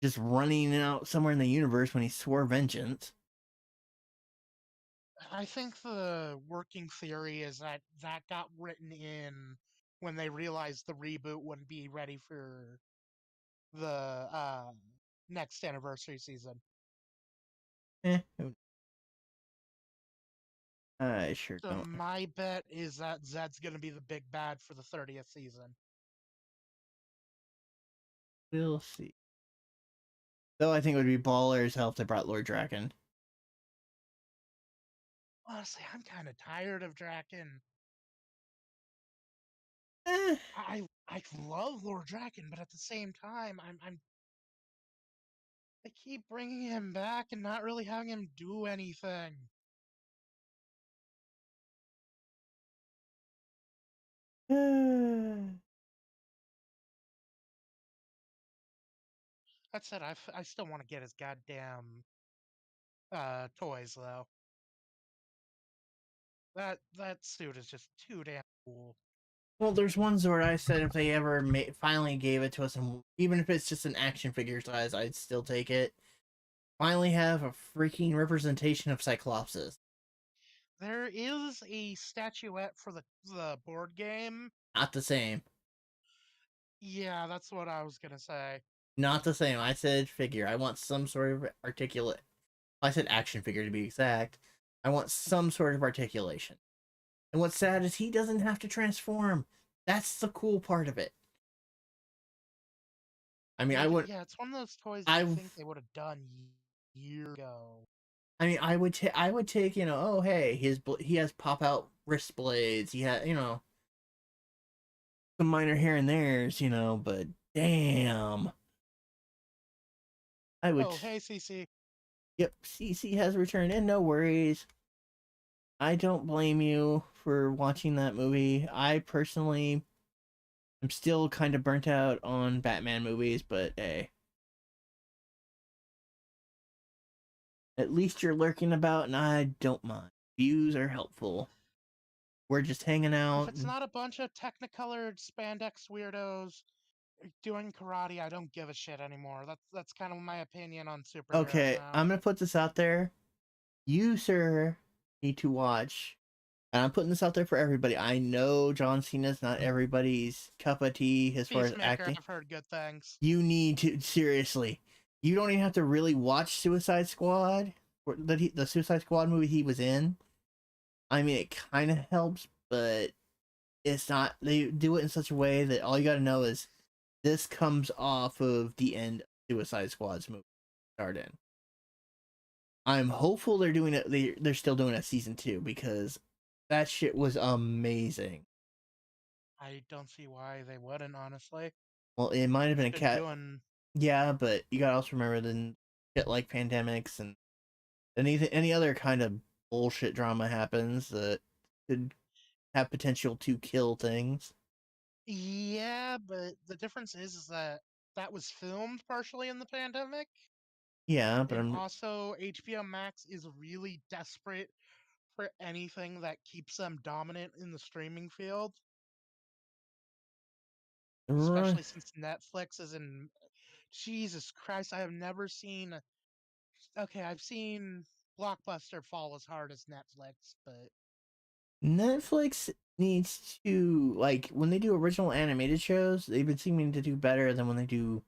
just running out somewhere in the universe when he swore vengeance. I think the working theory is that that got written in when they realized the reboot wouldn't be ready for the next anniversary season. Eh, I sure So don't. my bet is that Zed's going to be the big bad for the 30th season. We'll see. Though I think it would be baller as hell if they brought Lord Draken. Honestly, I'm kind of tired of Draken. Eh, I love Lord Draken, but at the same time, I keep bringing him back and not really having him do anything. That said, I still want to get his goddamn toys though. That suit is just too damn cool. well, there's one Zord I said if they ever finally gave it to us, and even if it's just an action figure size, I'd still take it. Finally have a freaking representation of Cyclopses. There is a statuette for the board game. Not the same. Yeah, that's what I was gonna say. Not the same. I said figure. I want some sort of articulate. I said action figure to be exact. I want some sort of articulation. And what's sad is he doesn't have to transform. That's the cool part of it. I mean, I would. Yeah, it's one of those toys I I think they would have done years ago. I mean, I would take, oh hey, he has pop out wrist blades. He had, some minor here and there's, but damn. I would. Oh, hey, CC. Yep, CC has returned, and no worries. I don't blame you for watching that movie. I personally am still kind of burnt out on Batman movies, but hey. At least you're lurking about, and I don't mind. Views are helpful. We're just hanging out. If it's not a bunch of technicolored spandex weirdos doing karate, I don't give a shit anymore. That's kind of my opinion on superheroes Okay, now. I'm gonna put this out there. You, sir, need to watch. And I'm putting this out there for everybody. I know John Cena's not everybody's cup of tea as far as Peacemaker, acting. I've heard good things. You need to, seriously. You don't even have to really watch Suicide Squad, the Suicide Squad movie he was in. I mean, it kind of helps, but it's not. They do it in such a way that all you got to know is this comes off of the end of Suicide Squad's movie start in. I'm hopeful they're doing it. They're still doing a season 2 because that shit was amazing. I don't see why they wouldn't, honestly. Well, it might have been a cat. Doing... Yeah, but you gotta also remember then shit like pandemics and any other kind of bullshit drama happens that could have potential to kill things. Yeah, but the difference is that was filmed partially in the pandemic. Yeah, but and also HBO Max is really desperate for anything that keeps them dominant in the streaming field. Especially since Netflix is in... Jesus Christ, I have never seen... Okay, I've seen Blockbuster fall as hard as Netflix, but... Netflix needs to, like, when they do original animated shows, they've been seeming to do better than when they do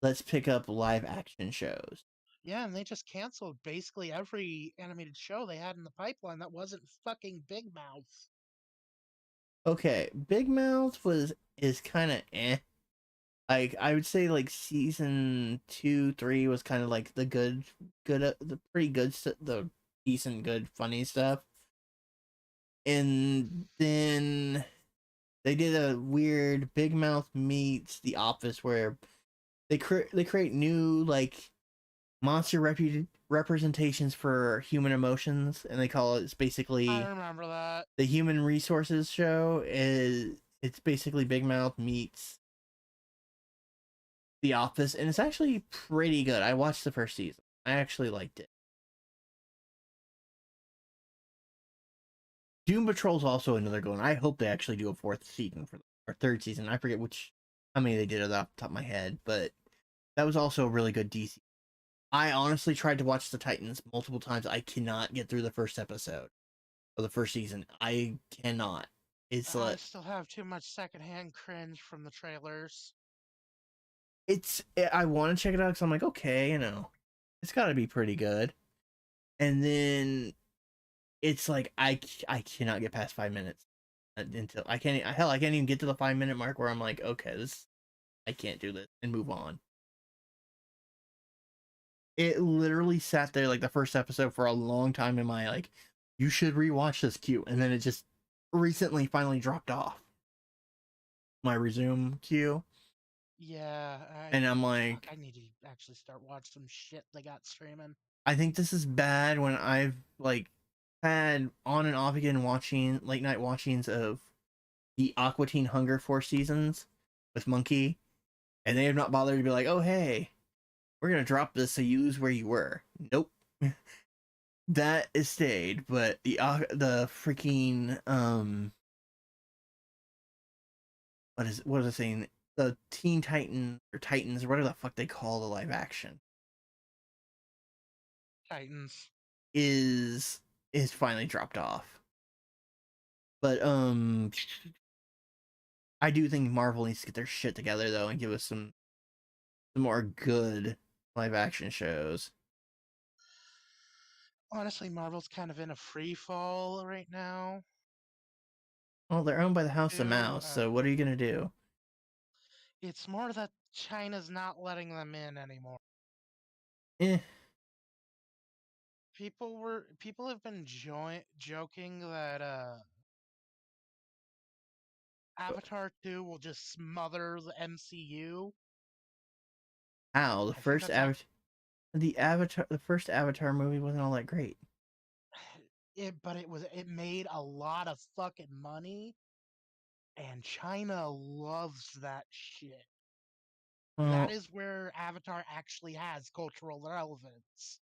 let's pick up live action shows. Yeah, and they just canceled basically every animated show they had in the pipeline that wasn't fucking Big Mouth. Okay, Big Mouth is kind of eh. Like, I would say, like, season 2, 3 was kind of like the the pretty good, the decent, good, funny stuff. And then they did a weird Big Mouth meets The Office where they create new, like, monster representations for human emotions, and they call it's basically... I remember that. The Human Resources show it's basically Big Mouth meets The Office, and it's actually pretty good. I watched the first season. I actually liked it. Doom Patrol's also another good one. I hope they actually do a 4th season or 3rd season. I forget how many they did off the top of my head, but that was also a really good DC. I honestly tried to watch the Titans multiple times. I cannot get through the first episode of the first season. I cannot. It's I still have too much secondhand cringe from the trailers. I want to check it out because I'm like, okay, it's got to be pretty good. And then it's like I cannot get past 5 minutes until I can't even get to the 5-minute mark where I'm like, okay, I can't do this, and move on. It literally sat there like the first episode for a long time in my like, you should rewatch this queue, and then it just recently finally dropped off my resume queue. Yeah, and I'm like, I need to actually start watching some shit they got streaming. I think this is bad when I've like had on and off again late night watchings of the Aqua Teen Hunger Force seasons with Monkey, and they have not bothered to be like, oh hey, we're gonna drop this so you lose where you were. Nope. That is stayed, but the freaking what is it saying? The Teen Titan or Titans or whatever the fuck they call the live action. Titans is finally dropped off. But I do think Marvel needs to get their shit together though and give us some more good live action shows. Honestly, Marvel's kind of in a free fall right now. Well, they're owned by the House of Too, Mouse, so what are you gonna do? it's more that China's not letting them in anymore. Eh. People have been joking that Avatar 2 will just smother the MCU. How? I think that's not The first Avatar movie wasn't all that great. but it made a lot of fucking money, and China loves that shit. That Well, is where Avatar actually has cultural relevance.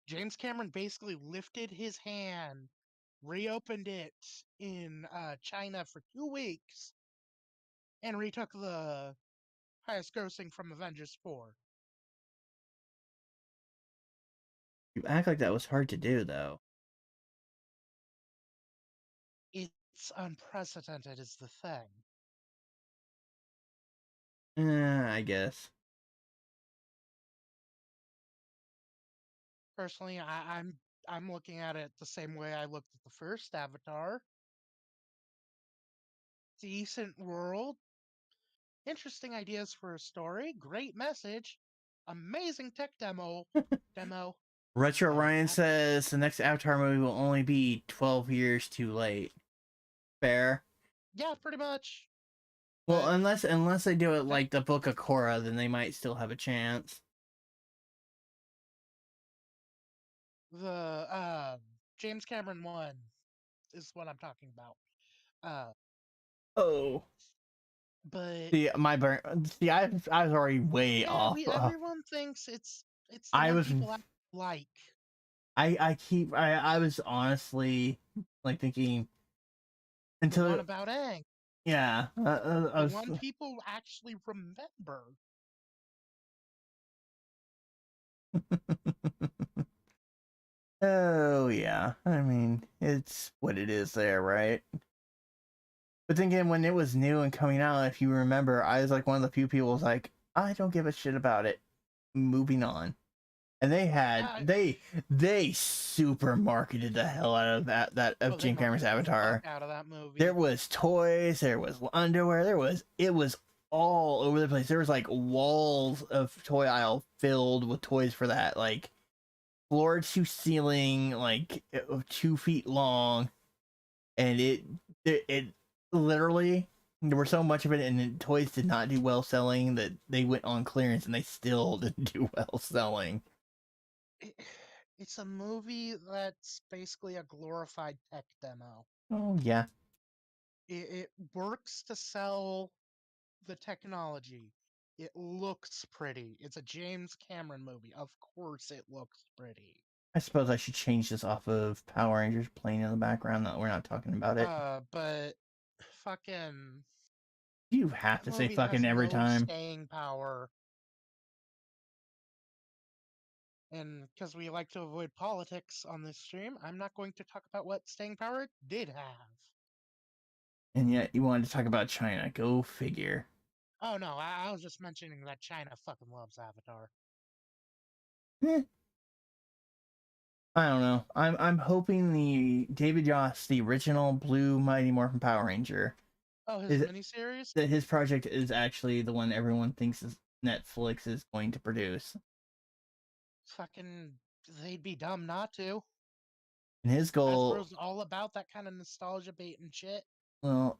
James Cameron basically lifted his hand, reopened it in China for 2 weeks, and retook the highest grossing from Avengers 4. you act like that was hard to do, though. It's unprecedented, is the thing. I guess. Personally, I'm looking at it the same way I looked at the first Avatar. Decent world, interesting ideas for a story, great message, amazing tech demo. Retro Ryan Ab- says the next Avatar movie will only be 12 years too late. Fair. yeah, pretty much. Well, But unless they do it tech, like the Book of Korra, then they might still have a chance. the James Cameron one is what I'm talking about. Uh, Oh. but See, my burn. See, I was already way yeah, off. everyone thinks it's the I one was. people like. I was honestly like thinking The one until about Aang. yeah. I The was. one people actually remember. Oh yeah. I mean, it's what it is there, right? But then again, when it was new and coming out, if you remember, I was like one of the few people who was like, I don't give a shit about it. Moving on. And they super marketed the hell out of that of They James Cameron's marketed the Avatar. fuck out of that movie. There was toys, there was underwear, it was all over the place. There was like walls of toy aisle filled with toys for that, like floor to ceiling, like 2 feet long, and it literally there was so much of it, and the toys did not do well selling that they went on clearance, and they still didn't do well selling. It's a movie that's basically a glorified tech demo. Oh yeah, It works to sell the technology. It looks pretty. It's a James Cameron movie. Of course it looks pretty. I suppose I should change this off of Power Rangers playing in the background. That we're not talking about it. But fucking You have that to say movie has fucking every no time. staying power. And because we like to avoid politics on this stream, I'm not going to talk about what staying power it did have. And yet you wanted to talk about China. Go figure. Oh no, I was just mentioning that China fucking loves Avatar. Eh, I don't know. I'm hoping the David Yost, the original Blue Mighty Morphin Power Ranger, Oh, his miniseries? that his project is actually the one everyone thinks is Netflix is going to produce. Fucking, they'd be dumb not to. And his goal, Hasbro's all about that kind of nostalgia bait and shit. well,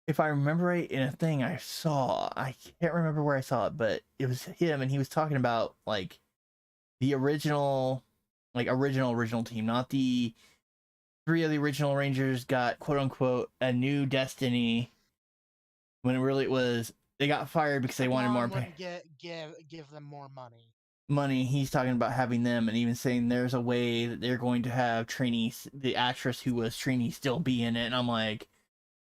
if I remember right, in a thing I saw, I can't remember where I saw it, but it was him, and he was talking about like the original, like original team, not the three of the original Rangers got quote unquote a new destiny when it really was they got fired because they wanted more Give them more money. money. He's talking about having them and even saying there's a way that they're going to have trainees, the actress who was trainee still be in it. And I'm like,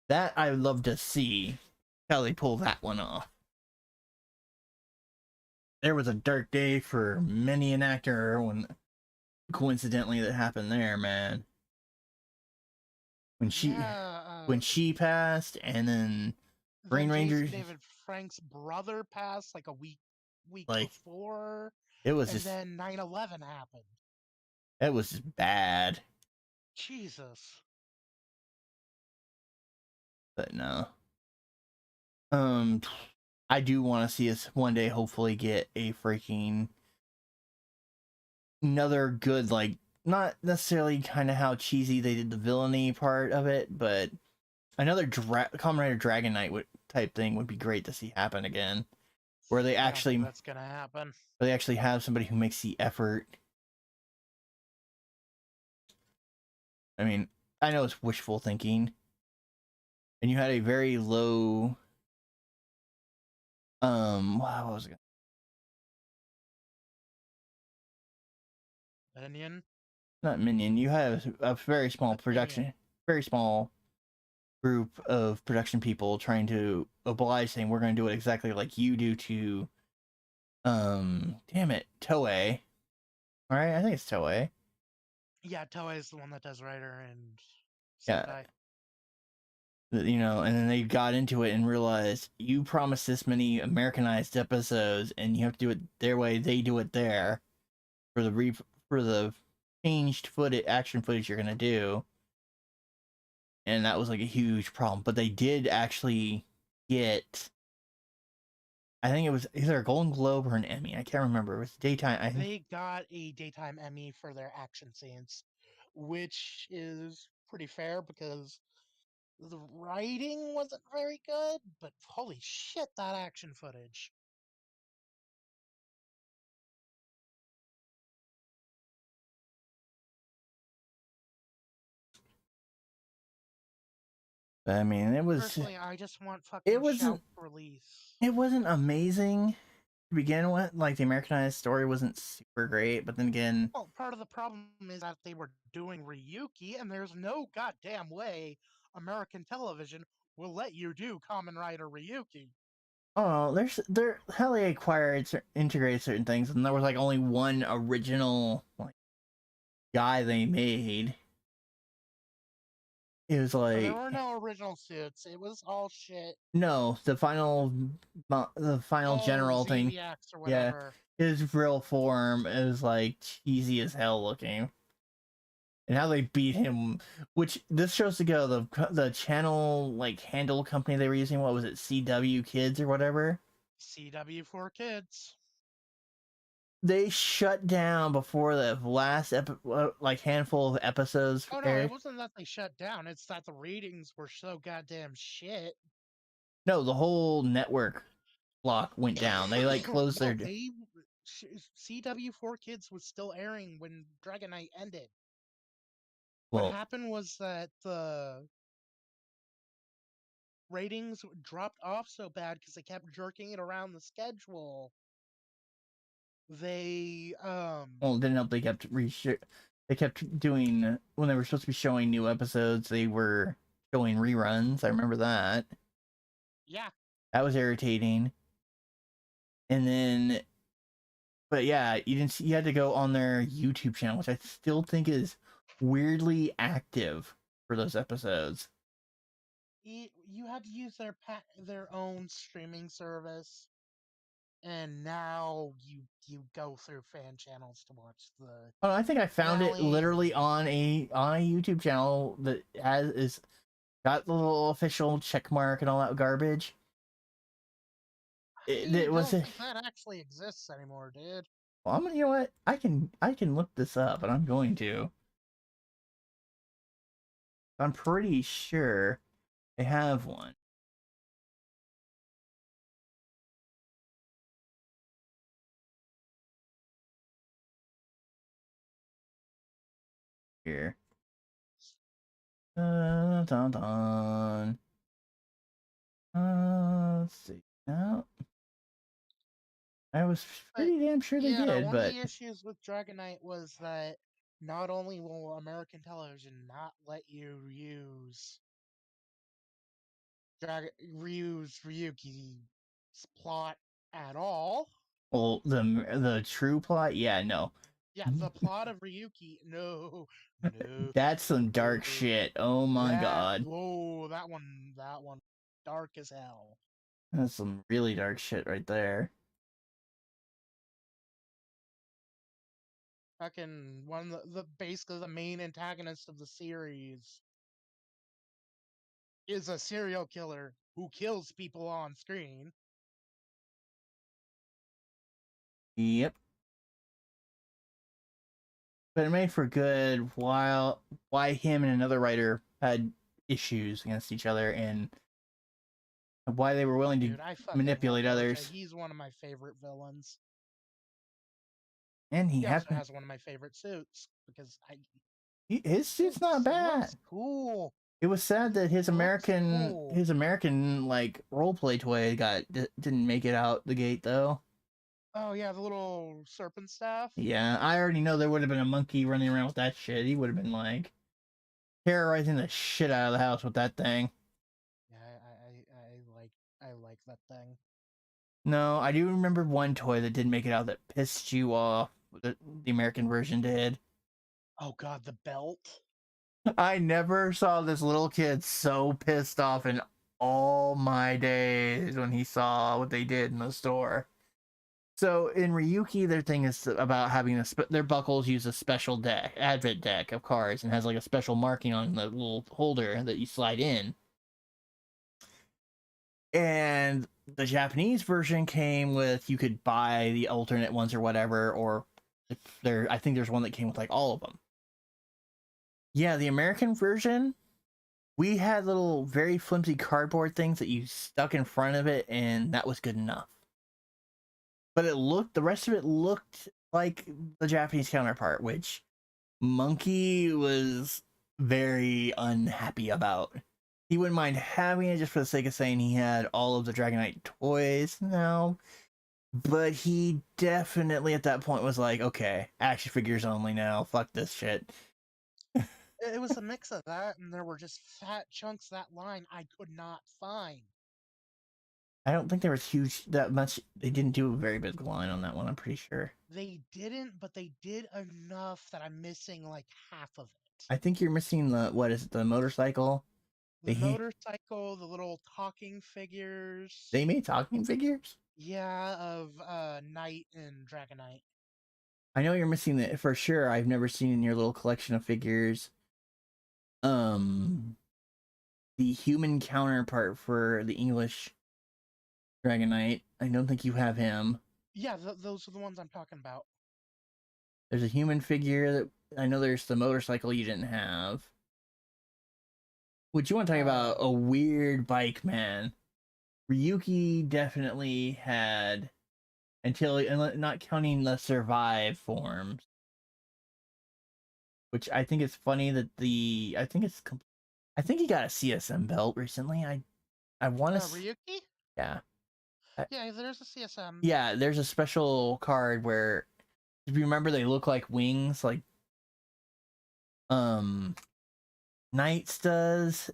that I would love to see how they pull that one off. There was a dark day for many an actor when coincidentally that happened there, man. When she passed, and then Green Rangers, David Frank's brother passed like a week like before, it was and just then 9/11 happened. It was just bad. Jesus. But no. I do want to see us one day hopefully get a freaking another good, like, not necessarily kind of how cheesy they did the villainy part of it, but another Kamen Rider Dragon Knight type thing would be great to see happen again, where they I don't think actually that's gonna happen. have somebody who makes the effort. I mean, I know it's wishful thinking, and you had a very low, what was it? Minion? Not minion. You have a very small production, very small group of production people trying to oblige, saying we're going to do it exactly like you do to, damn it, Toei. All right, I think it's Toei. Yeah, Toei is the one that does Rider and Yeah. Sentai. You know, and then they got into it and realized you promised this many Americanized episodes, and you have to do it their way. They do it there for the changed action footage you're gonna do, and that was like a huge problem. But they did actually get, I think it was either a Golden Globe or an Emmy. I can't remember. It was daytime. I think They got a daytime Emmy for their action scenes, which is pretty fair because the writing wasn't very good, but holy shit, that action footage. I mean, Personally, I just want it fucking wasn't Shout release. it wasn't amazing to begin with. Like, the Americanized story wasn't super great, but then again, Well, part of the problem is that they were doing Ryuki, and there's no goddamn way American television will let you do Kamen Rider Ryuki. oh, there how they acquired integrated certain things, and there was like only one original, like, guy they made. It was There like, were no original suits. It was all shit. no, the final Oh, general thing. Xaviax or Yeah, whatever. his real form is like cheesy as hell looking. And how they beat him, which this shows to go, the channel, like, handle company they were using, what was it, CW Kids or whatever, CW4 Kids. they shut down before the last like handful of episodes Oh no, it aired. wasn't that they shut down. It's that the ratings were so goddamn shit. No, the whole network block went down. They like closed No, their. CW4 Kids was still airing when Dragon Knight ended. What Well, happened was that the ratings dropped off so bad because they kept jerking it around the schedule. They then they kept they kept doing, when they were supposed to be showing new episodes, they were showing reruns. I remember that. yeah. That was irritating. And then, but yeah, you had to go on their YouTube channel, which I still think is weirdly active for those episodes. You had to use their own streaming service, and now you go through fan channels to watch the Oh, I think I found it finale. literally on a YouTube channel that is got the little official check mark and all that garbage. It was. Don't think that actually exists anymore, dude. Well, you know what? I can look this up, and I'm going to. I'm pretty sure they have one here. Dun, dun. Let's see. No, I was But pretty damn sure they yeah, did, one of but the issues with Dragon Knight was that not only will American television not let you use Ryuki's plot at all. well, the true plot, yeah, no, Yeah, the plot of Ryuki, no, no, that's some dark no. shit. Oh my god, That one, dark as hell. that's some really dark shit right there. Fucking one of the basically the main antagonist of the series is a serial killer who kills people on screen. Yep. But it made for good while why him and another writer had issues against each other and why they were willing to Dude, I fucking manipulate love Oja. others. He's one of my favorite villains. And he He also happened has one of my favorite suits because his suit's not bad. Looks cool. It was sad that his Looks cool. American like roleplay toy didn't make it out the gate though. Oh yeah, the little serpent staff. Yeah, I already know there would have been a monkey running around with that shit. He would have been like terrorizing the shit out of the house with that thing. Yeah, I like that thing. No, I do remember one toy that didn't make it out that pissed you off. The American version did. Oh god, the belt. I never saw this little kid so pissed off in all my days when he saw what they did in the store. So in Ryuki, their thing is about having their buckles use a special advent deck of cards, and has like a special marking on the little holder that you slide in. And the Japanese version came with, you could buy the alternate ones or whatever, or if I think there's one that came with like all of them. Yeah, the American version, we had little very flimsy cardboard things that you stuck in front of it, and that was good enough. But the rest of it looked like the Japanese counterpart, which Monkey was very unhappy about. He wouldn't mind having it just for the sake of saying he had all of the Dragonite toys now. But he definitely at that point was like, okay, action figures only now. Fuck this shit. It was a mix of that, and there were just fat chunks of that line I could not find. I don't think there was that much. They didn't do a very big line on that one, I'm pretty sure. They didn't, but they did enough that I'm missing like half of it. I think you're missing the motorcycle? The motorcycle, the little talking figures. They made talking figures? Yeah, of Knight and Dragonite. I know you're missing that for sure. I've never seen in your little collection of figures the human counterpart for the English Dragonite. I don't think you have him. Yeah, those are the ones I'm talking about. There's a human figure that I know. There's the motorcycle you didn't have. Would you want to talk about a weird bike, man? Ryuki definitely had, until not counting the survive forms, which I think is funny that I think he got a CSM belt recently. I want to Ryuki? Yeah. Yeah, there's a CSM. Yeah, there's a special card where, if you remember, they look like wings, like Knight's does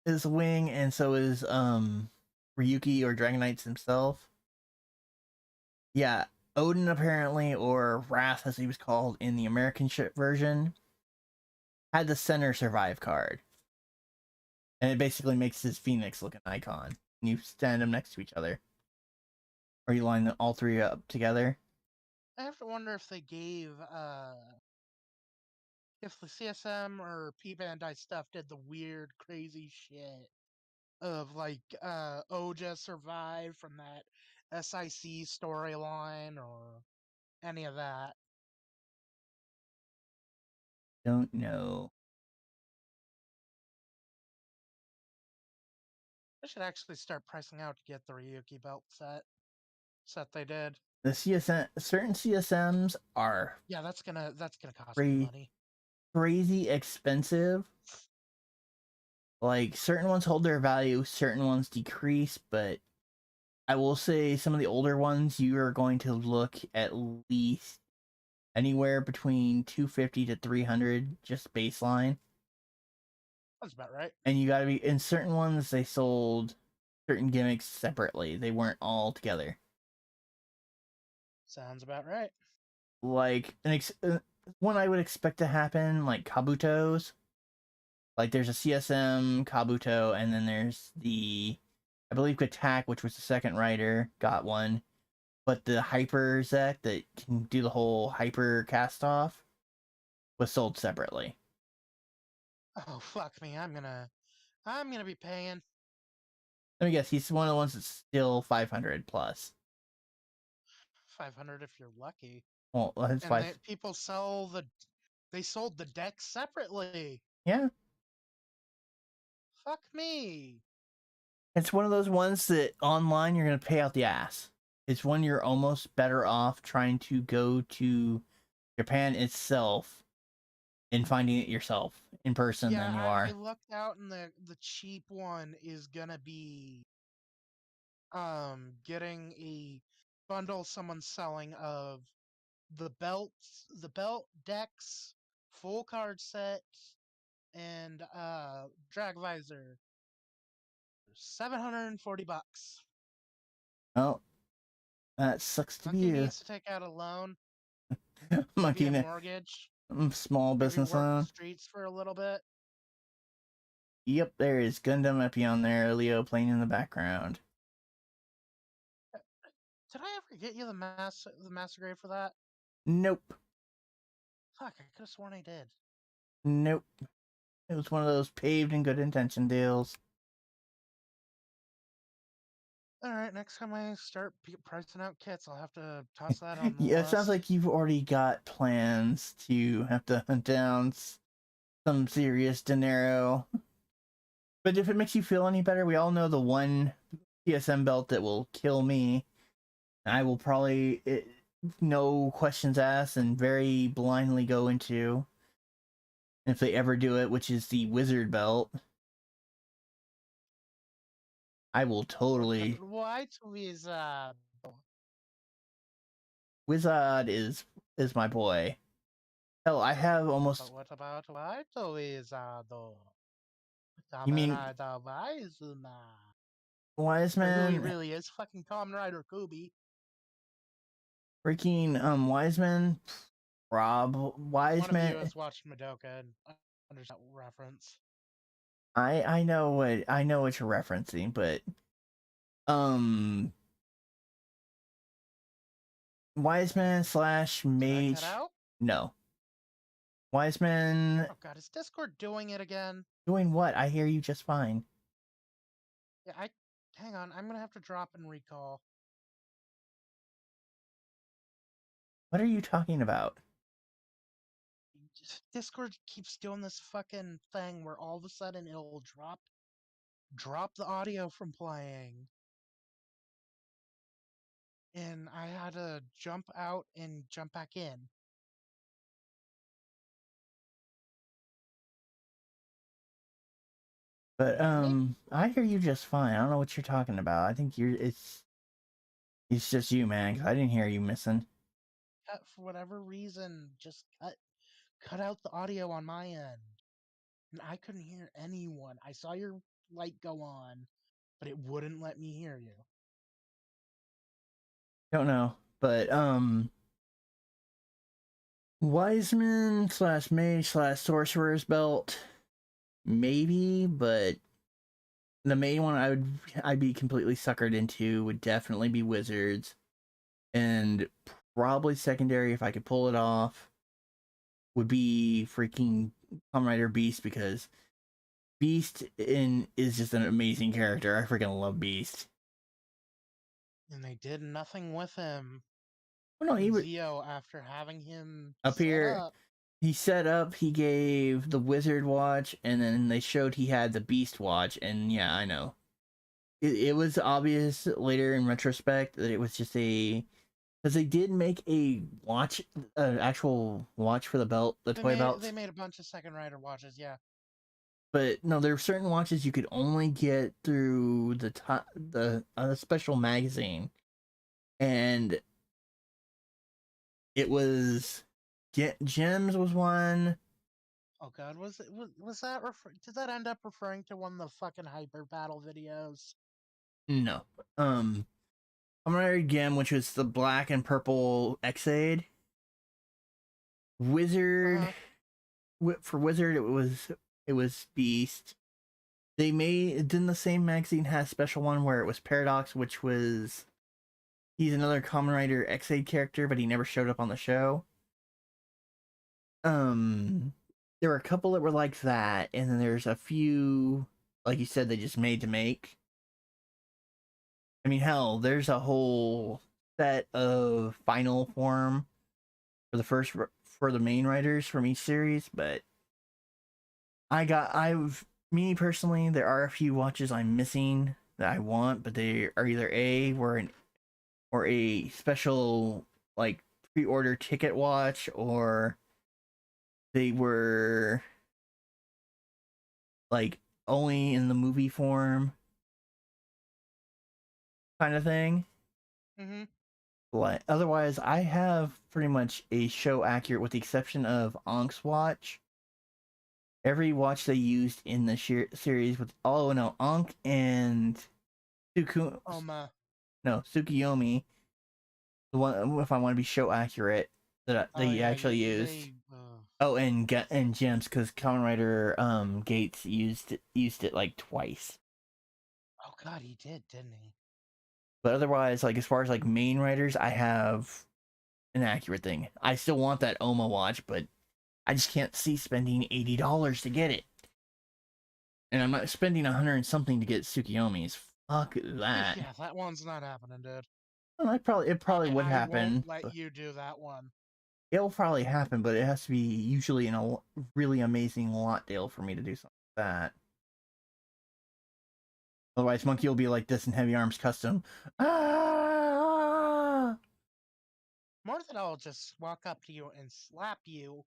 is a wing, and so is Ryuki or Dragonite's himself. Yeah, Odin apparently, or Wrath as he was called in the American version, had the center survive card. And it basically makes his phoenix look an icon. And you stand them next to each other. Or you line all three up together. I have to wonder if they gave if the CSM or P Bandai stuff did the weird crazy shit of like Oja survived from that SIC storyline or any of that. Don't know. I should actually start pricing out to get the Ryuki belt set they did. The certain CSMs are that's gonna cost me money. Crazy expensive. Like, certain ones hold their value, certain ones decrease, but I will say some of the older ones, you are going to look at least anywhere between $250 to $300 just baseline. That's about right. And you gotta be, in certain ones, they sold certain gimmicks separately. They weren't all together. Sounds about right. Like, one I would expect to happen, like Kabuto's. Like, there's a CSM Kabuto, and then there's I believe Attack, which was the second writer, got one. but the hyper Zek that can do the whole hyper cast off was sold separately. Oh fuck me! I'm gonna be paying Let me guess, he's one of the ones that's still 500 plus. 500 if you're lucky. Well, that's And five. people they sold the deck separately. Yeah, Fuck me. it's one of those ones that online you're gonna pay out the ass. It's one you're almost better off trying to go to Japan itself and finding it yourself in person than you are. I looked out and the cheap one is gonna be getting a bundle someone's selling of the belt decks, full card set, and drag visor. $740. Oh, that sucks to be Monkey you. needs to take out a loan, Monkey, maybe a mortgage, small maybe business work the loan. streets for a little bit. Yep, there is Gundam Epi on there, Leo playing in the background. Did I ever get you the master grade for that? Nope. Fuck, I could have sworn I did. Nope. It was one of those paved and good intention deals. Alright, next time I start pricing out kits, I'll have to toss that on the Yeah, it list. sounds like you've already got plans to have to hunt down some serious dinero. But if it makes you feel any better, we all know the one TSM belt that will kill me. I will probably, no questions asked, and very blindly go into, if they ever do it, which is the wizard belt. I will totally. White Wizard. Wizard is my boy. Hell, I have almost. But what about White Wizard? You mean Wise Who he Man? really is? Fucking Kamen Rider Kubi. Freaking Wiseman, Rob One of Wiseman. you has watched Madoka and understand that reference. I know what you're referencing, but Wiseman / Mage. Cut out? No. Wiseman Oh god, is Discord doing it again? doing what? I hear you just fine. Yeah, hang on, I'm gonna have to drop and recall. What are you talking about? Discord keeps doing this fucking thing where all of a sudden it'll drop the audio from playing. And I had to jump out and jump back in. But I hear you just fine. I don't know what you're talking about. I think it's just you, man. 'Cause I didn't hear you missing. For whatever reason, just cut out the audio on my end. And I couldn't hear anyone. I saw your light go on, but it wouldn't let me hear you. Don't know, but Wiseman / Mage / Sorcerer's belt, maybe, but the main one I'd be completely suckered into would definitely be Wizards, and probably secondary if I could pull it off would be freaking Kamen Rider Beast, because Beast is just an amazing character. I freaking love Beast. And they did nothing with him. Oh no, he was Zio after having him up here. up. He set up, he gave the Wizard watch, and then they showed he had the Beast watch, and yeah, I know. It was obvious later in retrospect that it was just because they did make a watch, an actual watch for the belt, the toy belt. They made a bunch of Second Rider watches, yeah. But no, there were certain watches you could only get through the special magazine, and it was Gems was one. Oh god, was that did that end up referring to one of the fucking hyper battle videos? No. I'm gonna Gem, which was the black and purple X-Aid. Wizard. For Wizard, it was Beast. Didn't the same magazine have a special one where it was Paradox, which was he's another Kamen Rider X-Aid character, but he never showed up on the show. There were a couple that were like that, and then there's a few, like you said, they just made to make. I mean, hell, there's a whole set of final form for the main writers from each series, but me personally, there are a few watches I'm missing that I want, but they are either or a special like pre-order ticket watch, or they were like only in the movie form kind of thing. Mm-hmm. Like, otherwise, I have pretty much a show accurate, with the exception of Ank's watch. Every watch they used in the series with Ankh and Tsukuyomi, the one, if I want to be show accurate, that they actually used. Oh, and gems, because Kamen Rider Gates used it like twice. Oh god, he did, didn't he? But otherwise, like as far as like main writers, I have an accurate thing. I still want that Oma watch, but I just can't see spending $80 to get it. And I'm not spending 100 and something to get Tsukuyomi's. Fuck that. Yeah, that one's not happening, dude. Well, it probably would happen. I won't let you do that one. It will probably happen, but it has to be usually in a really amazing lot deal for me to do something like that. Otherwise, Monkey will be like this in Heavy Arms Custom. Ah! More than I'll just walk up to you and slap you,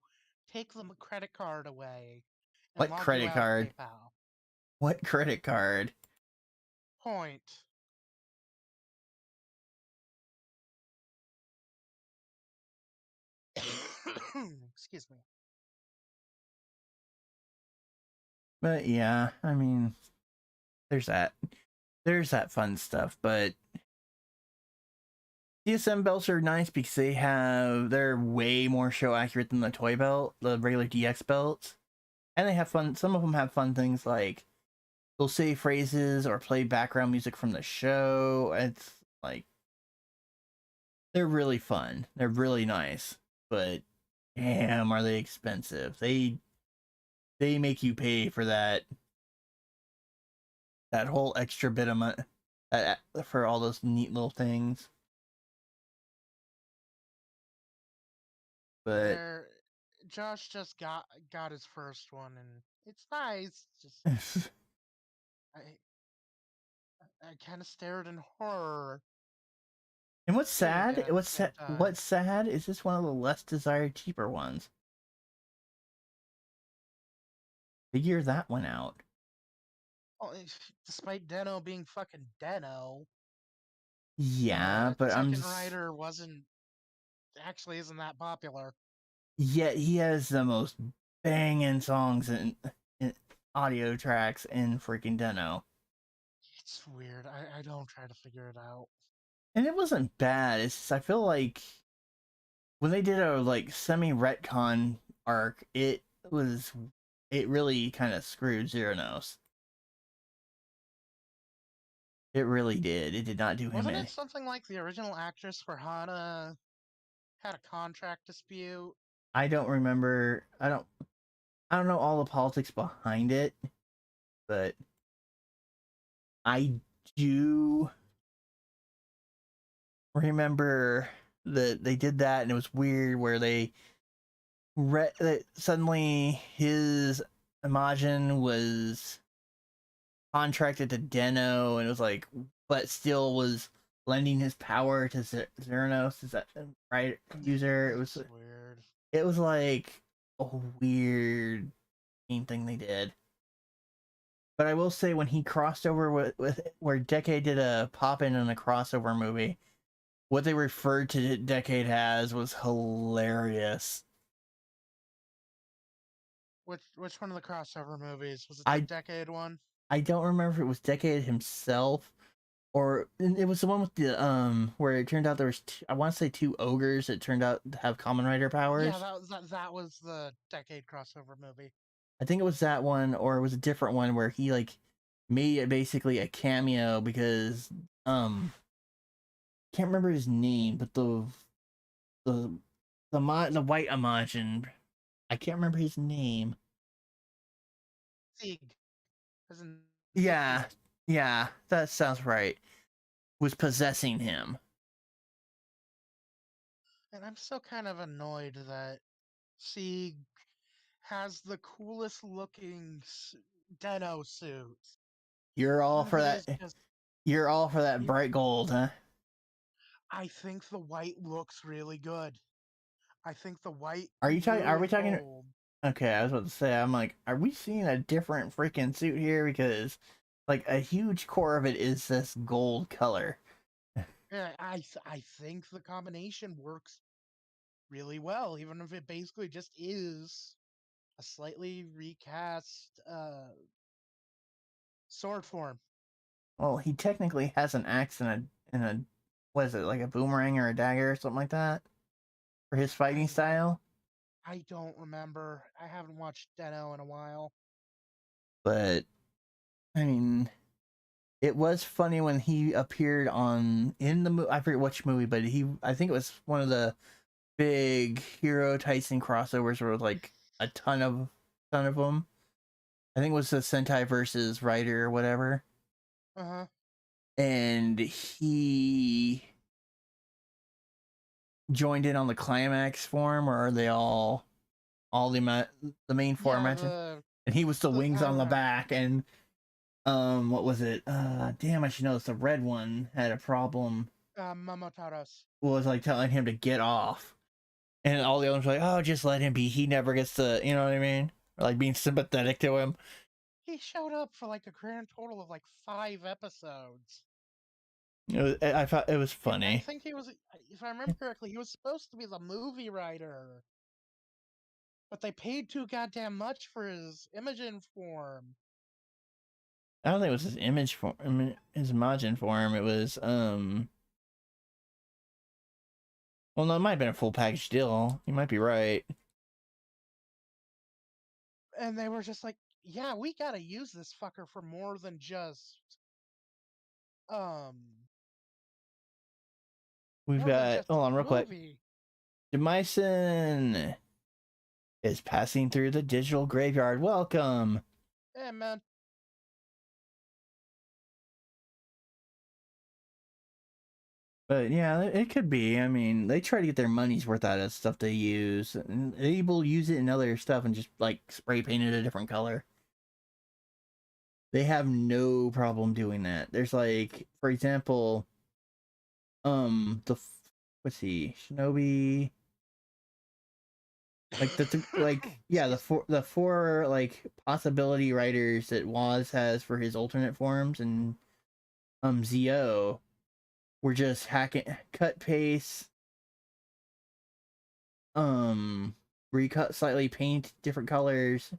take the credit card away, and What log credit you out card? of PayPal. What credit card? Point. Excuse me. But yeah, I mean, there's that fun stuff. But DSM belts are nice because they're way more show accurate than the toy belt, the regular DX belts, and they have fun. Some of them have fun things like they'll say phrases or play background music from the show. It's like they're really fun. They're really nice, but damn, are they expensive? They make you pay for that whole extra bit of money for all those neat little things. But Josh just got his first one, and it's nice. Just I kind of stared in horror. And what's sad is this one of the less desired cheaper ones. Figure that one out. Well, despite Deno being fucking Deno. Yeah, but Second Rider isn't that popular. Yet he has the most banging songs and audio tracks in freaking Deno. It's weird. I don't try to figure it out. And it wasn't bad. It's just, I feel like when they did a like semi-retcon arc, it really kind of screwed Zeronos. It really did. It did not do him Wasn't it something like the original actress for Hana had a contract dispute? I don't remember. I don't know all the politics behind it, but I do remember that they did that, and it was weird where suddenly his Imagine was contracted to Deno, and it was like, but still was lending his power to Zeranos. Is that right, user? It was weird. It was like a weird thing they did. But I will say, when he crossed over with where Decade did a pop-in a crossover movie, what they referred to Decade as was hilarious. Which one of the crossover movies? Was it the Decade one? I don't remember if it was Decade himself, or it was the one with the where it turned out there was I want to say two ogres that turned out to have Kamen Rider powers. Yeah, that was the Decade crossover movie. I think it was that one, or it was a different one where he like made it basically a cameo because can't remember his name, but the the white Imagine, I can't remember his name. Sieg. Isn't Yeah, Sieg. yeah, that sounds right. Was possessing him. And I'm still kind of annoyed that Sieg has the coolest looking Deno suit. You're all Even if for it that. is just, You're all for that bright gold, huh? I think the white looks really good. I think the white, Are you talking? Are blue, we and talking? gold. Okay, I was about to say. I'm like, are we seeing a different freaking suit here? Because, like, a huge core of it is this gold color. Yeah, I think the combination works really well, even if it basically just is a slightly recast sword form. Well, he technically has an axe and a what is it, like a boomerang or a dagger or something like that for his fighting style. I don't remember. I haven't watched Deno in a while. But I mean, it was funny when he appeared in the movie. I forget which movie, but I think it was one of the big Hero Tyson crossovers where it was like a ton of them. I think it was the Sentai versus Rider or whatever. Uh-huh. And he joined in on the climax form, or are they all the main four Yeah, mentioned? And he was the wings I on the remember. back, and what was it? Damn, I should know this. The red one had a problem. Momotaros. Was like telling him to get off, and all the others were like, "Oh, just let him be. He never gets to," you know what I mean? Or like being sympathetic to him. He showed up for like a grand total of like 5 episodes. I thought it was And I funny. think he was, if I remember correctly, he was supposed to be the movie writer. But they paid too goddamn much for his Imogen form. I don't think it was his image form, his Majin form. It was well, no, it might have been a full package deal. You might be right. And they were just like, yeah, we gotta use this fucker for more than just um We've more than got, just hold his on real quick. movie. Demyson is passing through the digital graveyard. Welcome. Hey man. But yeah, it could be. I mean, they try to get their money's worth out of stuff they use. And they will use it in other stuff and just like spray paint it a different color. They have no problem doing that. There's like, for example, let's see, Shinobi, like the four like possibility writers that Waz has for his alternate forms, and Zo were just cut paste, recut slightly, paint different colors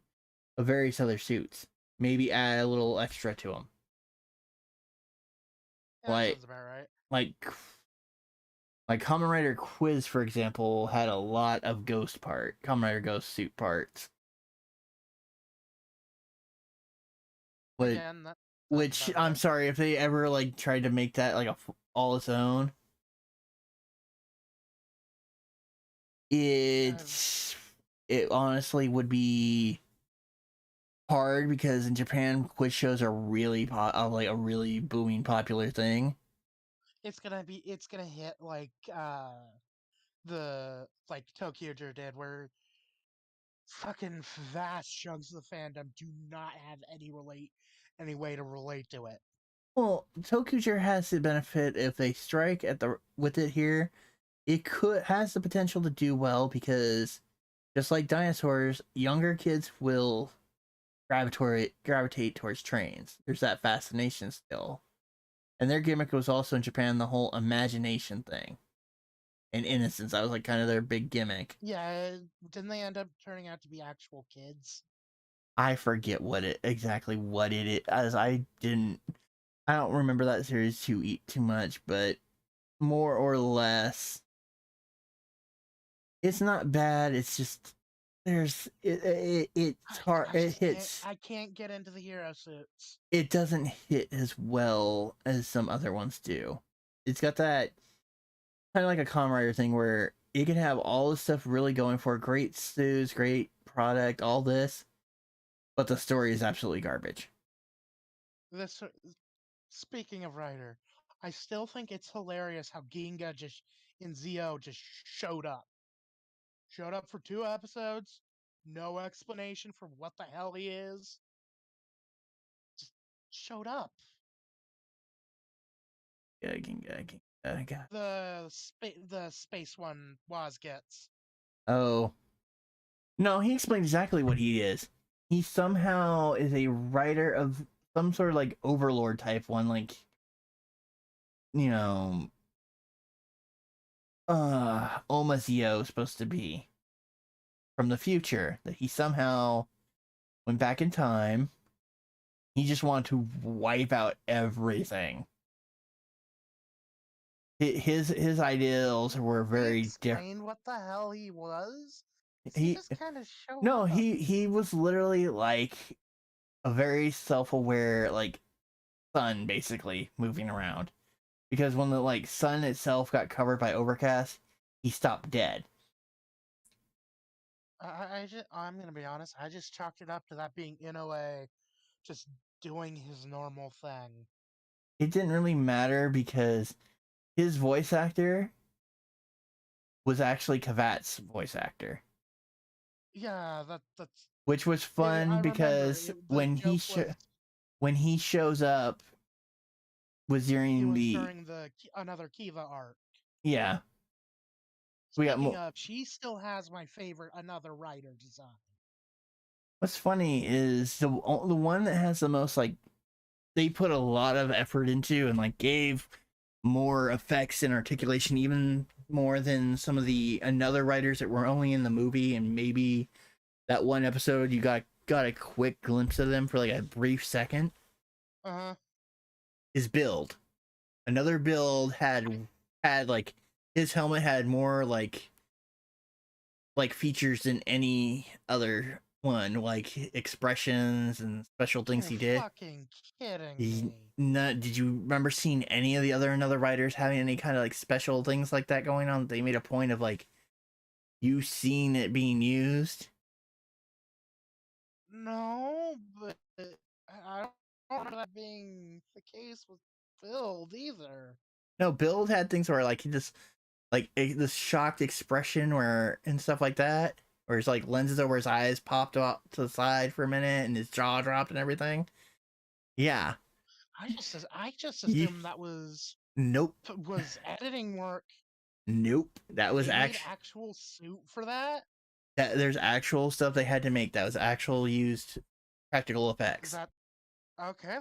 of various other suits, maybe add a little extra to them. Yeah, that like sounds about right. like Kamen Rider Quiz, for example, had a lot of Kamen Rider Ghost suit parts. Again, Which about I'm right. sorry if they ever like tried to make that like all its own. It honestly would be hard because in Japan quiz shows are really like a really booming popular thing. It's gonna hit like the like Tokyo did, where fucking vast chunks of the fandom do not have any way to relate to it. Well, Tokuger has the benefit if they strike with it here, it has the potential to do well because just like dinosaurs, younger kids will gravitate towards trains. There's that fascination still. And their gimmick was also in Japan the whole imagination thing. And innocence. That was like kind of their big gimmick. Yeah, didn't they end up turning out to be actual kids? I forget what it is, as I don't remember that series too much, but more or less it's not bad. It's just it's hard. It hits. I can't get into the hero suits. It doesn't hit as well as some other ones do. It's got that kind of like a Kamen Rider thing where it can have all this stuff really going for it, great stews, great product, all this, but the story is absolutely garbage. This speaking of writer, I still think it's hilarious how Ginga just in Zio just showed up. Showed up for 2 episodes, no explanation for what the hell he is. Just showed up. Yeah, God. The space one Waz gets. Oh. No, he explained exactly what he is. He somehow is a writer of some sort of like overlord type one, like, you know, Omazio is supposed to be from the future. That he somehow went back in time. He just wanted to wipe out everything. His ideals were very different. Explain what the hell he was. He just kind of showed no, up. he was literally like a very self-aware like sun basically moving around. Because when the like sun itself got covered by overcast, he stopped dead. I'm gonna be honest. I just chalked it up to that being Inoue, just doing his normal thing. It didn't really matter because his voice actor was actually Kavat's voice actor. Yeah, that's Which was fun because when he shows up was during the another Kiva arc. Yeah. Speaking of, she still has my favorite another writer design. What's funny is the one that has the most like they put a lot of effort into and like gave more effects and articulation, even more than some of the another writers that were only in the movie, and maybe that one episode you got a quick glimpse of them for like a brief second. His build. Another build had like his helmet had more like features than any other one, like expressions and special things he did. Fucking kidding me. Did you remember seeing any of the another writers having any kind of like special things like that going on? They made a point of like you seeing it being used. No, but I don't remember that being the case with Build either. No, Build had things where like he just like this shocked expression where and stuff like that, where his like lenses over his eyes popped off to the side for a minute and his jaw dropped and everything. Yeah. I just assumed that was was editing work. Nope, that was actual suit for that. There's actual stuff they had to make that was actual used practical effects. Okay?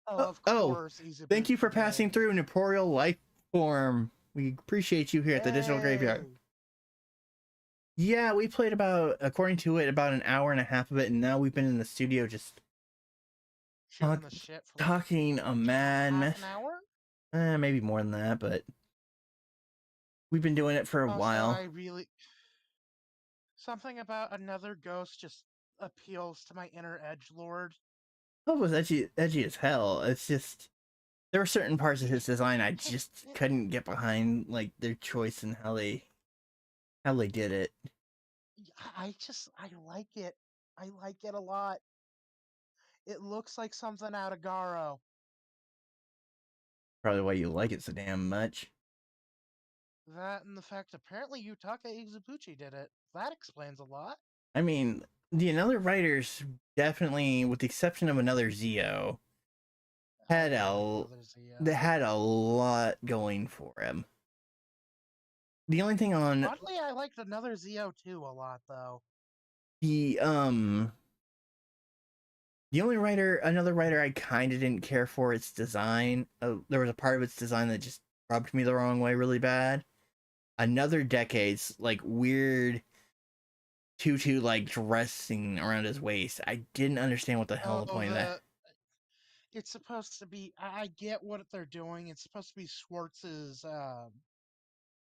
Of course. Thank you for passing through Neporial Life Form. We appreciate you here at the Digital Graveyard. Yeah, we played according to it, about an hour and a half of it, and now we've been in the studio just talking a man. Half an hour? Maybe more than that, but we've been doing it for a while. Something about another ghost just appeals to my inner edgelord. Oh, it was edgy as hell. It's just there were certain parts of his design I just couldn't get behind, like their choice and how they did it. I like it. I like it a lot. It looks like something out of Garo. Probably why you like it so damn much. That and the fact apparently Yutaka Izubuchi did it. That explains a lot. I mean, the another writers definitely, with the exception of another Zio, had a lot going for him. The only thing on oddly, I liked another Zio too a lot though. The only another writer I kind of didn't care for its design. There was a part of its design that just rubbed me the wrong way really bad. Another Decade's like weird tutu like dressing around his waist. I didn't understand what the hell the point of that. It's supposed to be. I get what they're doing. It's supposed to be Schwartz's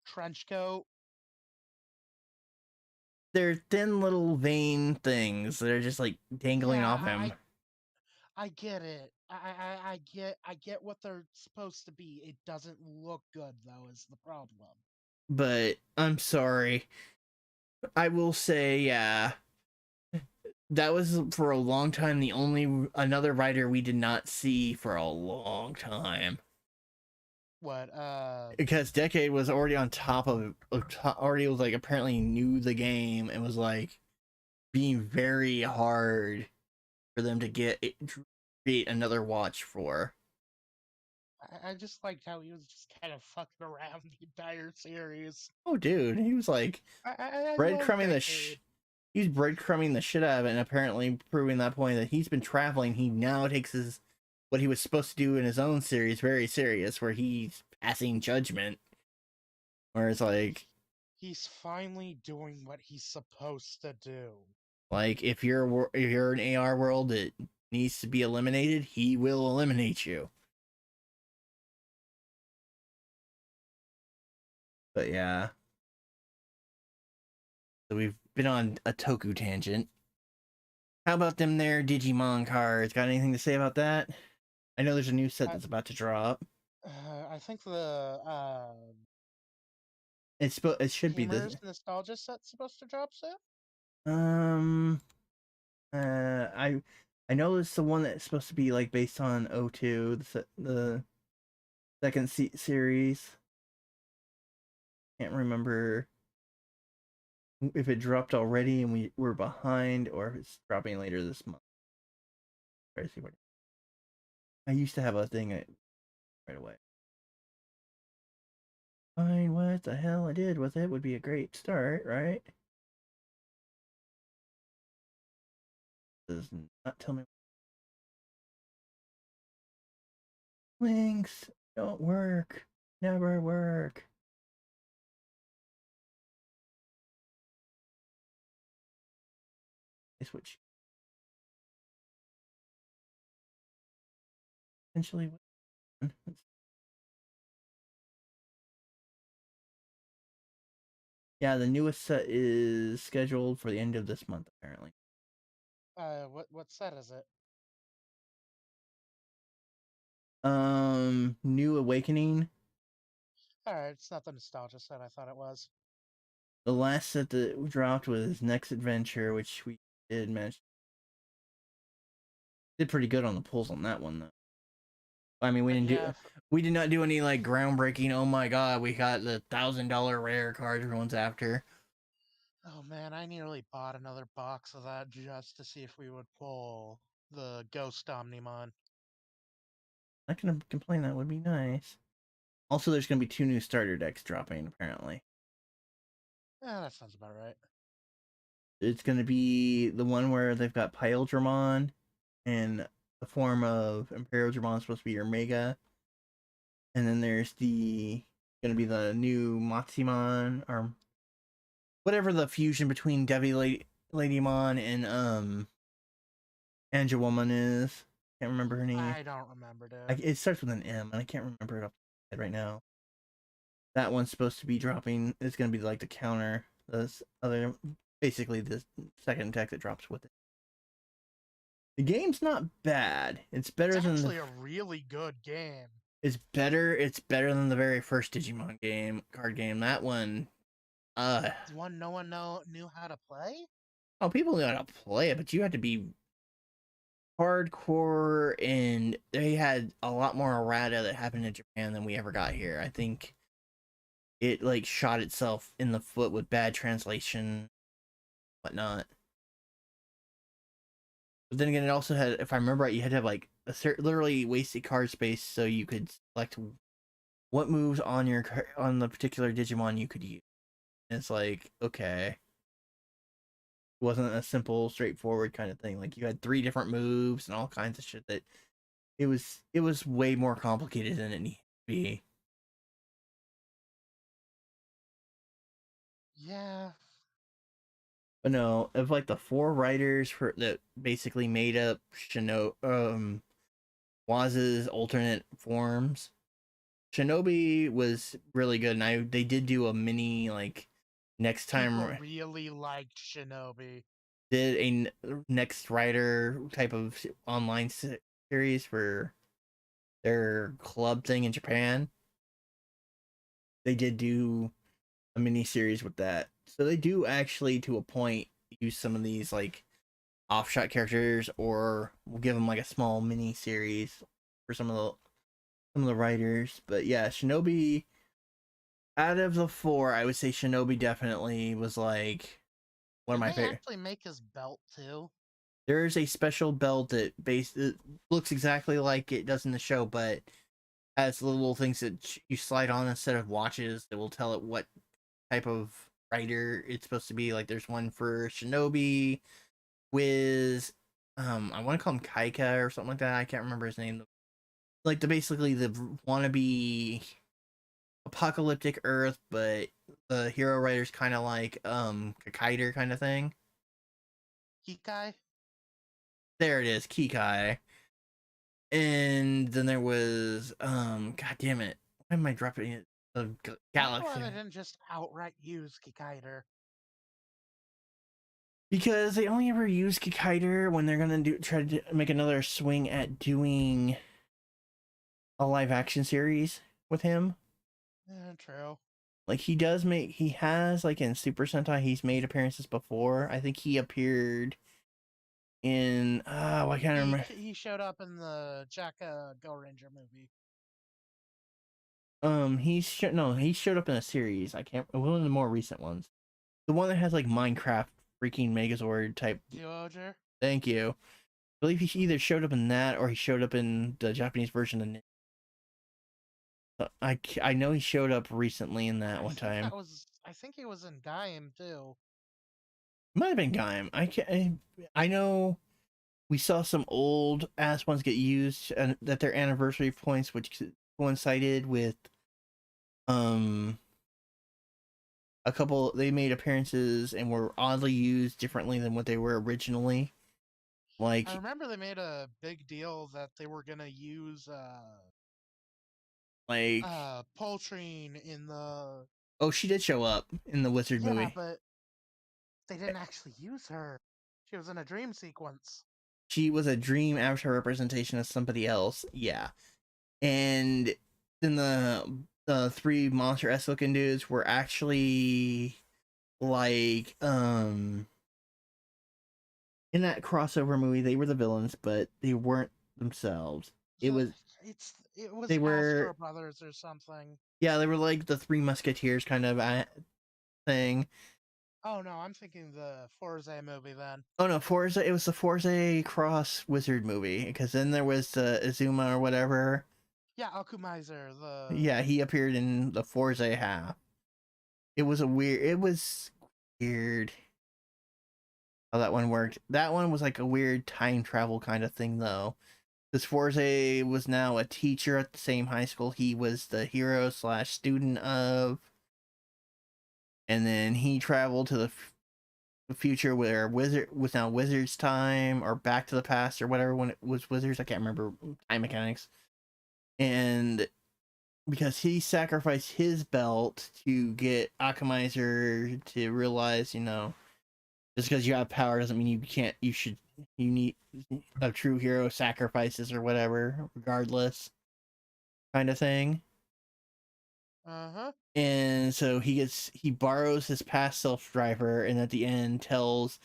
trench coat. They're thin little vein things that are just like dangling off him. I get it. I get what they're supposed to be. It doesn't look good though, is the problem. But I'm sorry. I will say, yeah, that was for a long time the only another writer we did not see for a long time. What? Because Decade was already on top of already was like apparently knew the game and was like being very hard for them to create another watch for. I just liked how he was just kind of fucking around the entire series. Oh, dude, he was like I love breadcrumbing Decade. he's breadcrumbing the shit out of it, and apparently proving that point that he's been traveling. He now takes his what he was supposed to do in his own series very serious, where he's passing judgment. Where it's like He's finally doing what he's supposed to do. like if you're an AR world that needs to be eliminated, he will eliminate you. But yeah. So we've been on a Toku tangent. How about them there Digimon cards? Got anything to say about that? I know there's a new set that's about to drop. I think the It should be Gamers this. Nostalgia set's supposed to drop soon. I know it's the one that's supposed to be like based on O2, the second series. Can't remember if it dropped already and we were behind, or if it's dropping later this month. Try to see what I used to have a thing right away. Find what the hell I did with it would be a great start, right? Does not tell me. Links don't work. Never work. I switch. Essentially, yeah, the newest set is scheduled for the end of this month, apparently. What set is it? New Awakening. Alright, it's not the Nostalgia set I thought it was. The last set that dropped was Next Adventure, which we did mention. Did pretty good on the pulls on that one, though. I mean, we did not do any like groundbreaking. Oh my god, we got the $1,000 rare card everyone's after. Oh man, I nearly bought another box of that just to see if we would pull the Ghost Omnimon. Not gonna complain. That would be nice. Also, there's gonna be 2 new starter decks dropping apparently. Yeah, that sounds about right. It's gonna be the one where they've got Pyldramon, and the form of Imperial Dramon is supposed to be your Mega. And then there's gonna be the new Maximon, or whatever the fusion between Devi Ladymon and Angewomon is. Can't remember her name. I don't remember, dude. It starts with an M, and I can't remember it off my head right now. That one's supposed to be dropping. It's gonna be like the counter. This other, basically the second deck that drops with it. The game's not bad. It's better than actually a really good game. It's better than the very first Digimon card game. That one One no one knew how to play? Oh, people knew how to play it, but you had to be hardcore, and they had a lot more errata that happened in Japan than we ever got here. I think it like shot itself in the foot with bad translation, whatnot. But then again, it also had, if I remember right, you had to have like literally wasted card space so you could select what moves on the particular Digimon you could use. And it's like, okay, it wasn't a simple, straightforward kind of thing. Like you had 3 different moves and all kinds of shit. That it was way more complicated than it needed to be. Yeah. But no, of like the 4 writers that basically made up Waz's alternate forms, Shinobi was really good, and they did do a mini like next time. People really liked Shinobi. did a next writer type of online series for their club thing in Japan. They did do a mini series with that, so they do actually, to a point, use some of these like offshot characters, or we'll give them like a small mini series for some of the writers. But yeah, Shinobi, out of the four, I would say Shinobi definitely was like one of Did my they favorite. actually make his belt too? There's a special belt it looks exactly like it does in the show, but has little things that you slide on instead of watches that will tell it what type of writer it's supposed to be. Like there's one for Shinobi, Wiz, I want to call him Kaika or something like that. I can't remember his name. Like basically the wannabe apocalyptic Earth, but the hero writer's kind of like Kakaider kind of thing. Kikai? There it is, Kikai. And then there was god damn it, why am I dropping it? The I wonder Galaxy. why they didn't just outright use Kikaider. Because they only ever use Kikaider when they're gonna try to make another swing at doing a live action series with him. True. Like he has like in Super Sentai, he's made appearances before. I think he appeared in I can't remember. He showed up in the Jack Go Ranger movie. He showed up in a series. I can't, one of the more recent ones. The one that has like Minecraft freaking Megazord type. Zyuohger? Thank you. I believe he either showed up in that or he showed up in the Japanese version of I know he showed up recently in that one time. I think he was in Gaim too. Might have been Gaim. I know we saw some old ass ones get used and that their anniversary points, which coincided with a couple. They made appearances and were oddly used differently than what they were originally. Like I remember they made a big deal that they were gonna use like Poltrine in the oh, she did show up in the Wizard movie. but they didn't actually use her. She was in a dream sequence. She was a dream avatar representation of somebody else. Yeah. And then the three monster S looking dudes were actually like in that crossover movie they were the villains, but they weren't themselves. It was they were Astro Brothers or something. Yeah, they were like the Three Musketeers kind of thing. Oh no, I'm thinking the Forza movie then. Oh no, Forza! It was the Forza Cross Wizard movie, because then there was Izuma or whatever. Yeah, Akumizer. Yeah, he appeared in the Forza half. It was weird how that one worked. That one was like a weird time travel kind of thing, though. This Forza was now a teacher at the same high school he was the hero / student of, and then he traveled to the future where Wizard was now Wizard's time, or Back to the Past, or whatever when it was Wizards. I can't remember time mechanics. And because he sacrificed his belt to get Akumizer to realize, just because you have power doesn't mean you need a true hero sacrifices or whatever, regardless, kind of thing. And so he borrows his past self driver, and at the end tells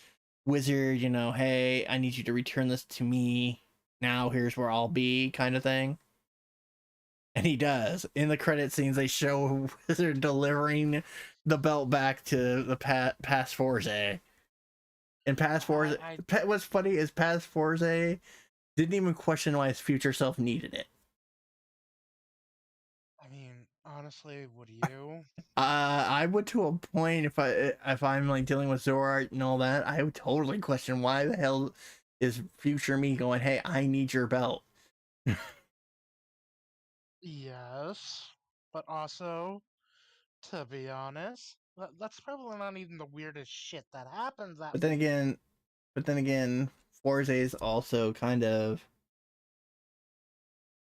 Wizard, hey, I need you to return this to me. Now here's where I'll be, kind of thing. And he does. In the credit scenes, they show Wizard delivering the belt back to the past Forza. And past Forza, what's funny is past Forza didn't even question why his future self needed it. I mean, honestly, would you? I would, to a point. If I'm like dealing with Zorart and all that, I would totally question why the hell is future me going, hey, I need your belt. Yes, but also, to be honest, that's probably not even the weirdest shit that happens. But then again, Forza is also kind of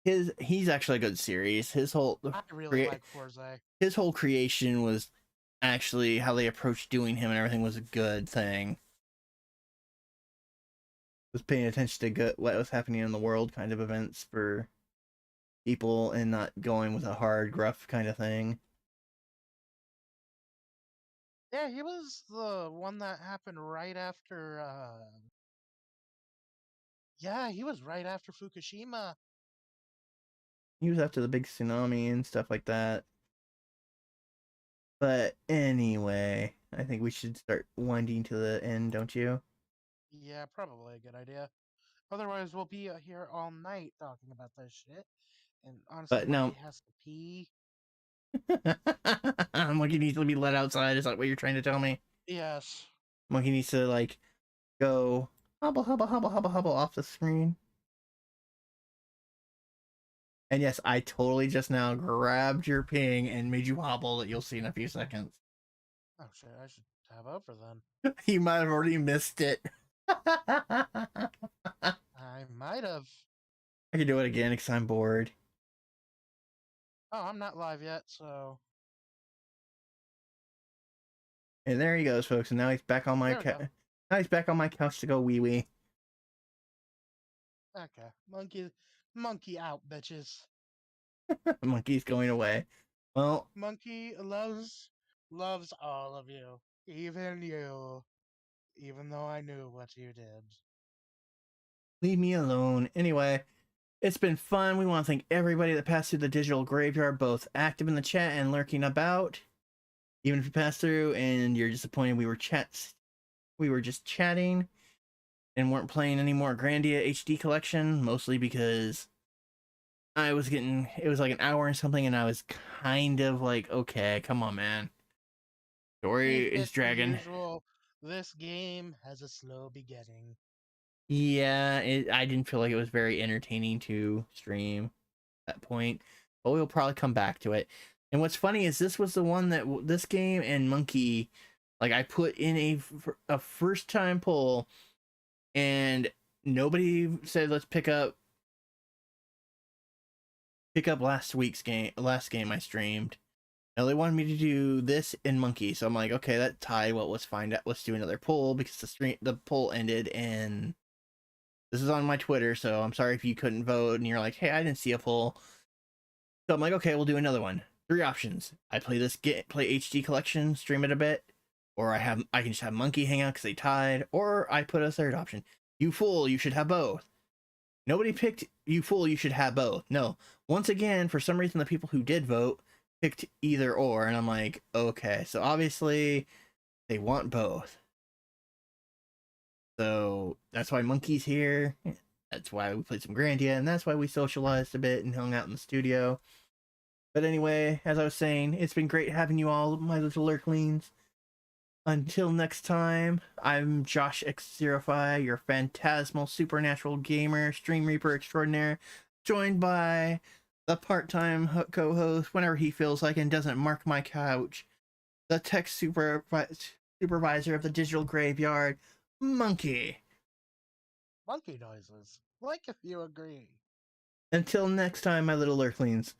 he's actually a good series. I really like Forza. His whole creation was actually how they approached doing him and everything was a good thing. was paying attention to what was happening in the world kind of events for people and not going with a hard, gruff kind of thing. Yeah, he was the one that happened right after. Yeah, he was right after Fukushima. He was after the big tsunami and stuff like that. But anyway, I think we should start winding to the end, don't you? Yeah, probably a good idea. Otherwise, we'll be here all night talking about this shit. And honestly, But Monkey no. has to pee. Monkey needs to be let outside. Is that what you're trying to tell me? Yes. Monkey needs to, like, go hobble, hobble, hobble, hobble, hobble off the screen. And yes, I totally just now grabbed your ping and made you hobble that you'll see in a few seconds. Oh shit, I should tab over then. You might have already missed it. I might have. I can do it again because I'm bored. Oh, I'm not live yet, so. And there he goes, folks. And now he's back on my There we go. now he's back on my couch to go wee wee. Okay, monkey out, bitches. Monkey's going away. Well, Monkey loves all of you, even you, even though I knew what you did. leave me alone. Anyway, it's been fun. We want to thank everybody that passed through the digital graveyard, both active in the chat and lurking about. Even if you passed through and you're disappointed we were just chatting and weren't playing any more Grandia HD Collection, mostly because it was like an hour and something, and I was kind of like, okay, come on, man. Story is dragging. Usual, this game has a slow beginning. Yeah, I didn't feel like it was very entertaining to stream at that point, but we'll probably come back to it. And what's funny is this was the one that this game and Monkey, like, I put in a first time poll, and nobody said let's pick up last game I streamed. Now they wanted me to do this and Monkey, so I'm like, okay, that tied. Well, let's do another poll because the poll ended, and this is on my Twitter, so I'm sorry if you couldn't vote and you're like, hey, I didn't see a poll. So I'm like, okay, we'll do another one. 3 options. I play HD Collection, stream it a bit, or I can just have Monkey hang out because they tied, or I put a third option. You fool, you should have both. Nobody picked you fool, you should have both. No. Once again, for some reason, the people who did vote picked either or, and I'm like, okay, so obviously they want both. So that's why Monkey's here. That's why we played some Grandia, and that's why we socialized a bit and hung out in the studio. But anyway, as I was saying, it's been great having you all, my little lurklings. Until next time, I'm Josh X05, your phantasmal supernatural gamer, stream reaper extraordinaire, joined by the part-time co-host whenever he feels like and doesn't mark my couch, the tech supervisor of the digital graveyard, Monkey. Monkey noises, like if you agree. Until next time, my little lurklings.